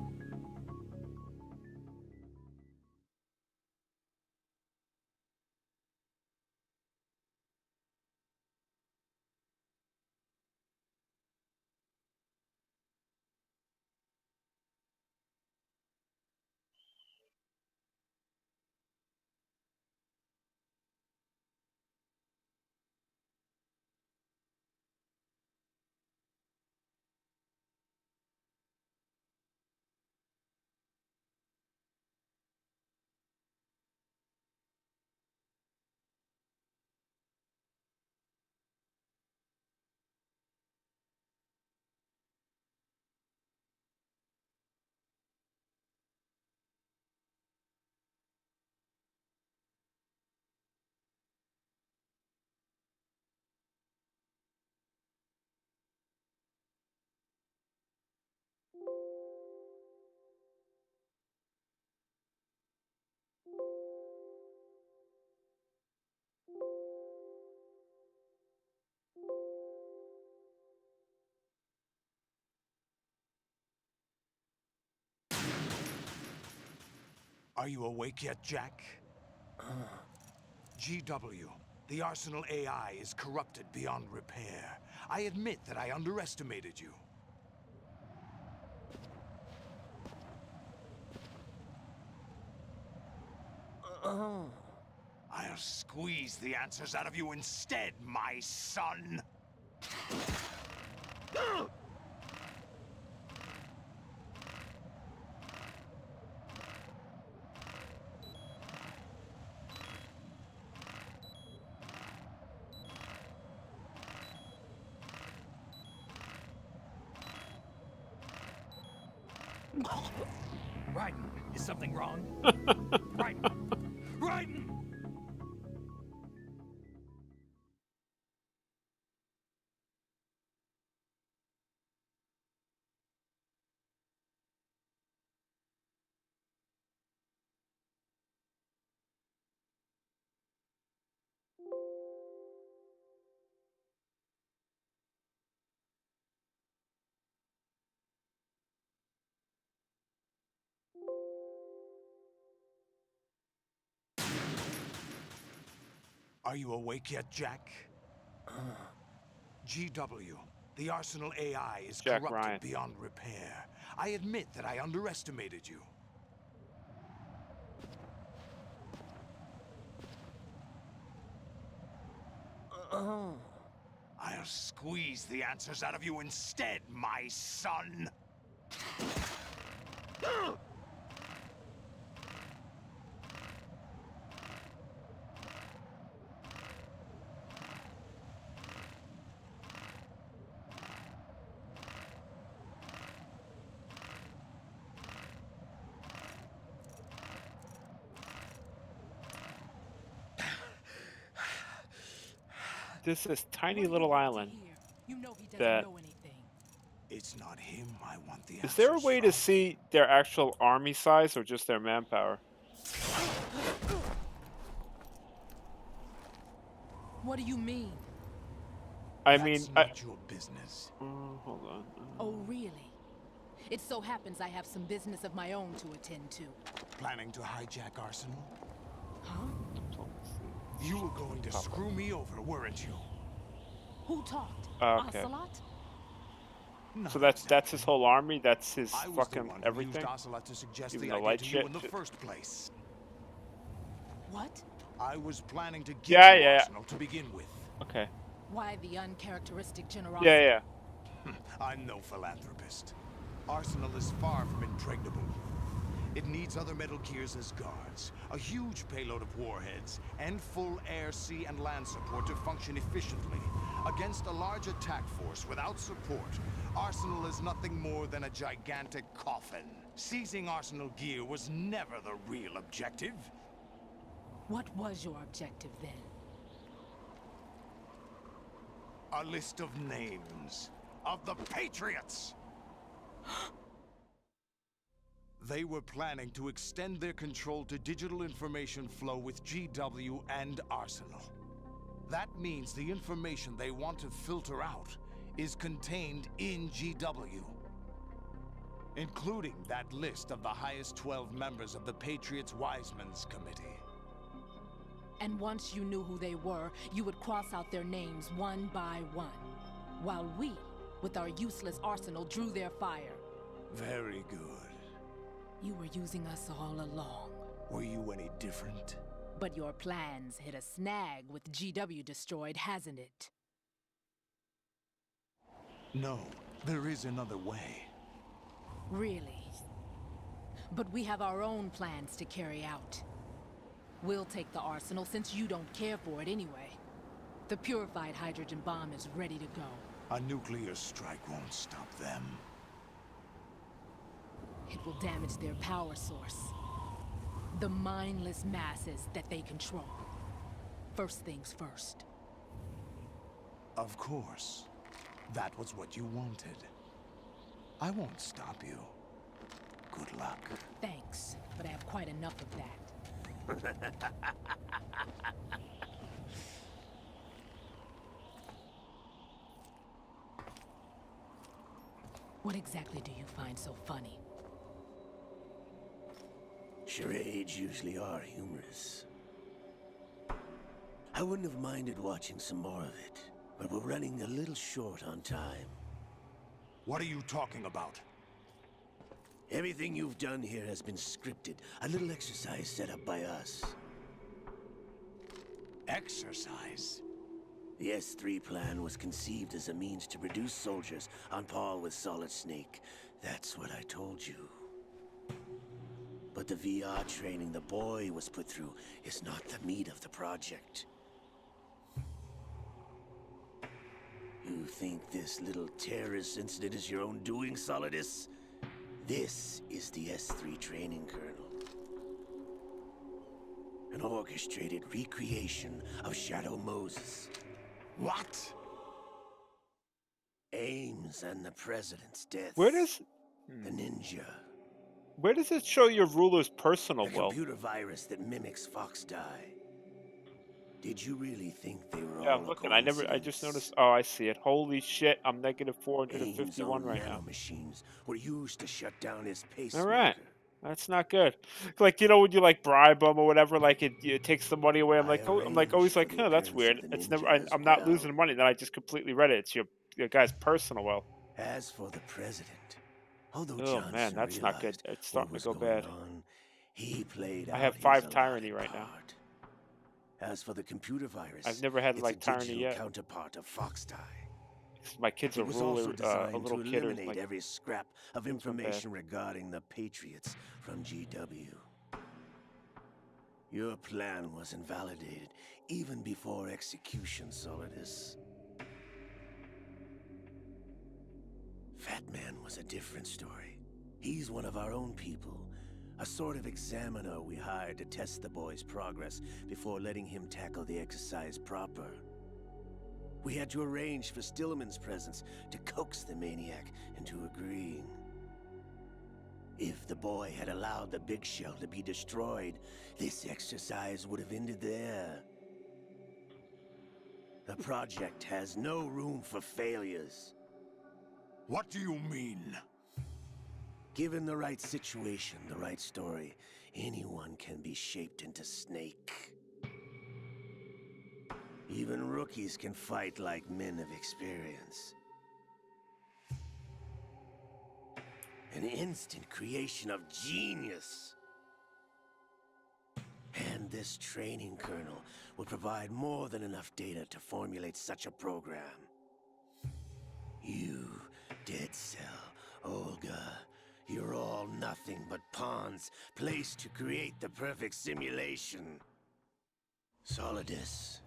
Are you awake yet, Jack? GW, the Arsenal AI is corrupted beyond repair. I admit that I underestimated you. I'll squeeze the answers out of you instead, my son! Raiden, is something wrong? Raiden! Raiden! Are you awake yet, Jack? GW, the Arsenal AI is Jack corrupted Ryan. beyond repair. I admit that I underestimated you. I'll squeeze the answers out of you instead, my son! This is tiny little island You know he doesn't that. know anything. It's not him I want the Is there a answers way from. to see their actual army size or just their manpower? What do you mean? I That's mean, not your business. hold on. Oh, really? It so happens I have some business of my own to attend to. Planning to hijack Arsenal? Huh? You were going to screw me over, weren't you? Who talked? Okay. Ocelot? So that's his whole army. That's his I was the fucking one who everything. used Ocelot to suggest Even the the idea light to shit. you in the first place. What? I was planning to give Yeah, you yeah. Arsenal to begin with. Okay. Why the uncharacteristic generosity? Yeah, yeah. I'm no philanthropist. Arsenal is far from impregnable. It needs other Metal Gears as guards, a huge payload of warheads, and full air, sea, and land support to function efficiently. Against a large attack force without support, Arsenal is nothing more than a gigantic coffin. Seizing Arsenal gear was never the real objective. What was your objective then? A list of names of the Patriots! They were planning to extend their control to digital information flow with GW and Arsenal. That means the information they want to filter out is contained in GW, including that list of the highest 12 members of the Patriots Wiseman's Committee. And once you knew who they were, you would cross out their names one by one, while we, with our useless arsenal, drew their fire. Very good. You were using us all along. Were you any different? But your plans hit a snag with GW destroyed, hasn't it? No, there is another way. Really? But we have our own plans to carry out. We'll take the arsenal since you don't care for it anyway. The purified hydrogen bomb is ready to go. A nuclear strike won't stop them. It will damage their power source. The mindless masses that they control. First things first. Of course. That was what you wanted. I won't stop you. Good luck. Thanks, but I have quite enough of that. What exactly do you find so funny? Charades usually are humorous. I wouldn't have minded watching some more of it, but we're running a little short on time. What are you talking about? Everything you've done here has been scripted. A little exercise set up by us. Exercise? The S3 plan was conceived as a means to reduce soldiers on par with Solid Snake. That's what I told you. But the VR training the boy was put through is not the meat of the project. You think this little terrorist incident is your own doing, Solidus? This is the S3 training kernel. An orchestrated recreation of Shadow Moses. What? Ames and the president's death. Where does the ninja? Where does it show your ruler's personal The wealth? computer virus that mimics Fox Die. Did you really think they were Yeah, all I'm a looking. I just noticed. Oh, I see it. Holy shit! I'm negative 451 right now. Machines were used to shut down his All pacemaker. right, that's not good. Like, you know, when you like bribe them or whatever, like it takes the money away. I'm like always like, huh, that's weird. It's never. I'm not losing money. Then I just completely read it. It's your guy's personal wealth. As for the president, although Oh Johnson man, that's not good. realized It's what starting was to go going bad. on, he played I out have his 5 allotted tyranny right now. part. As for the computer virus, I've never had it's like a tyranny digital yet. counterpart of Fox Die. My kid's a It was also ruler, designed a little to kid, or eliminate like every scrap of information regarding the Patriots from GW. Your plan was invalidated even before execution, Solidus. Fat Man was a different story. He's one of our own people. A sort of examiner we hired to test the boy's progress before letting him tackle the exercise proper. We had to arrange for Stillman's presence to coax the maniac into agreeing. If the boy had allowed the big shell to be destroyed, this exercise would have ended there. The project has no room for failures. What do you mean? Given the right situation, the right story, anyone can be shaped into Snake. Even rookies can fight like men of experience. An instant creation of genius. And this training kernel will provide more than enough data to formulate such a program. You, Dead Cell, Olga, you're all nothing but pawns placed to create the perfect simulation. Solidus,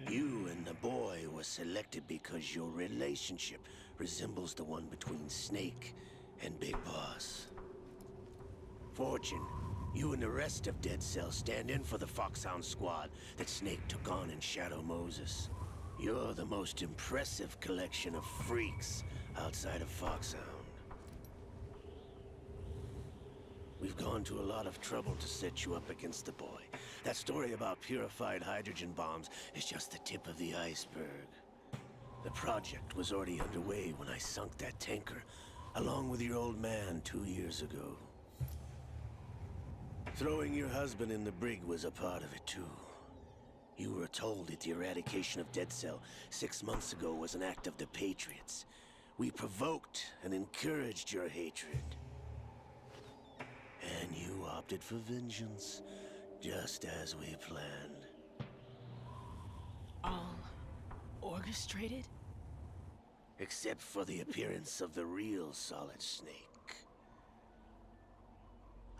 you and the boy were selected because your relationship resembles the one between Snake and Big Boss. Fortune, you and the rest of Dead Cell stand in for the Foxhound squad that Snake took on in Shadow Moses. You're the most impressive collection of freaks outside of Foxhound. We've gone to a lot of trouble to set you up against the boy. That story about purified hydrogen bombs is just the tip of the iceberg. The project was already underway when I sunk that tanker, along with your old man 2 years ago. Throwing your husband in the brig was a part of it, too. You were told that the eradication of Dead Cell 6 months ago was an act of the Patriots. We provoked and encouraged your hatred. And you opted for vengeance, just as we planned. All orchestrated? Except for the appearance of the real Solid Snake.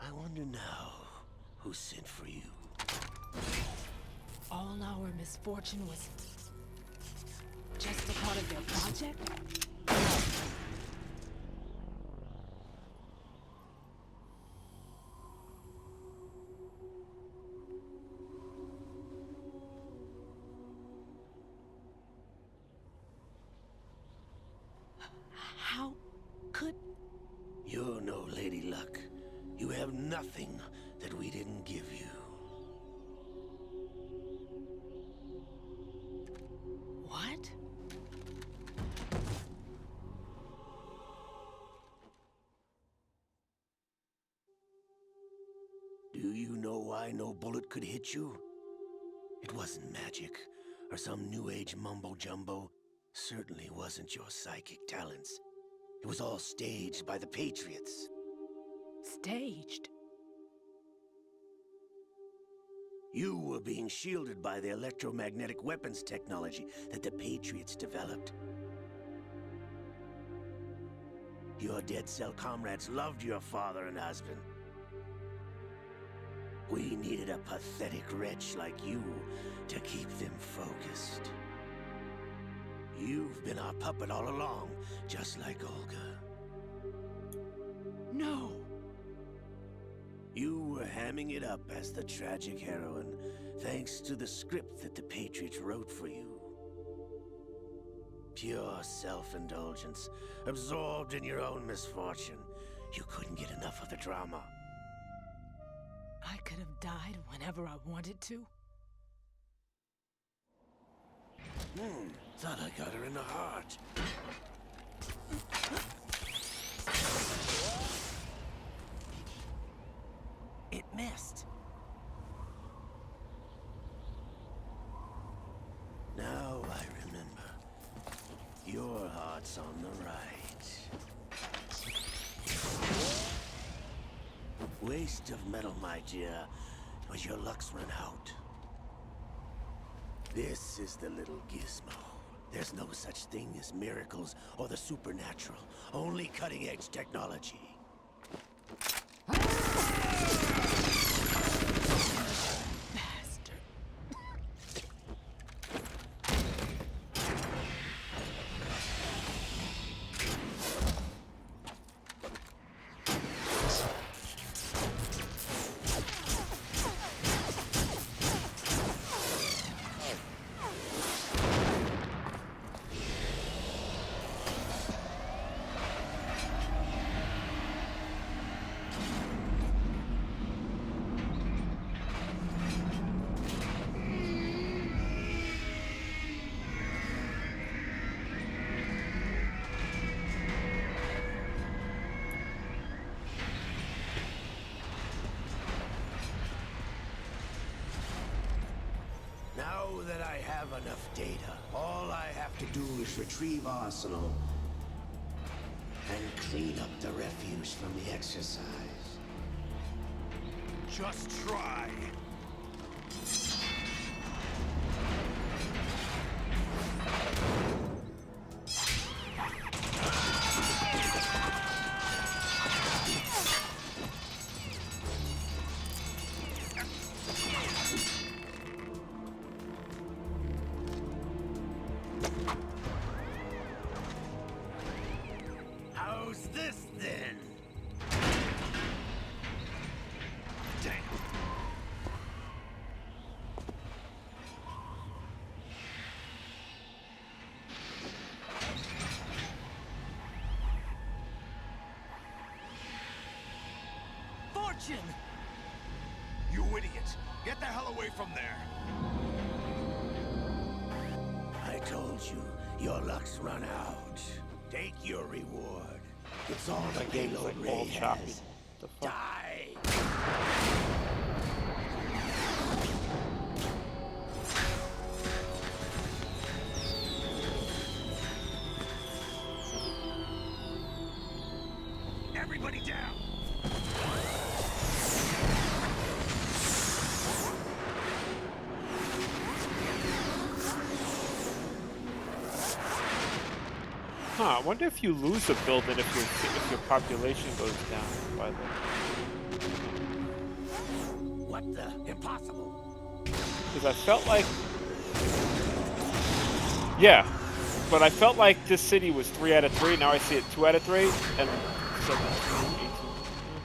I wonder now who sent for you. All our misfortune was just a part of their project? How could... You're no Lady Luck. You have nothing that we didn't give you. What? Do you know why no bullet could hit you? It wasn't magic, or some new age mumbo-jumbo. Certainly wasn't your psychic talents. It was all staged by the Patriots. Staged? You were being shielded by the electromagnetic weapons technology that the Patriots developed. Your Dead Cell comrades loved your father and husband. We needed a pathetic wretch like you to keep them focused. You've been our puppet all along, just like Olga. No! You were hamming it up as the tragic heroine, thanks to the script that the Patriots wrote for you. Pure self-indulgence, absorbed in your own misfortune. You couldn't get enough of the drama. I could have died whenever I wanted to. Thought I got her in the heart. It missed. Now I remember. Your heart's on the right. Waste of metal, my dear, but your luck's run out. This is the little gizmo. There's no such thing as miracles or the supernatural. Only cutting-edge technology. Now that I have enough data, all I have to do is retrieve Arsenal and clean up the refuse from the exercise. Just try. How's this then? Damn. Fortune! You idiot! Get the hell away from there! I told you, Your luck's run out. Take your reward. It's all the My game is like payload all Ray choppy. has. The fuck? Die! Everybody down! Huh, I wonder if you lose a building if your population goes down by the... What the? Impossible! Because I felt like... Yeah, but I felt like this city was 3 out of 3, now I see it 2 out of 3, and 17, 18,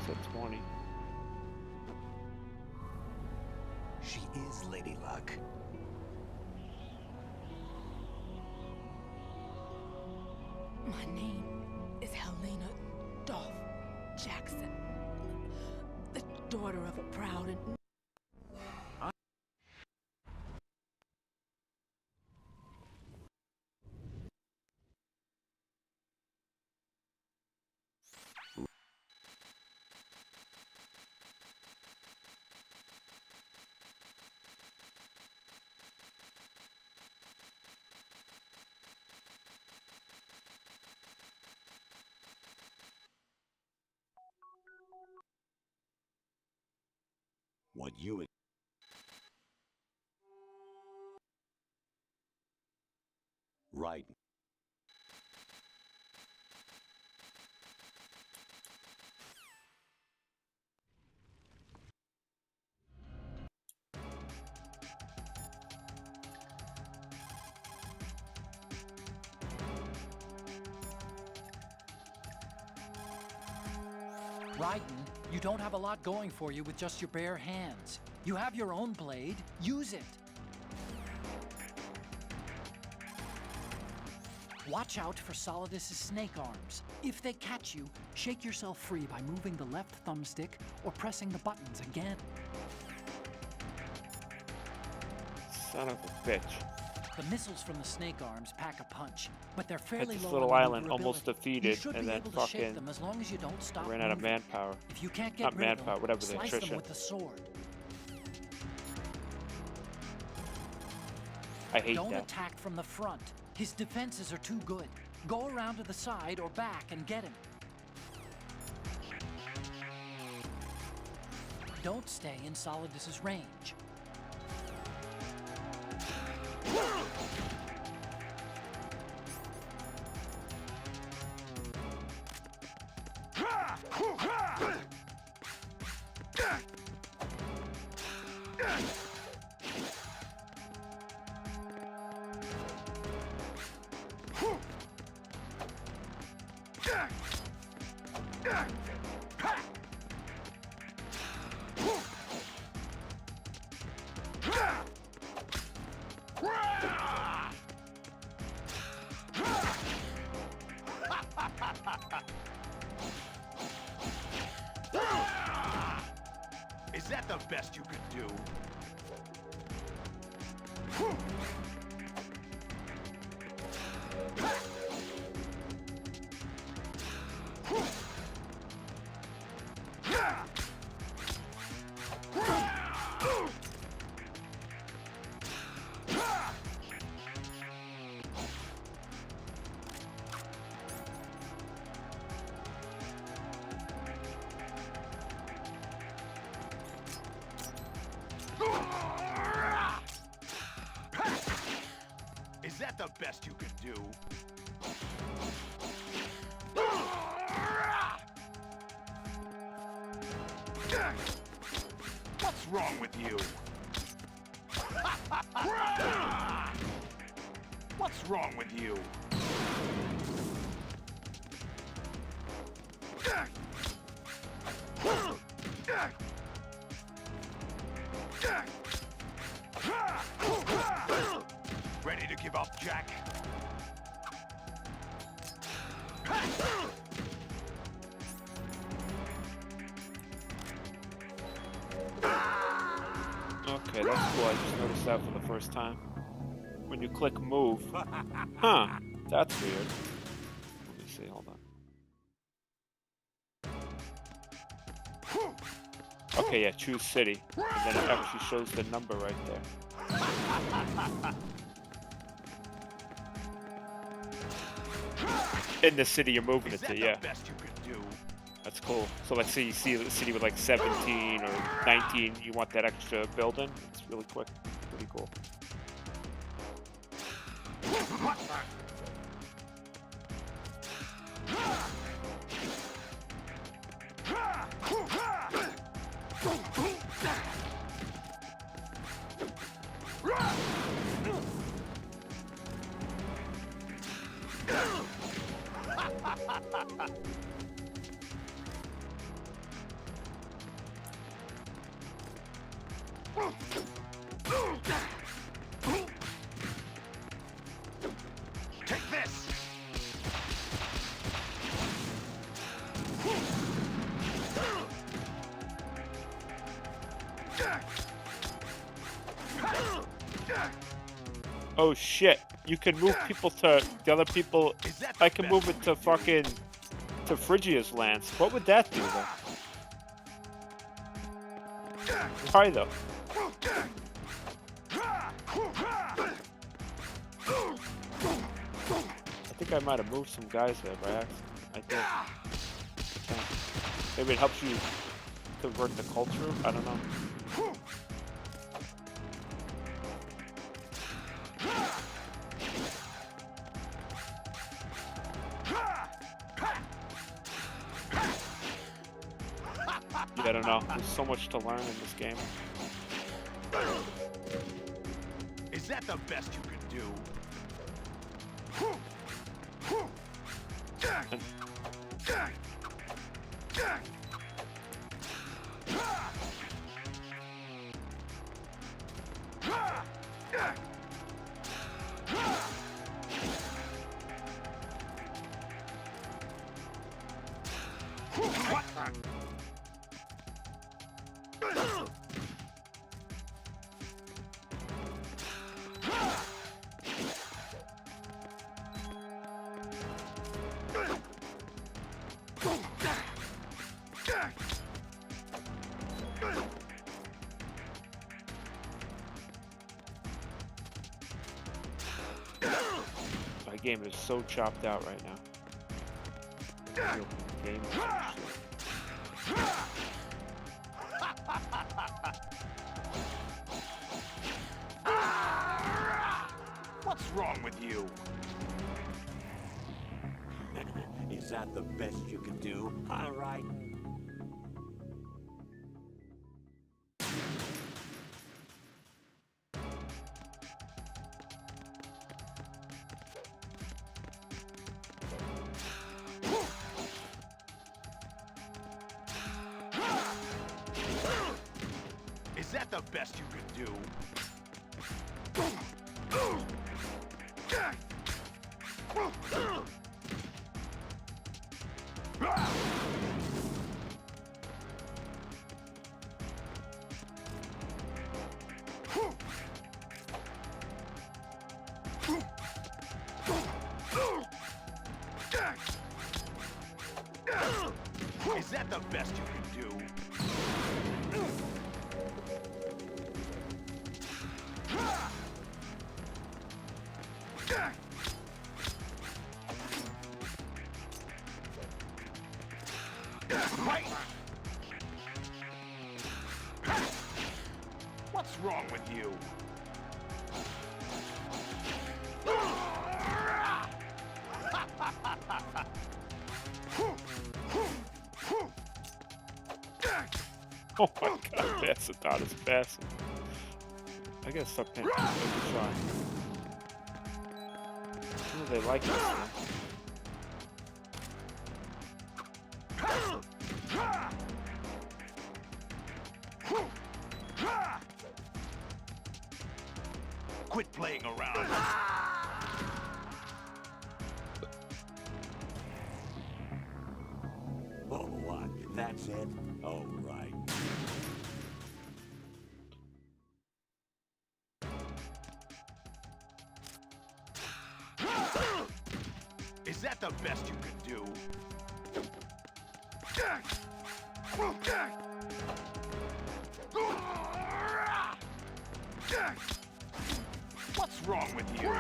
it's at 20. She is Lady Luck. My name is Helena Dolph Jackson, the daughter of a proud and... What you... Right. Raiden, you don't have a lot going for you with just your bare hands. You have your own blade. Use it. Watch out for Solidus's snake arms. If they catch you, shake yourself free by moving the left thumbstick or pressing the buttons again. Son of a bitch. The missiles from the snake arms pack a punch, but they're fairly Had this low little on island almost maneuverability. You defeated, should and be then able to shake fucking them as long as you don't stop ran out of moving. manpower. If you can't get Not rid of manpower, them, whatever, the slice attrition. them with the sword. I hate Don't that. attack from the front. His defenses are too good. Go around to the side or back and get him. Don't stay in Solidus's range. Is that the best you could do? Is that the best you could do? What's wrong with you? What's wrong with you? Ready to give up, Jack? Okay, that's cool. I just noticed that for the first time. When you click move. Huh. That's weird. Let me see, hold on. Okay, yeah, choose city. And then it actually shows the number right there. In the city you're moving it to, yeah. Best you could do. That's cool. So let's say you see a city with like 17 or 19, you want that extra building. It's really quick. Pretty cool. Take this. Oh shit, you can move people to the other people. I can move it to fucking to Phrygia's lands. What would that do then? Why though? I think I might have moved some guys there by accident. I think. Maybe it helps you convert the culture? I don't know. Yeah, I don't know. There's so much to learn in this game. Is that the best you could do? My game is so chopped out right now. Real game is What's wrong with you? Is that the best you can do? All right. Is that the best you could do? Is that the best you can do? Right. What's wrong with you? Oh my god, Bassadon is fast. I gotta stop paying attention to the shot. Oh, they like this one. Quit playing around. Oh, what? That's it? Oh, right. Is that the best you can do? What's wrong with you?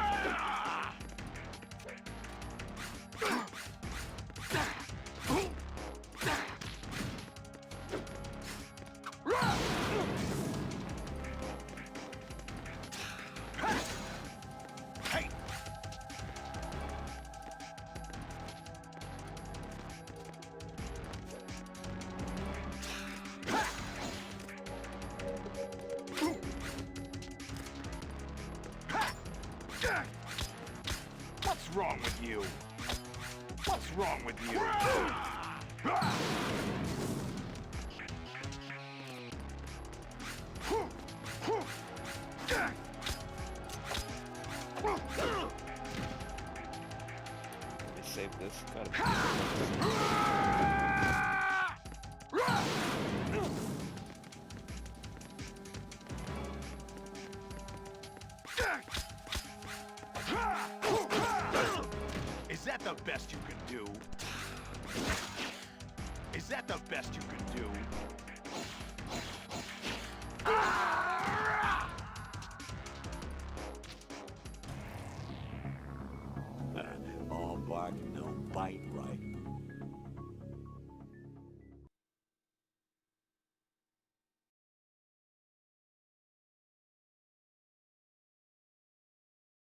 Hey! What's wrong with you? What's wrong with you? Let me save this. Is that the best you can do? Is that the best you can do? All bark, no bite, right?